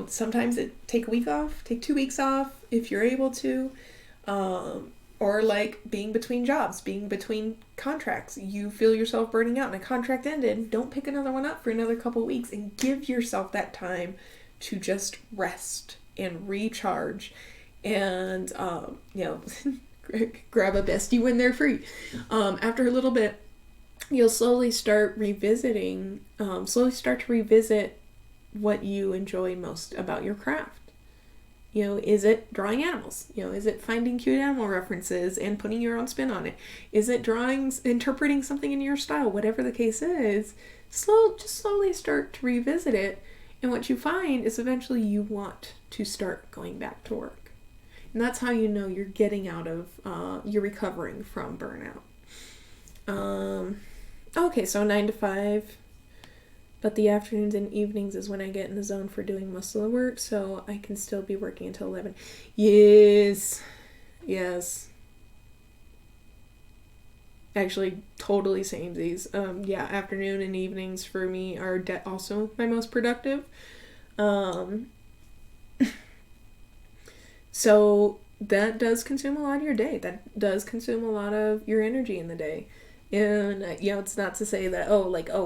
sometimes take a week off, take 2 weeks off if you're able to, or like being between jobs, being between contracts. You feel yourself burning out and a contract ended, don't pick another one up for another couple of weeks, and give yourself that time to just rest and recharge and, grab a bestie when they're free. After a little bit, you'll slowly start to revisit what you enjoy most about your craft. Is it drawing animals? Is it finding cute animal references and putting your own spin on it? Is it interpreting something in your style? Whatever the case is, just slowly start to revisit it. And what you find is eventually you want to start going back to work. And that's how you know you're getting out of, you're recovering from burnout. Okay, so 9 to 5, but the afternoons and evenings is when I get in the zone for doing most of the work, so I can still be working until 11. Yes. Actually, totally samesies. Afternoon and evenings for me are also my most productive. So that does consume a lot of your day. That does consume a lot of your energy in the day. And, it's not to say that,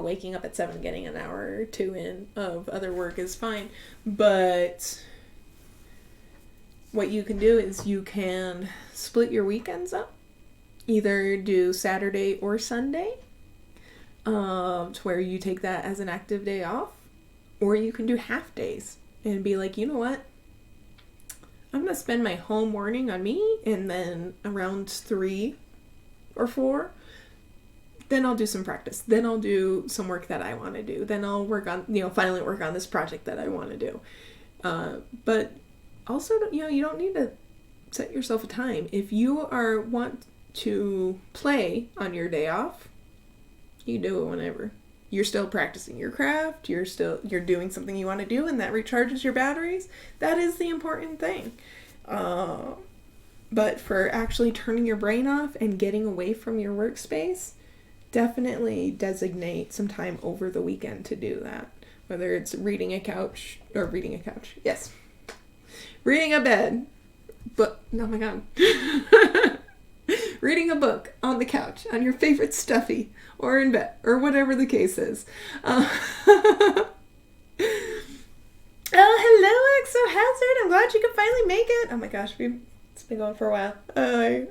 waking up at 7, getting an hour or 2 in of other work is fine. But what you can do is you can split your weekends up. Either do Saturday or Sunday, to where you take that as an active day off. Or you can do half days and be like, you know what? I'm going to spend my whole morning on me, and then around 3 or 4, then I'll do some practice. Then I'll do some work that I want to do. Then I'll finally work on this project that I want to do. But also, you don't need to set yourself a time. If you want to play on your day off, you do it whenever. You're still practicing your craft. You're doing something you want to do, and that recharges your batteries. That is the important thing. But for actually turning your brain off and getting away from your workspace, definitely designate some time over the weekend to do that. Whether it's reading a bed, but oh my god. Reading a book on the couch, on your favorite stuffy, or in bed, or whatever the case is. Oh, hello, Exo Hazard. I'm glad you could finally make it. Oh my gosh, it's been going for a while. I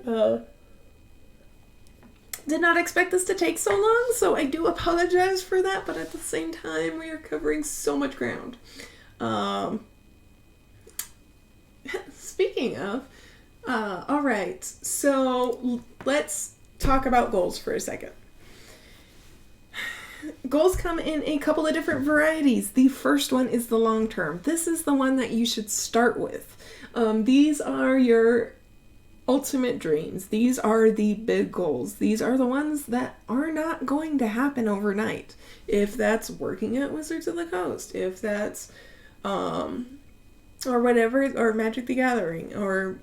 did not expect this to take so long, so I do apologize for that, but at the same time, we are covering so much ground. Speaking of, all right, so let's talk about goals for a second. Goals come in a couple of different varieties. The first one is the long term. This is the one that you should start with. These are your ultimate dreams. These are the big goals. These are the ones that are not going to happen overnight. If that's working at Wizards of the Coast, if that's, or whatever, or Magic the Gathering, or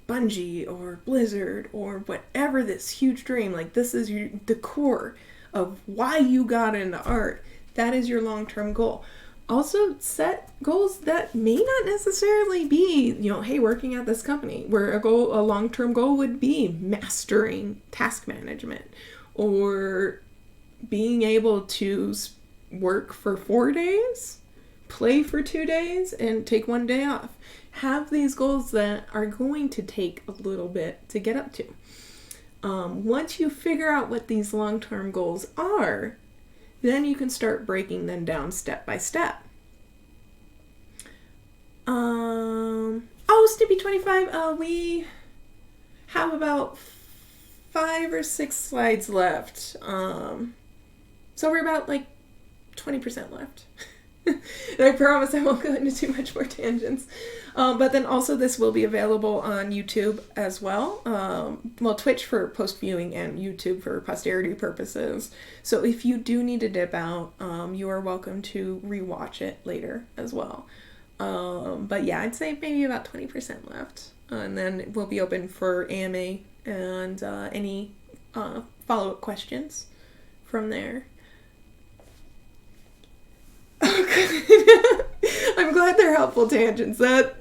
Bungie, or Blizzard, or whatever this huge dream, like this is the core of why you got into art. That is your long-term goal. Also set goals that may not necessarily be, hey, working at this company, where a long-term goal would be mastering task management, or being able to work for 4 days, play for 2 days, and take 1 day off. Have these goals that are going to take a little bit to get up to. Once you figure out what these long-term goals are, then you can start breaking them down step by step. Snippy 25, we have about 5 or 6 slides left. So we're about 20% left. And I promise I won't go into too much more tangents. But then also this will be available on YouTube as well. Twitch for post viewing and YouTube for posterity purposes. So if you do need to dip out, you are welcome to rewatch it later as well. But yeah, I'd say maybe about 20% left. And then we'll be open for AMA and any follow-up questions from there. I'm glad they're helpful tangents. That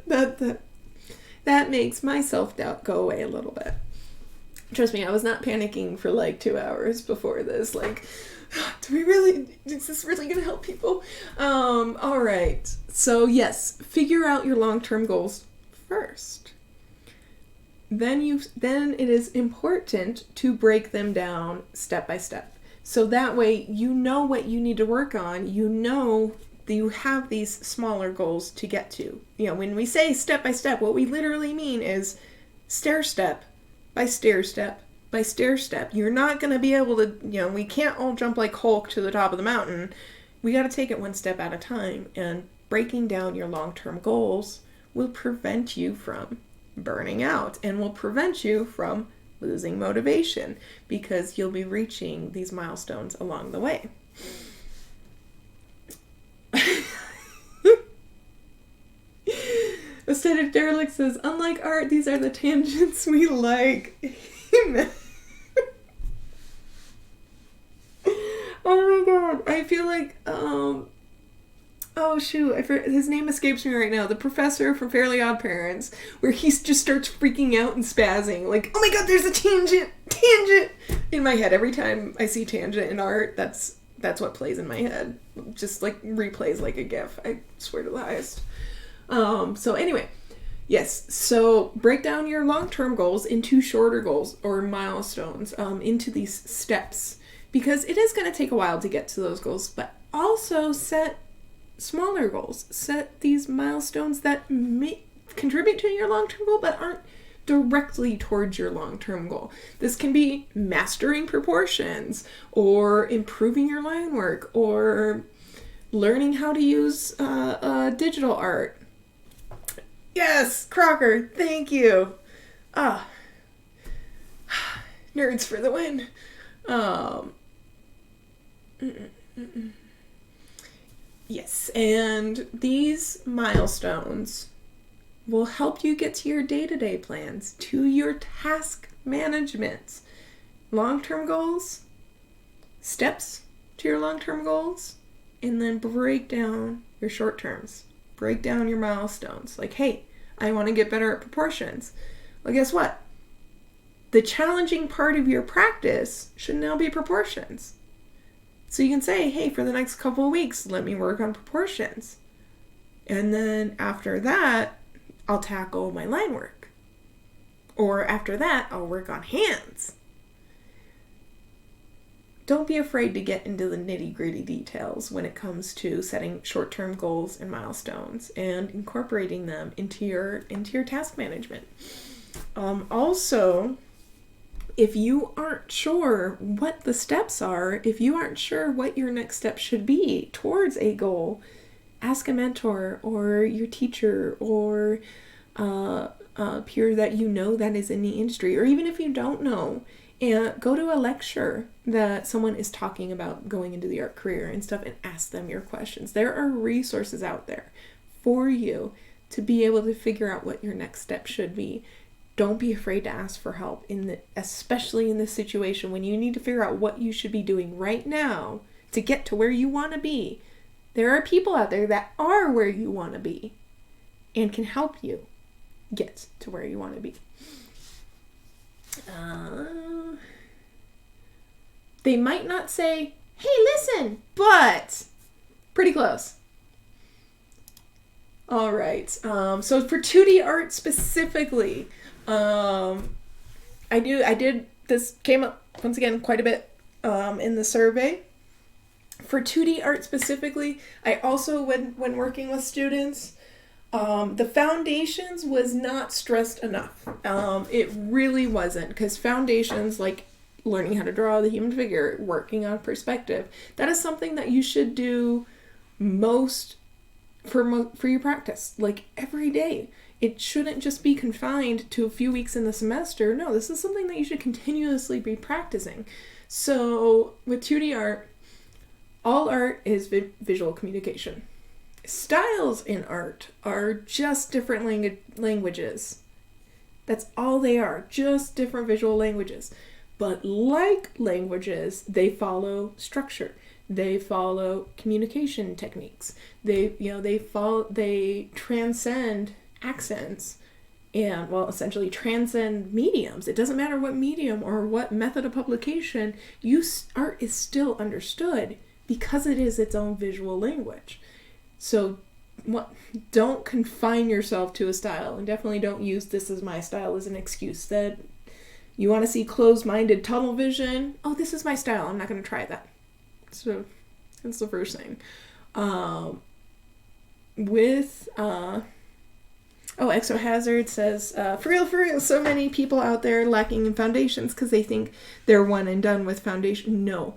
makes my self-doubt go away a little bit. Trust me, I was not panicking for 2 hours before this. Is this really gonna help people? Alright. So yes, figure out your long-term goals first. Then it is important to break them down step by step. So that way you know what you need to work on. You know that you have these smaller goals to get to. When we say step by step, what we literally mean is stair step by stair step by stair step. You're not going to be able to, we can't all jump like Hulk to the top of the mountain. We got to take it one step at a time. And breaking down your long-term goals will prevent you from burning out and will prevent you from losing motivation, because you'll be reaching these milestones along the way. Aesthetic Derelict says, unlike art, these are the tangents we like. Oh my god, I feel like, his name escapes me right now. The professor from Fairly Odd Parents, where he just starts freaking out and spazzing. Oh my god, there's a tangent! In my head. Every time I see tangent in art, that's what plays in my head. Just replays like a GIF. I swear to the highest. So anyway, yes. So break down your long-term goals into shorter goals or milestones, into these steps. Because it is going to take a while to get to those goals, but also set smaller goals. Set these milestones that may contribute to your long-term goal but aren't directly towards your long-term goal. This can be mastering proportions, or improving your line work, or learning how to use digital art. Yes, Crocker, thank you. Nerds for the win. Yes, and these milestones will help you get to your day-to-day plans, to your task management. Long-term goals, steps to your long-term goals, and then break down your short terms. Break down your milestones. Hey, I want to get better at proportions. Well, guess what? The challenging part of your practice should now be proportions. So you can say, hey, for the next couple of weeks, let me work on proportions. And then after that, I'll tackle my line work. Or after that, I'll work on hands. Don't be afraid to get into the nitty-gritty details when it comes to setting short-term goals and milestones and incorporating them into your task management. Also, if you aren't sure what the steps are, if you aren't sure what your next step should be towards a goal, ask a mentor or your teacher or peer that you know that is in the industry, or even if you don't know, and go to a lecture that someone is talking about going into the art career and stuff, and ask them your questions. There are resources out there for you to be able to figure out what your next step should be. Don't be afraid to ask for help, especially in this situation when you need to figure out what you should be doing right now to get to where you want to be. There are people out there that are where you want to be and can help you get to where you want to be. They might not say, hey, listen, but pretty close. All right. So for 2D art specifically, this came up once again quite a bit in the survey. For 2D art specifically, I also, when working with students, the foundations was not stressed enough. It really wasn't, because foundations like learning how to draw the human figure, working on perspective, that is something that you should do for your practice, like every day. It shouldn't just be confined to a few weeks in the semester. No, this is something that you should continuously be practicing. So with 2D art, all art is visual communication. Styles in art are just different languages. That's all they are, just different visual languages. But like languages, they follow structure. They follow communication techniques. They transcend accents and, well, essentially transcend mediums. It doesn't matter what medium or what method of publication, art is still understood because it is its own visual language. So don't confine yourself to a style, and definitely don't use this as my style as an excuse that you want to see closed-minded tunnel vision. Oh, this is my style. I'm not going to try that. So that's the first thing. Exohazard says, for real, so many people out there lacking in foundations because they think they're one and done with foundation. No.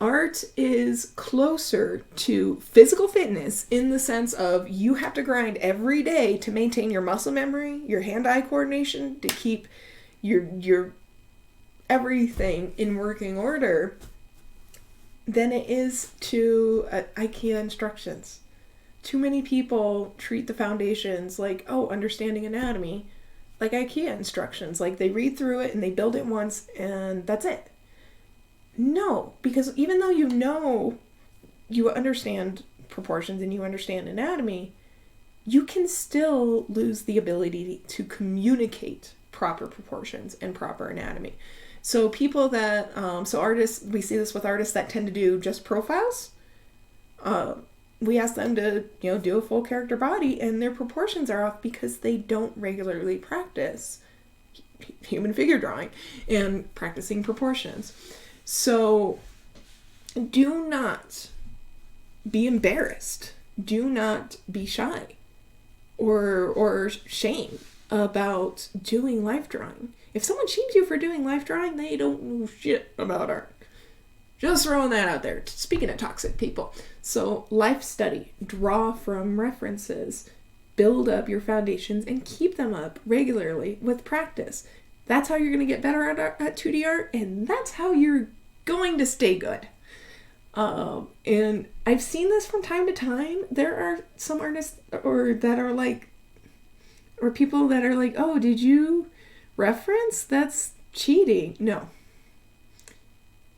Art is closer to physical fitness in the sense of you have to grind every day to maintain your muscle memory, your hand-eye coordination, to keep your everything in working order, than it is to IKEA instructions. Too many people treat the foundations like, understanding anatomy, like IKEA instructions. Like they read through it and they build it once and that's it. No, because even though you understand proportions and you understand anatomy, you can still lose the ability to communicate proper proportions and proper anatomy. So people that, artists, we see this with artists that tend to do just profiles. We ask them to, do a full character body, and their proportions are off because they don't regularly practice human figure drawing and practicing proportions. So do not be embarrassed. Do not be shy or shame about doing life drawing. If someone shames you for doing life drawing, they don't know shit about art. Just throwing that out there. Speaking of toxic people. So life study, draw from references, build up your foundations and keep them up regularly with practice. That's how you're going to get better at 2D art, and that's how you're going to stay good. And I've seen this from time to time. There are some artists or people that are like, oh, did you reference? That's cheating. No.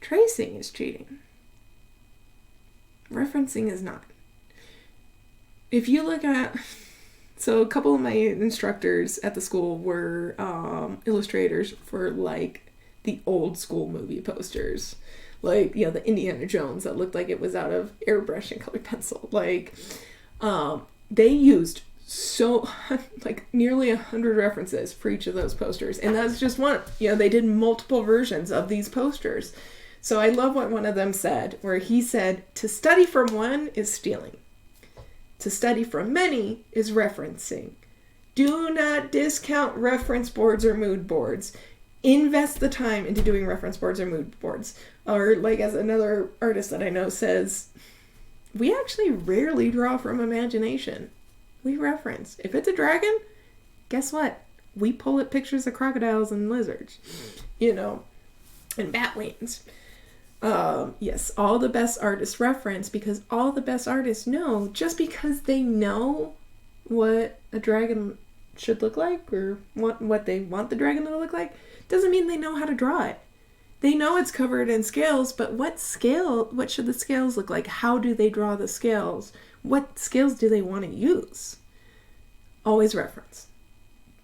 Tracing is cheating. Referencing is not. If you look at... So a couple of my instructors at the school were illustrators for the old school movie posters. The Indiana Jones that looked like it was out of airbrush and colored pencil. They used nearly 100 references for each of those posters. And that's just one. They did multiple versions of these posters. So I love what one of them said, where he said, to study from one is stealing. To study from many is referencing. Do not discount reference boards or mood boards. Invest the time into doing reference boards or mood boards. Or as another artist that I know says, we actually rarely draw from imagination. We reference. If it's a dragon, guess what? We pull up pictures of crocodiles and lizards, and bat wings. Yes, all the best artists reference, because all the best artists know, just because they know what a dragon should look like or what they want the dragon to look like, doesn't mean they know how to draw it. They know it's covered in scales, but what should the scales look like? How do they draw the scales? What scales do they want to use? Always reference.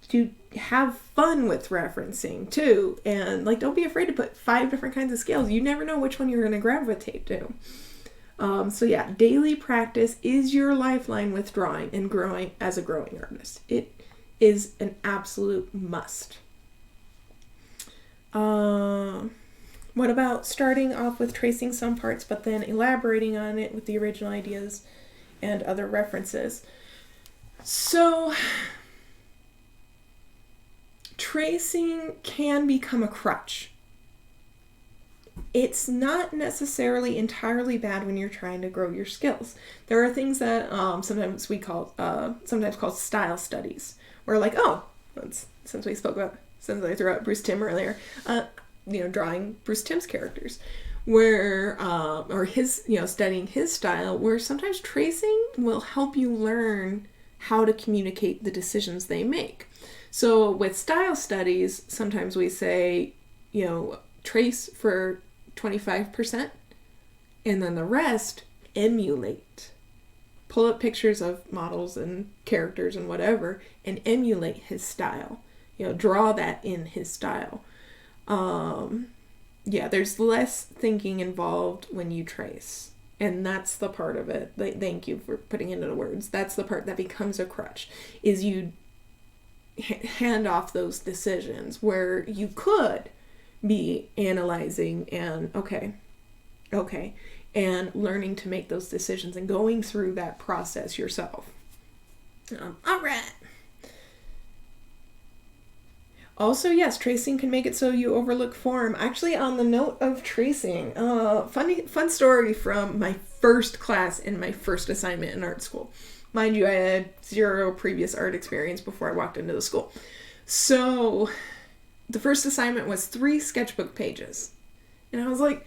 To have fun with referencing too, and don't be afraid to put 5 different kinds of scales. You never know which one you're going to gravitate to. So yeah, daily practice is your lifeline with drawing and growing as a growing artist. It is an absolute must. What about starting off with tracing some parts, but then elaborating on it with the original ideas and other references? So, tracing can become a crutch. It's not necessarily entirely bad when you're trying to grow your skills. There are things that sometimes called style studies, where since I threw out Bruce Timm earlier, drawing Bruce Timm's characters, where or his, studying his style, where sometimes tracing will help you learn how to communicate the decisions they make. So with style studies, sometimes we say, trace for 25%, and then the rest emulate. Pull up pictures of models and characters and whatever, and emulate his style. Draw that in his style. There's less thinking involved when you trace. And that's the part of it. Thank you for putting it into words. That's the part that becomes a crutch, is you hand off those decisions where you could be analyzing and okay, and learning to make those decisions and going through that process yourself. All right. Also, yes, tracing can make it so you overlook form. Actually, on the note of tracing, fun story from my first class in my first assignment in art school. Mind you, I had 0 previous art experience before I walked into the school. So, the first assignment was 3 sketchbook pages. And I was like,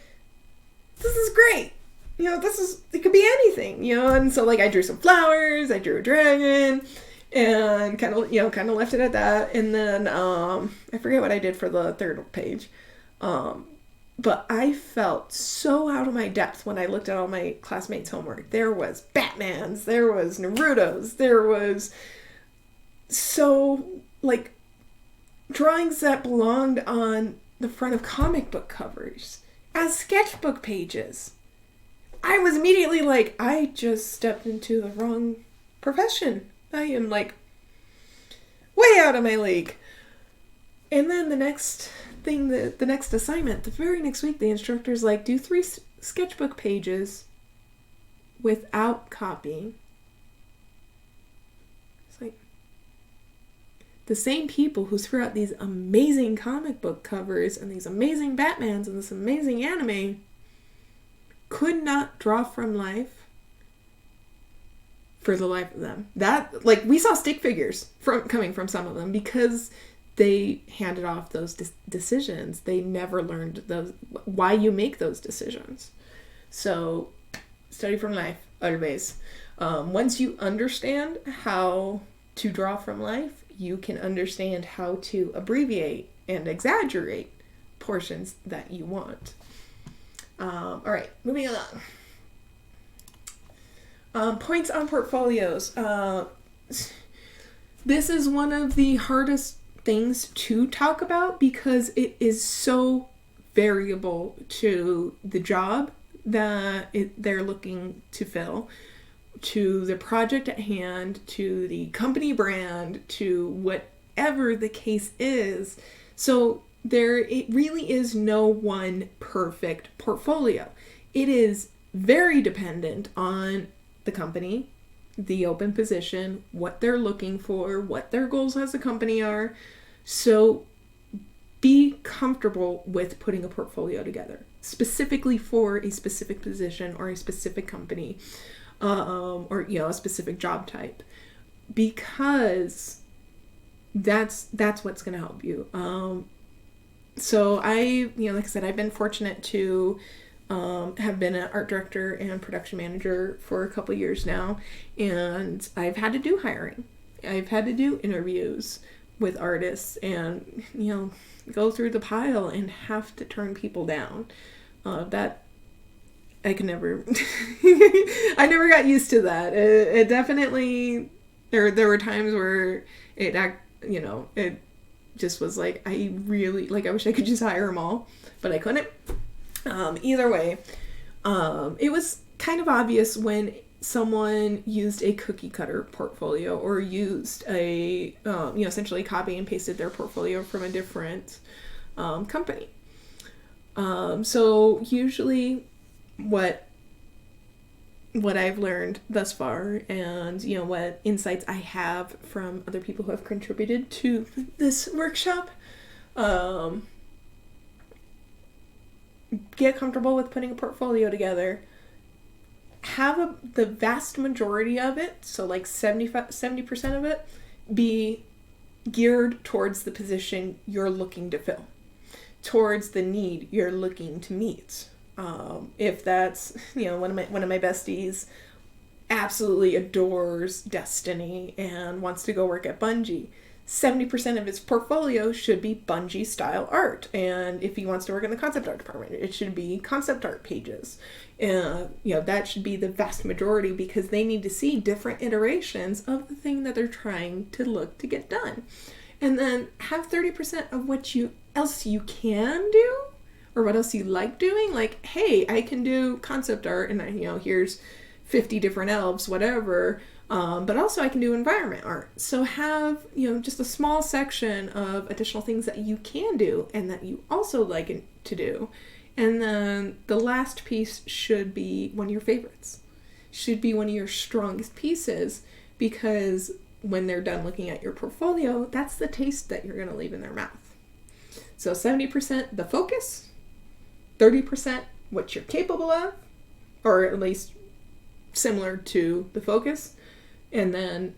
this is great. It could be anything, and so I drew some flowers, I drew a dragon, and kind of left it at that. And then I forget what I did for the 3rd page, but I felt so out of my depth when I looked at all my classmates' homework. There was Batmans, there was Naruto's, there was drawings that belonged on the front of comic book covers as sketchbook pages. I was immediately like, I just stepped into the wrong profession. I am way out of my league. And then the next assignment, the very next week, the instructor's like, do 3 sketchbook pages without copying. It's like, the same people who threw out these amazing comic book covers and these amazing Batmans and this amazing anime could not draw from life for the life of them. That, we saw stick figures coming from some of them because they handed off those decisions. They never learned why you make those decisions. So, study from life, always. Once you understand how to draw from life, you can understand how to abbreviate and exaggerate portions that you want. All right, moving along. Points on portfolios. This is one of the hardest things to talk about because it is so variable to the job that they're looking to fill, to the project at hand, to the company brand, to whatever the case is. So it really is no one perfect portfolio. It is very dependent on the company, the open position, what they're looking for, what their goals as a company are. So be comfortable with putting a portfolio together, specifically for a specific position or a specific company, or a specific job type, because That's what's going to help you. So like I said, I've been fortunate to have been an art director and production manager for a couple years now, and I've had to do hiring. I've had to do interviews with artists and, go through the pile and have to turn people down. That I could never, I never got used to that. It definitely, there were times where it just was like, I wish I could just hire them all, but I couldn't. Either way, it was kind of obvious when someone used a cookie cutter portfolio or used essentially copy and pasted their portfolio from a different company. So usually what I've learned thus far, and what insights I have from other people who have contributed to this workshop, get comfortable with putting a portfolio together. Have the vast majority of it, so like 70% of it, be geared towards the position you're looking to fill, towards the need you're looking to meet. If that's, one of my besties absolutely adores Destiny and wants to go work at Bungie, 70% of his portfolio should be Bungie style art. And if he wants to work in the concept art department, it should be concept art pages. That should be the vast majority, because they need to see different iterations of the thing that they're trying to look to get done. And then have 30% of what else you can do, or what else you like doing. Like, hey, I can do concept art, and here's 50 different elves, whatever. But also I can do environment art. So have, just a small section of additional things that you can do and that you also like to do. And then the last piece should be one of your favorites. Should be one of your strongest pieces, because when they're done looking at your portfolio, that's the taste that you're going to leave in their mouth. So 70% the focus, 30% what you're capable of, or at least similar to the focus, and then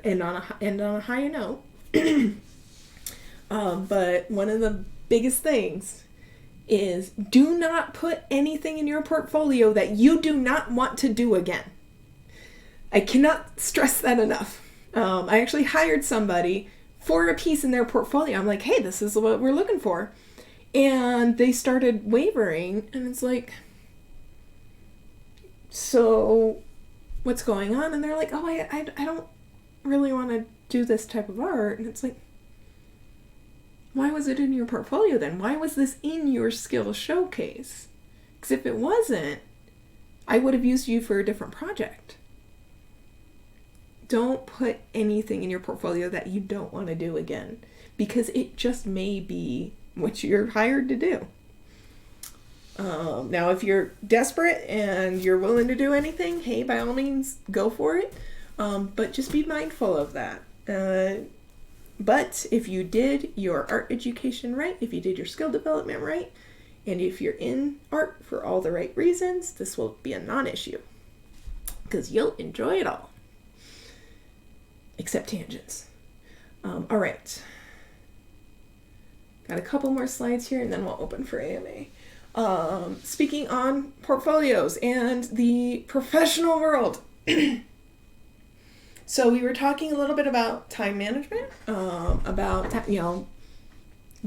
end on a high note. But one of the biggest things is, do not put anything in your portfolio that you do not want to do again. I cannot stress that enough. I actually hired somebody for a piece in their portfolio. I'm like, hey, this is what we're looking for. And they started wavering, and it's like, so what's going on? And they're like, oh, I don't really want to do this type of art. And it's like, why was it in your portfolio then? Why was this in your skill showcase? Because if it wasn't, I would have used you for a different project. Don't put anything in your portfolio that you don't want to do again, because it just may be what you're hired to do. Now, if you're desperate and you're willing to do anything, hey, by all means, go for it. But just be mindful of that. But if you did your art education right, if you did your skill development right, and if you're in art for all the right reasons, this will be a non-issue, because you'll enjoy it all. Except tangents. All right. Got a couple more slides here, and then we'll open for AMA. Speaking on portfolios and the professional world. So we were talking a little bit about time management, about,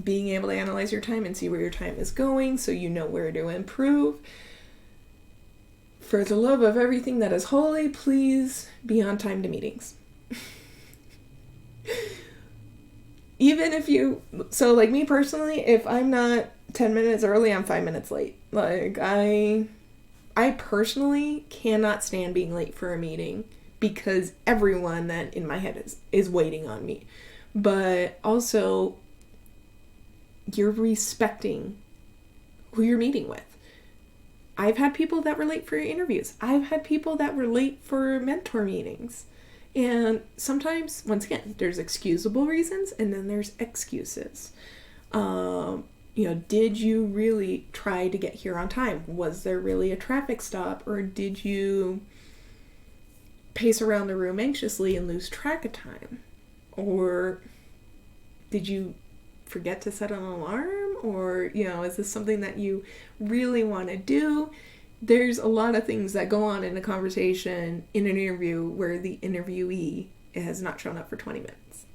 being able to analyze your time and see where your time is going, so you know where to improve. For the love of everything that is holy, please be on time to meetings. Even if like me personally, if I'm not 10 minutes early, I'm 5 minutes late. Like, I personally cannot stand being late for a meeting, because everyone that in my head is waiting on me. But also, you're respecting who you're meeting with. I've had people that were late for interviews. I've had people that were late for mentor meetings. And sometimes, once again, there's excusable reasons, and then there's excuses. Did you really try to get here on time? Was there really a traffic stop? Or did you pace around the room anxiously and lose track of time? Or did you forget to set an alarm? Or, is this something that you really want to do? There's a lot of things that go on in a conversation in an interview where the interviewee has not shown up for 20 minutes.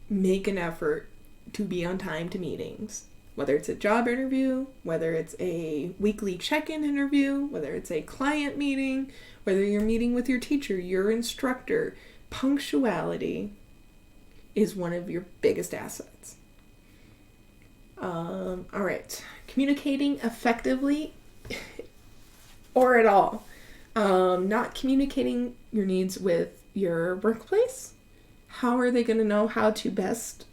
Make an effort to be on time to meetings. Whether it's a job interview, whether it's a weekly check-in interview, whether it's a client meeting, whether you're meeting with your teacher, your instructor, punctuality is one of your biggest assets. All right. Communicating effectively or at all. Not communicating your needs with your workplace. How are they going to know how to best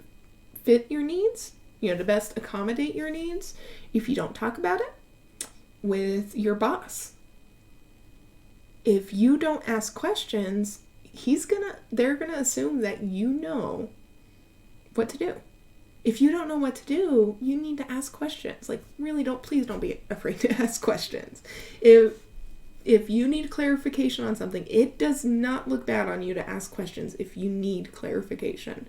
fit your needs? To best accommodate your needs if you don't talk about it with your boss. If you don't ask questions, they're gonna assume that you know what to do. If you don't know what to do, you need to ask questions. Please don't be afraid to ask questions. If you need clarification on something, it does not look bad on you to ask questions if you need clarification.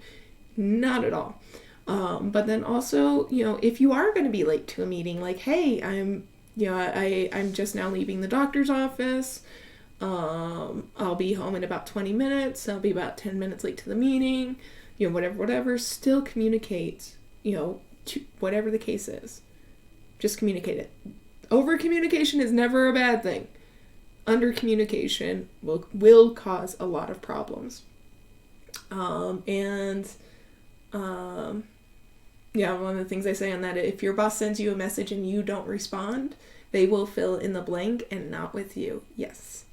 Not at all. But then also, if you are going to be late to a meeting, like, hey, I'm just now leaving the doctor's office. I'll be home in about 20 minutes. I'll be about 10 minutes late to the meeting. Whatever, still communicate, to whatever the case is. Just communicate it. Over communication is never a bad thing. Under communication will cause a lot of problems. One of the things I say on that, if your boss sends you a message and you don't respond, they will fill in the blank and not with you. Yes.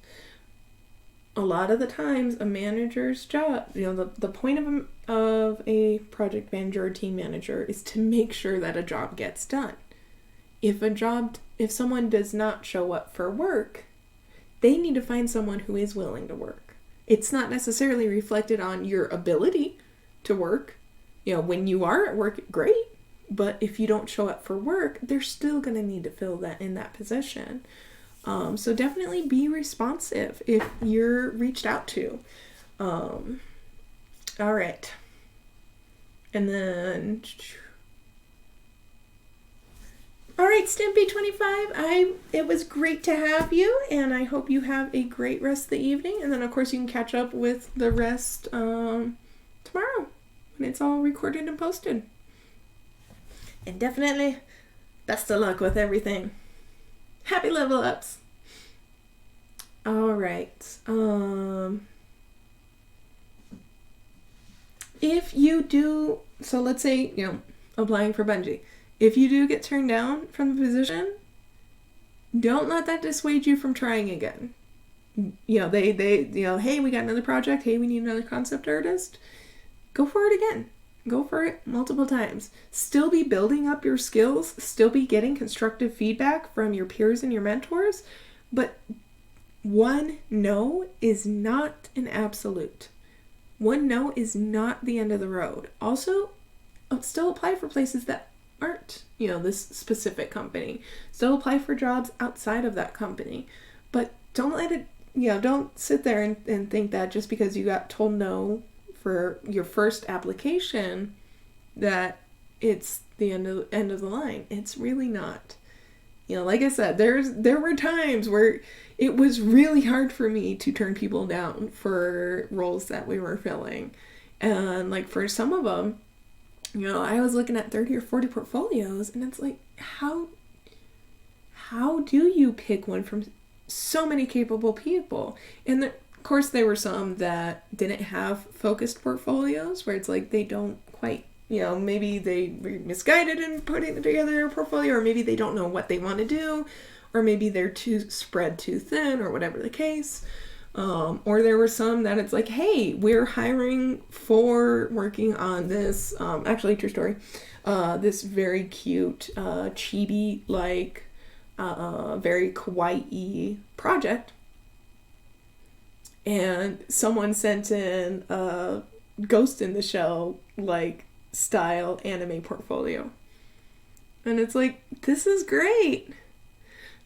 A lot of the times, a manager's job, the point of a project manager or team manager is to make sure that a job gets done. If someone does not show up for work, they need to find someone who is willing to work. It's not necessarily reflected on your ability to work. When you are at work, great. But if you don't show up for work, they're still going to need to fill that in that position. So definitely be responsive if you're reached out to. All right. And then... All right, Stimpy25, it was great to have you, and I hope you have a great rest of the evening. And then, of course, you can catch up with the rest tomorrow when it's all recorded and posted. And definitely, best of luck with everything. Happy level ups. All right. If you do, so let's say, applying for Bungie. If you do get turned down from the position, don't let that dissuade you from trying again. They hey, we got another project. Hey, we need another concept artist. Go for it again. Go for it multiple times. Still be building up your skills. Still be getting constructive feedback from your peers and your mentors. But one no is not an absolute. One no is not the end of the road. Also, still apply for places that aren't, this specific company. Still apply for jobs outside of that company. But don't let it, don't sit there and think that just because you got told no for your first application that it's the end of the line. It's really not. Like I said, there were times where it was really hard for me to turn people down for roles that we were filling. And like for some of them, I was looking at 30 or 40 portfolios, and it's like, how do you pick one from so many capable people? And of course, there were some that didn't have focused portfolios, where it's like they don't quite, maybe they were misguided in putting together a portfolio, or maybe they don't know what they want to do, or maybe they're spread too thin, or whatever the case. Or there were some that it's like, hey, we're hiring for working on this, actually true story, this very cute, chibi-like, very kawaii project. And someone sent in a Ghost in the Shell, style anime portfolio. And it's like, this is great,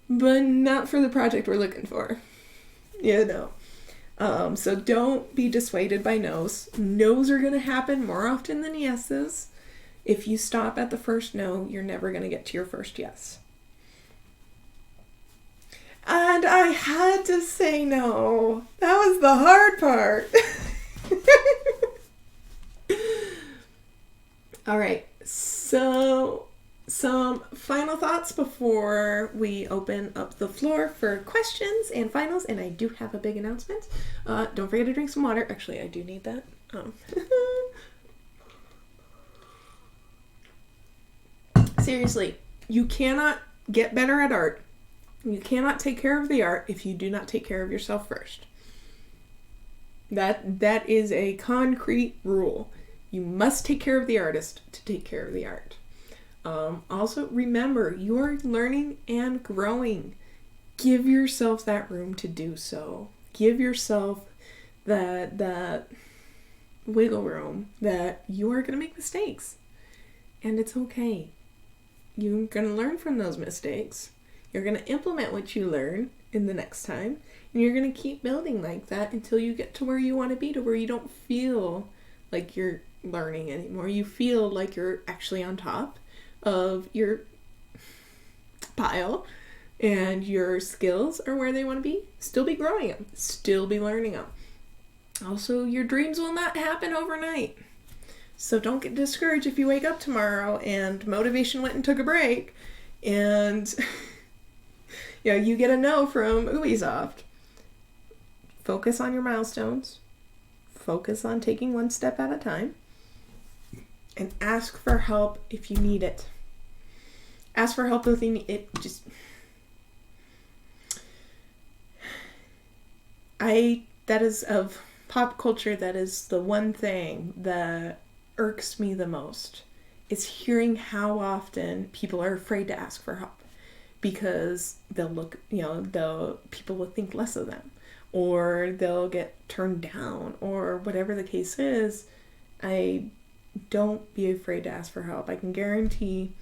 but not for the project we're looking for, So don't be dissuaded by no's. No's are going to happen more often than yeses. If you stop at the first no, you're never going to get to your first yes. And I had to say no. That was the hard part. All right, so some final thoughts before we open up the floor for questions and finals. And I do have a big announcement. Don't forget to drink some water. Actually, I do need that. Seriously, you cannot get better at art. You cannot take care of the art if you do not take care of yourself first. That is a concrete rule. You must take care of the artist to take care of the art. Also, remember, you're learning and growing. Give yourself that room to do so. Give yourself that wiggle room that you are going to make mistakes. And it's okay. You're going to learn from those mistakes. You're going to implement what you learn in the next time. And you're going to keep building like that until you get to where you want to be, to where you don't feel like you're learning anymore. You feel like you're actually on top of your pile and your skills are where they want to be. Still be growing them. Still be learning them. Also, your dreams will not happen overnight. So don't get discouraged if you wake up tomorrow and motivation went and took a break and you get a no from Ubisoft. Focus on your milestones. Focus on taking one step at a time. And ask for help if you need it. Ask for help if you need it. That is of pop culture, that is the one thing that irks me the most, is hearing how often people are afraid to ask for help because people will think less of them, or they'll get turned down, or whatever the case is. Don't be afraid to ask for help. I can guarantee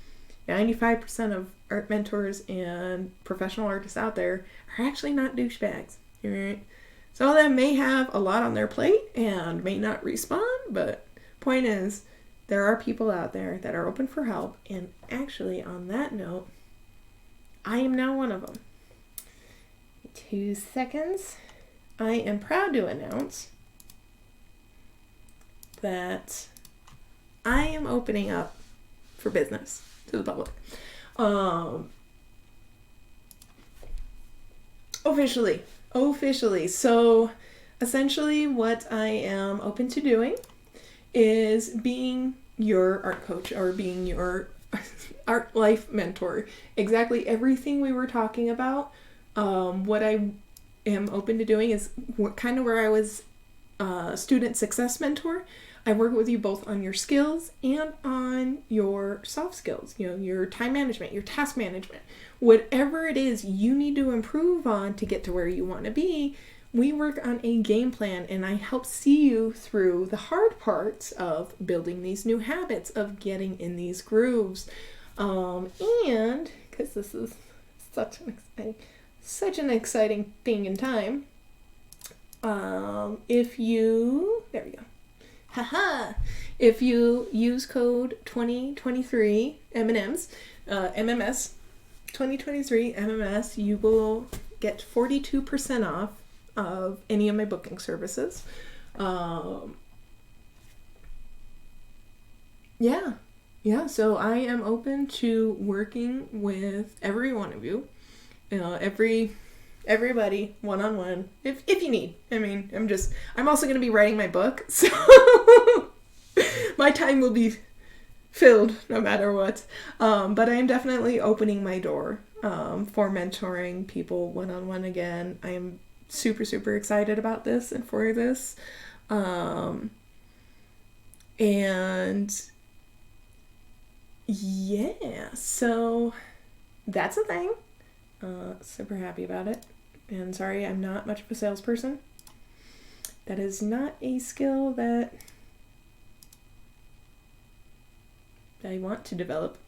95% of art mentors and professional artists out there are actually not douchebags. Right? Some of them may have a lot on their plate and may not respond, but point is, there are people out there that are open for help. And actually, on that note, I am now one of them. 2 seconds. I am proud to announce that I am opening up for business to the public. Officially. So essentially what I am open to doing is being your art coach or being your art life mentor. Exactly everything we were talking about. What I am open to doing is kind of where I was student success mentor. I work with you both on your skills and on your soft skills, your time management, your task management. Whatever it is you need to improve on to get to where you want to be, we work on a game plan, and I help see you through the hard parts of building these new habits, of getting in these grooves. And because this is such an exciting thing in time, if you use code 2023 MMS, MMS 2023 MMS, you will get 42% off of any of my booking services. So I am open to working with every one of you, everybody one-on-one if you need. I mean, I'm also going to be writing my book, so my time will be filled no matter what. But I am definitely opening my door for mentoring people one-on-one again. I am super, super excited about this and for this. So that's a thing. Super happy about it. And sorry, I'm not much of a salesperson. That is not a skill that I want to develop.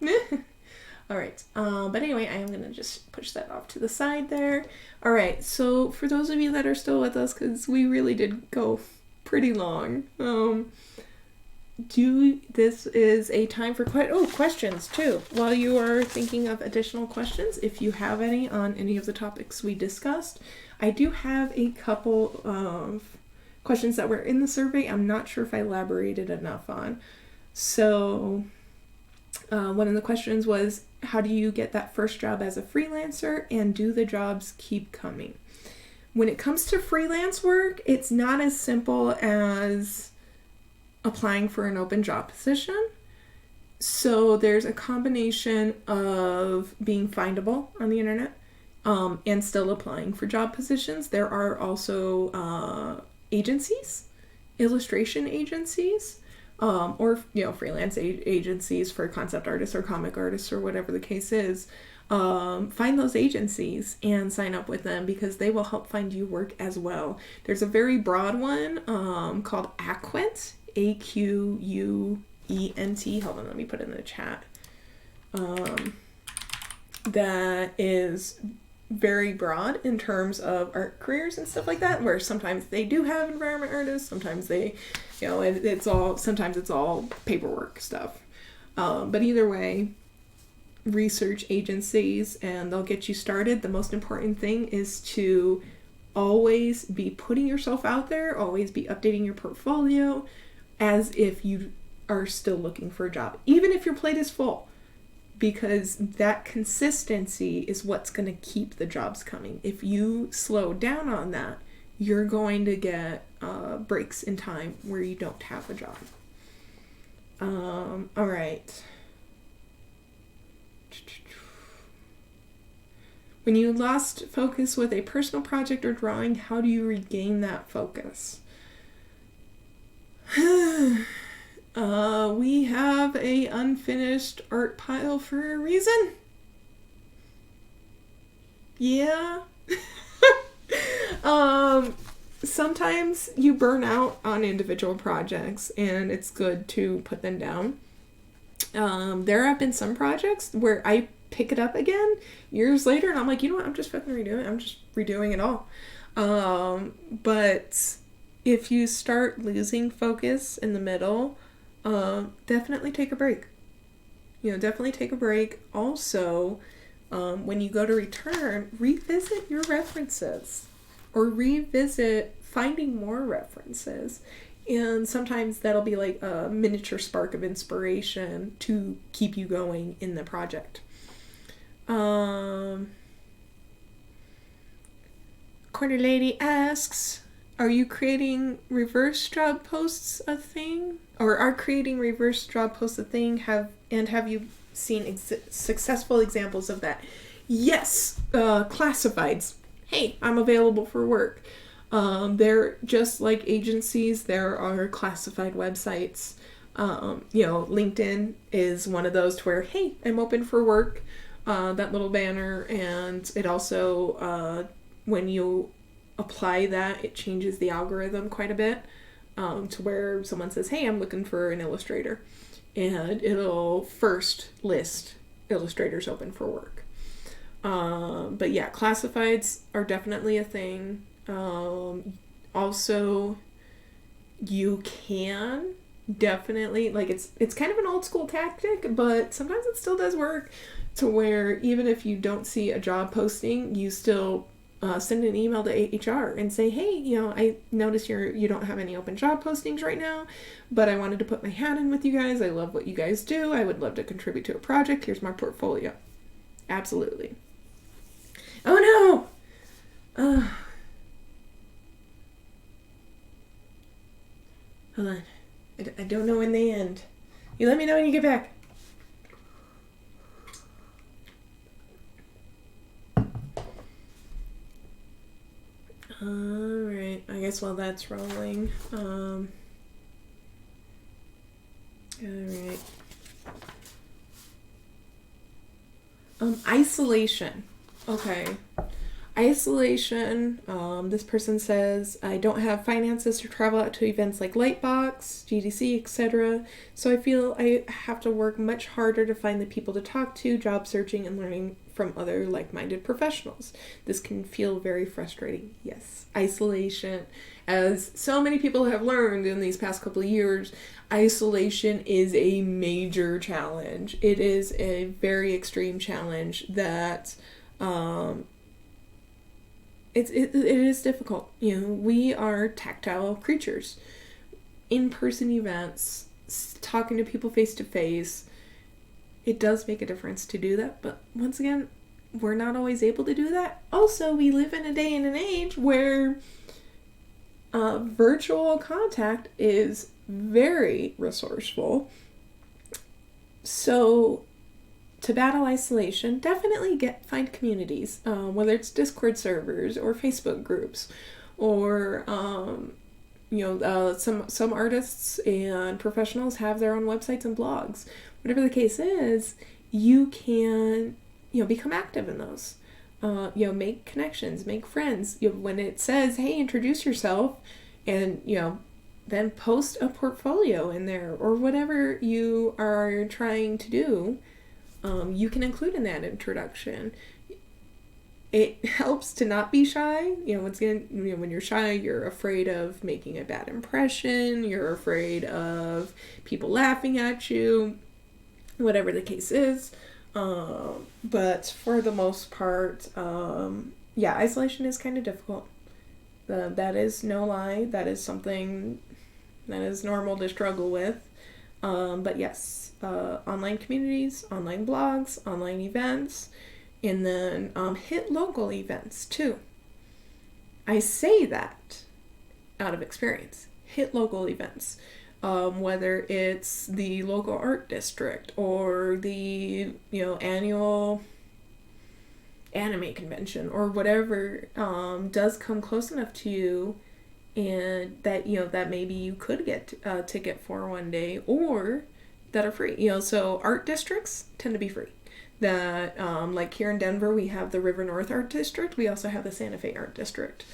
All right. But anyway, I am going to just push that off to the side there. All right. So for those of you that are still with us, because we really did go pretty long, this is a time for questions too. While you are thinking of additional questions, if you have any on any of the topics we discussed, I do have a couple of questions that were in the survey. I'm not sure if I elaborated enough on. So one of the questions was, how do you get that first job as a freelancer, and do the jobs keep coming? When it comes to freelance work, it's not as simple as applying for an open job position. So there's a combination of being findable on the internet and still applying for job positions. There are also agencies, illustration agencies, or freelance agencies for concept artists or comic artists or whatever the case is. Find those agencies and sign up with them, because they will help find you work as well. There's a very broad one called Aquent, Aquuent. Hold on, let me put it in the chat. That is very broad in terms of art careers and stuff like that, where sometimes they do have environment artists, sometimes they, sometimes it's all paperwork stuff. But either way, research agencies and they'll get you started. The most important thing is to always be putting yourself out there, always be updating your portfolio as if you are still looking for a job, even if your plate is full, because that consistency is what's going to keep the jobs coming. If you slow down on that, you're going to get breaks in time where you don't have a job. All right. When you lost focus with a personal project or drawing, how do you regain that focus? We have a unfinished art pile for a reason. Yeah. Sometimes you burn out on individual projects and it's good to put them down. There have been some projects where I pick it up again years later and I'm like, you know what, I'm just fucking redoing it. I'm just redoing it all. But if you start losing focus in the middle, definitely take a break. Definitely take a break. Also, when you go to return, revisit your references or revisit finding more references. And sometimes that'll be like a miniature spark of inspiration to keep you going in the project. Corner Lady asks, are you creating reverse job posts a thing? Or are creating reverse job posts a thing? Have you seen successful examples of that? Yes, classifieds. Hey, I'm available for work. They're just like agencies. There are classified websites. LinkedIn is one of those to where, hey, I'm open for work. That little banner, and it also, when you apply that, it changes the algorithm quite a bit, to where someone says, hey, I'm looking for an illustrator, and it'll first list illustrators open for work. But yeah, classifieds are definitely a thing. Also, you can definitely, it's kind of an old school tactic, but sometimes it still does work, to where even if you don't see a job posting, you still send an email to HR and say, hey, I notice you don't have any open job postings right now, but I wanted to put my hat in with you guys. I love what you guys do. I would love to contribute to a project. Here's my portfolio. Absolutely. Oh no! Hold on. I don't know when they end. You let me know when you get back. Alright, I guess while that's rolling, alright. Isolation. Okay. Isolation. This person says, I don't have finances to travel out to events like Lightbox, GDC, etc. So I feel I have to work much harder to find the people to talk to, job searching, and learning from other like-minded professionals. This can feel very frustrating. Yes, isolation. As so many people have learned in these past couple of years, isolation is a major challenge. It is a very extreme challenge that it is difficult. We are tactile creatures. In-person events, talking to people face to face, it does make a difference to do that. But once again, we're not always able to do that. Also, we live in a day and an age where virtual contact is very resourceful. So to battle isolation, definitely find communities, whether it's Discord servers or Facebook groups, or some artists and professionals have their own websites and blogs. Whatever the case is, you can become active in those. Make connections, make friends. When it says, "Hey, introduce yourself," and then post a portfolio in there or whatever you are trying to do. You can include in that introduction. It helps to not be shy. Once again, when you're shy, you're afraid of making a bad impression. You're afraid of people laughing at you, whatever the case is. But for the most part, isolation is kind of difficult. That is no lie. That is something that is normal to struggle with. But yes, online communities, online blogs, online events, and then hit local events too. I say that out of experience. Hit local events. Whether it's the local art district or the annual anime convention or whatever does come close enough to you, and that that maybe you could get a ticket for one day, or that are free. So art districts tend to be free. That like here in Denver, we have the River North Art District. We also have the Santa Fe Art District.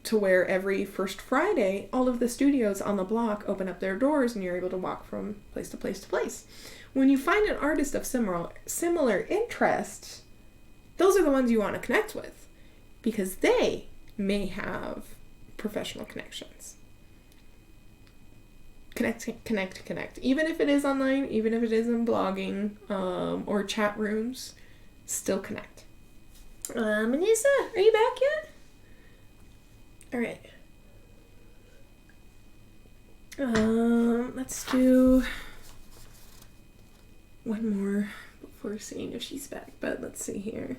To where every first Friday, all of the studios on the block open up their doors and you're able to walk from place to place to place. When you find an artist of similar interests, those are the ones you want to connect with, because they may have professional connections. Connect. Even if it is online, even if it is in blogging or chat rooms, still connect. Anissa, are you back yet? All right. Let's do one more before seeing if she's back, but let's see here.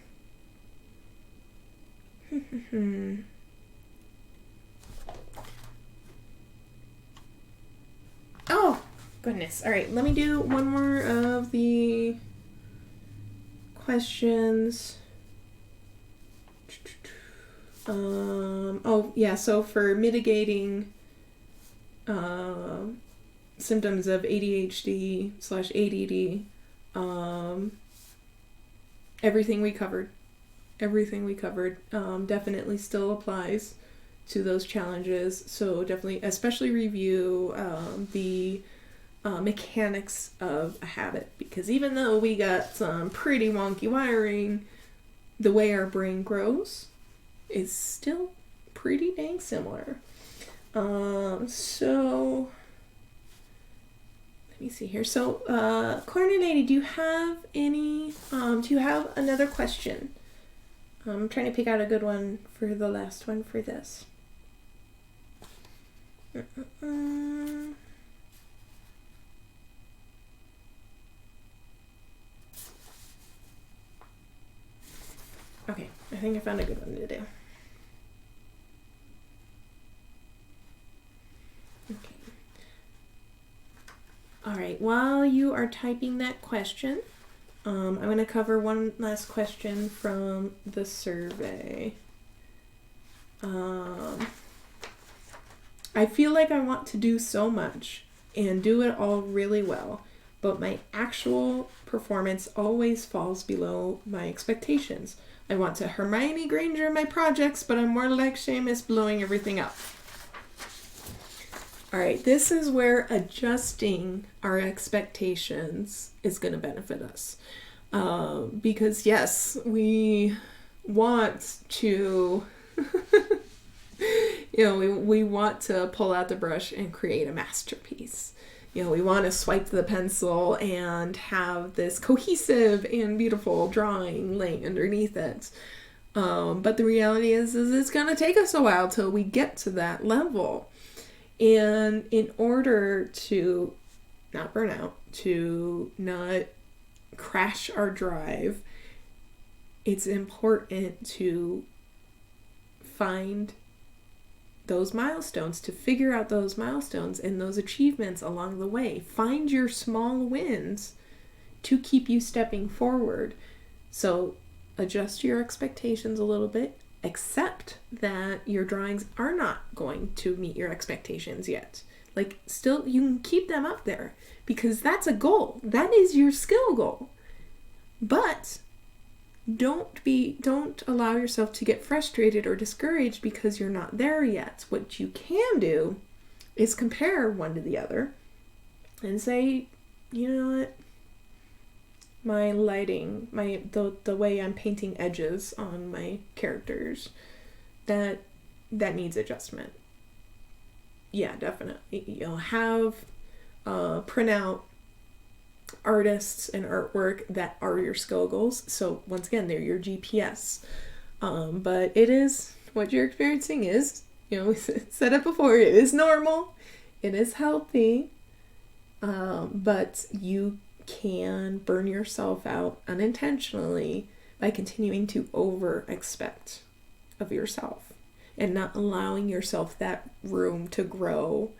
Oh, goodness. All right, let me do one more of the questions. So for mitigating symptoms of ADHD/ADD, everything we covered definitely still applies to those challenges. So definitely, especially review the mechanics of a habit, because even though we got some pretty wonky wiring, the way our brain grows is still pretty dang similar. So let me see here. So Cornelady, do you have another question? I'm trying to pick out a good one for the last one for this. Okay, I think I found a good one to do. Okay. All right, while you are typing that question, I'm going to cover one last question from the survey. I feel like I want to do so much and do it all really well, but my actual performance always falls below my expectations. I want to Hermione Granger my projects, but I'm more like Seamus blowing everything up. All right, this is where adjusting our expectations is going to benefit us. Because yes, we want to, we want to pull out the brush and create a masterpiece. We want to swipe the pencil and have this cohesive and beautiful drawing laying underneath it. But the reality is it's going to take us a while till we get to that level. And in order to not burn out, to not crash our drive, it's important to find those milestones, to figure out those milestones and those achievements along the way. Find your small wins to keep you stepping forward. So adjust your expectations a little bit. Accept that your drawings are not going to meet your expectations yet. Still, you can keep them up there because that's a goal. That is your skill goal. But don't allow yourself to get frustrated or discouraged because you're not there yet. What you can do is compare one to the other and say, you know what? My lighting, the way I'm painting edges on my characters, that needs adjustment. Yeah, definitely. Print out artists and artwork that are your skill goals. So once again, they're your GPS. But it is what you're experiencing is, we said it before, it is normal, it is healthy, but you can burn yourself out unintentionally by continuing to over expect of yourself and not allowing yourself that room to grow,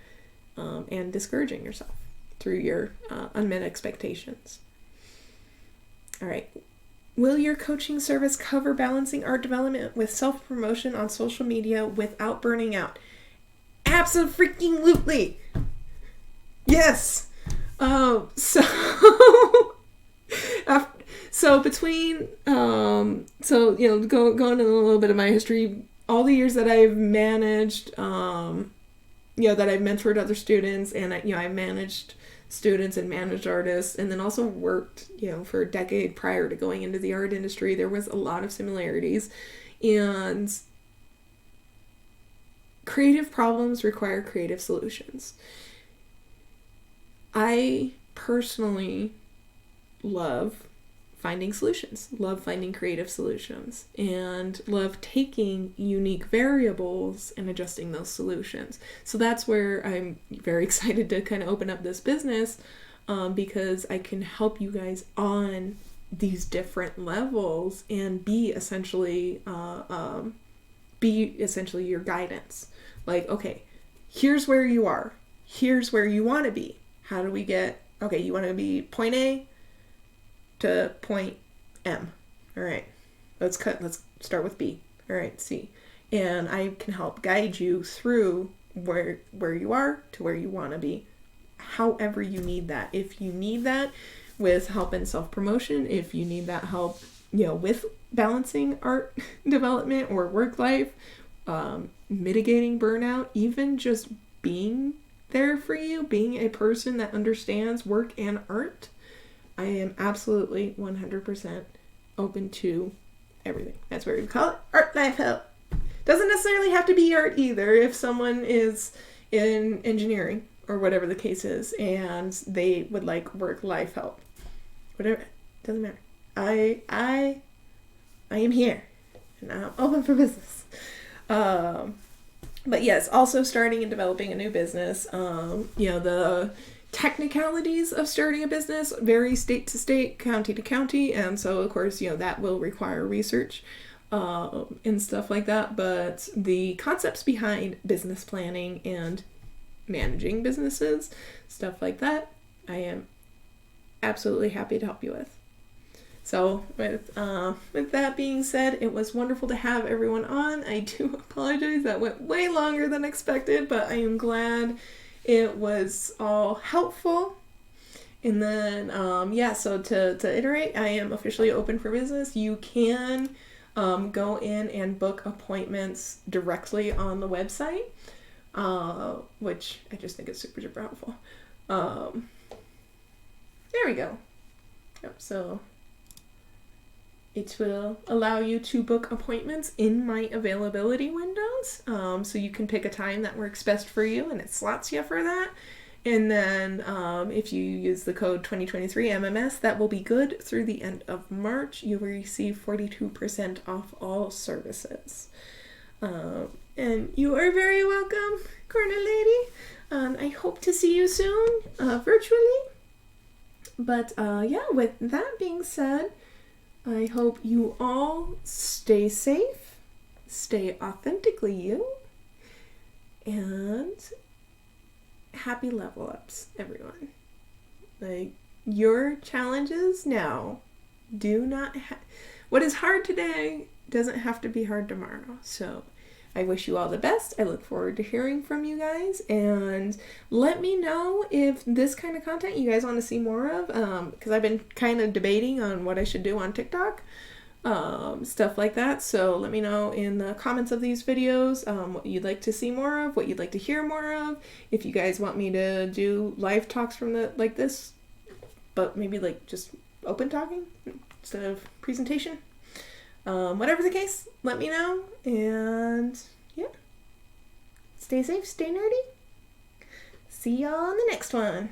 and discouraging yourself through your unmet expectations. All right. Will your coaching service cover balancing art development with self-promotion on social media without burning out? Abso-freaking-lutely! Yes! So between, going into a little bit of my history, all the years that I've managed, that I've mentored other students, and I've managed students and managed artists, and then also worked, for a decade prior to going into the art industry, there was a lot of similarities. And creative problems require creative solutions. I personally love finding solutions, love finding creative solutions, and love taking unique variables and adjusting those solutions. So that's where I'm very excited to kind of open up this business, because I can help you guys on these different levels and be essentially your guidance. Okay, here's where you are. Here's where you want to be. How do we get, you want to be point A to point M. All right, let's start with B. All right, C. And I can help guide you through where you are to where you want to be, however you need that. If you need that with help in self-promotion, if you need that help, with balancing art development or work life, mitigating burnout, even just being there for you, being a person that understands work and art, I am absolutely 100% open to everything. That's where we call it art life help. Doesn't necessarily have to be art either. If someone is in engineering or whatever the case is and they would like work life help, whatever, doesn't matter. I am here and I'm open for business. But yes, also starting and developing a new business. The technicalities of starting a business vary state to state, county to county, and so of course, that will require research and stuff like that. But the concepts behind business planning and managing businesses, stuff like that, I am absolutely happy to help you with. So with that being said, it was wonderful to have everyone on. I do apologize, that went way longer than expected, but I am glad it was all helpful. And then, so to iterate, I am officially open for business. You can go in and book appointments directly on the website, which I just think is super, super helpful. There we go. Yep, so it will allow you to book appointments in my availability windows. So you can pick a time that works best for you and it slots you for that. And then if you use the code 2023 MMS, that will be good through the end of March. You will receive 42% off all services. And you are very welcome, Corner Lady. I hope to see you soon, virtually. But yeah, with that being said, I hope you all stay safe, stay authentically you, and happy level ups, everyone. Like, your challenges now do not what is hard today doesn't have to be hard tomorrow. So I wish you all the best. I look forward to hearing from you guys, and let me know if this kind of content you guys want to see more of, because I've been kind of debating on what I should do on TikTok, stuff like that. So let me know in the comments of these videos what you'd like to see more of, what you'd like to hear more of, if you guys want me to do live talks from like this, but maybe like just open talking instead of presentation. Whatever the case, let me know, and yeah, stay safe, stay nerdy. See y'all on the next one.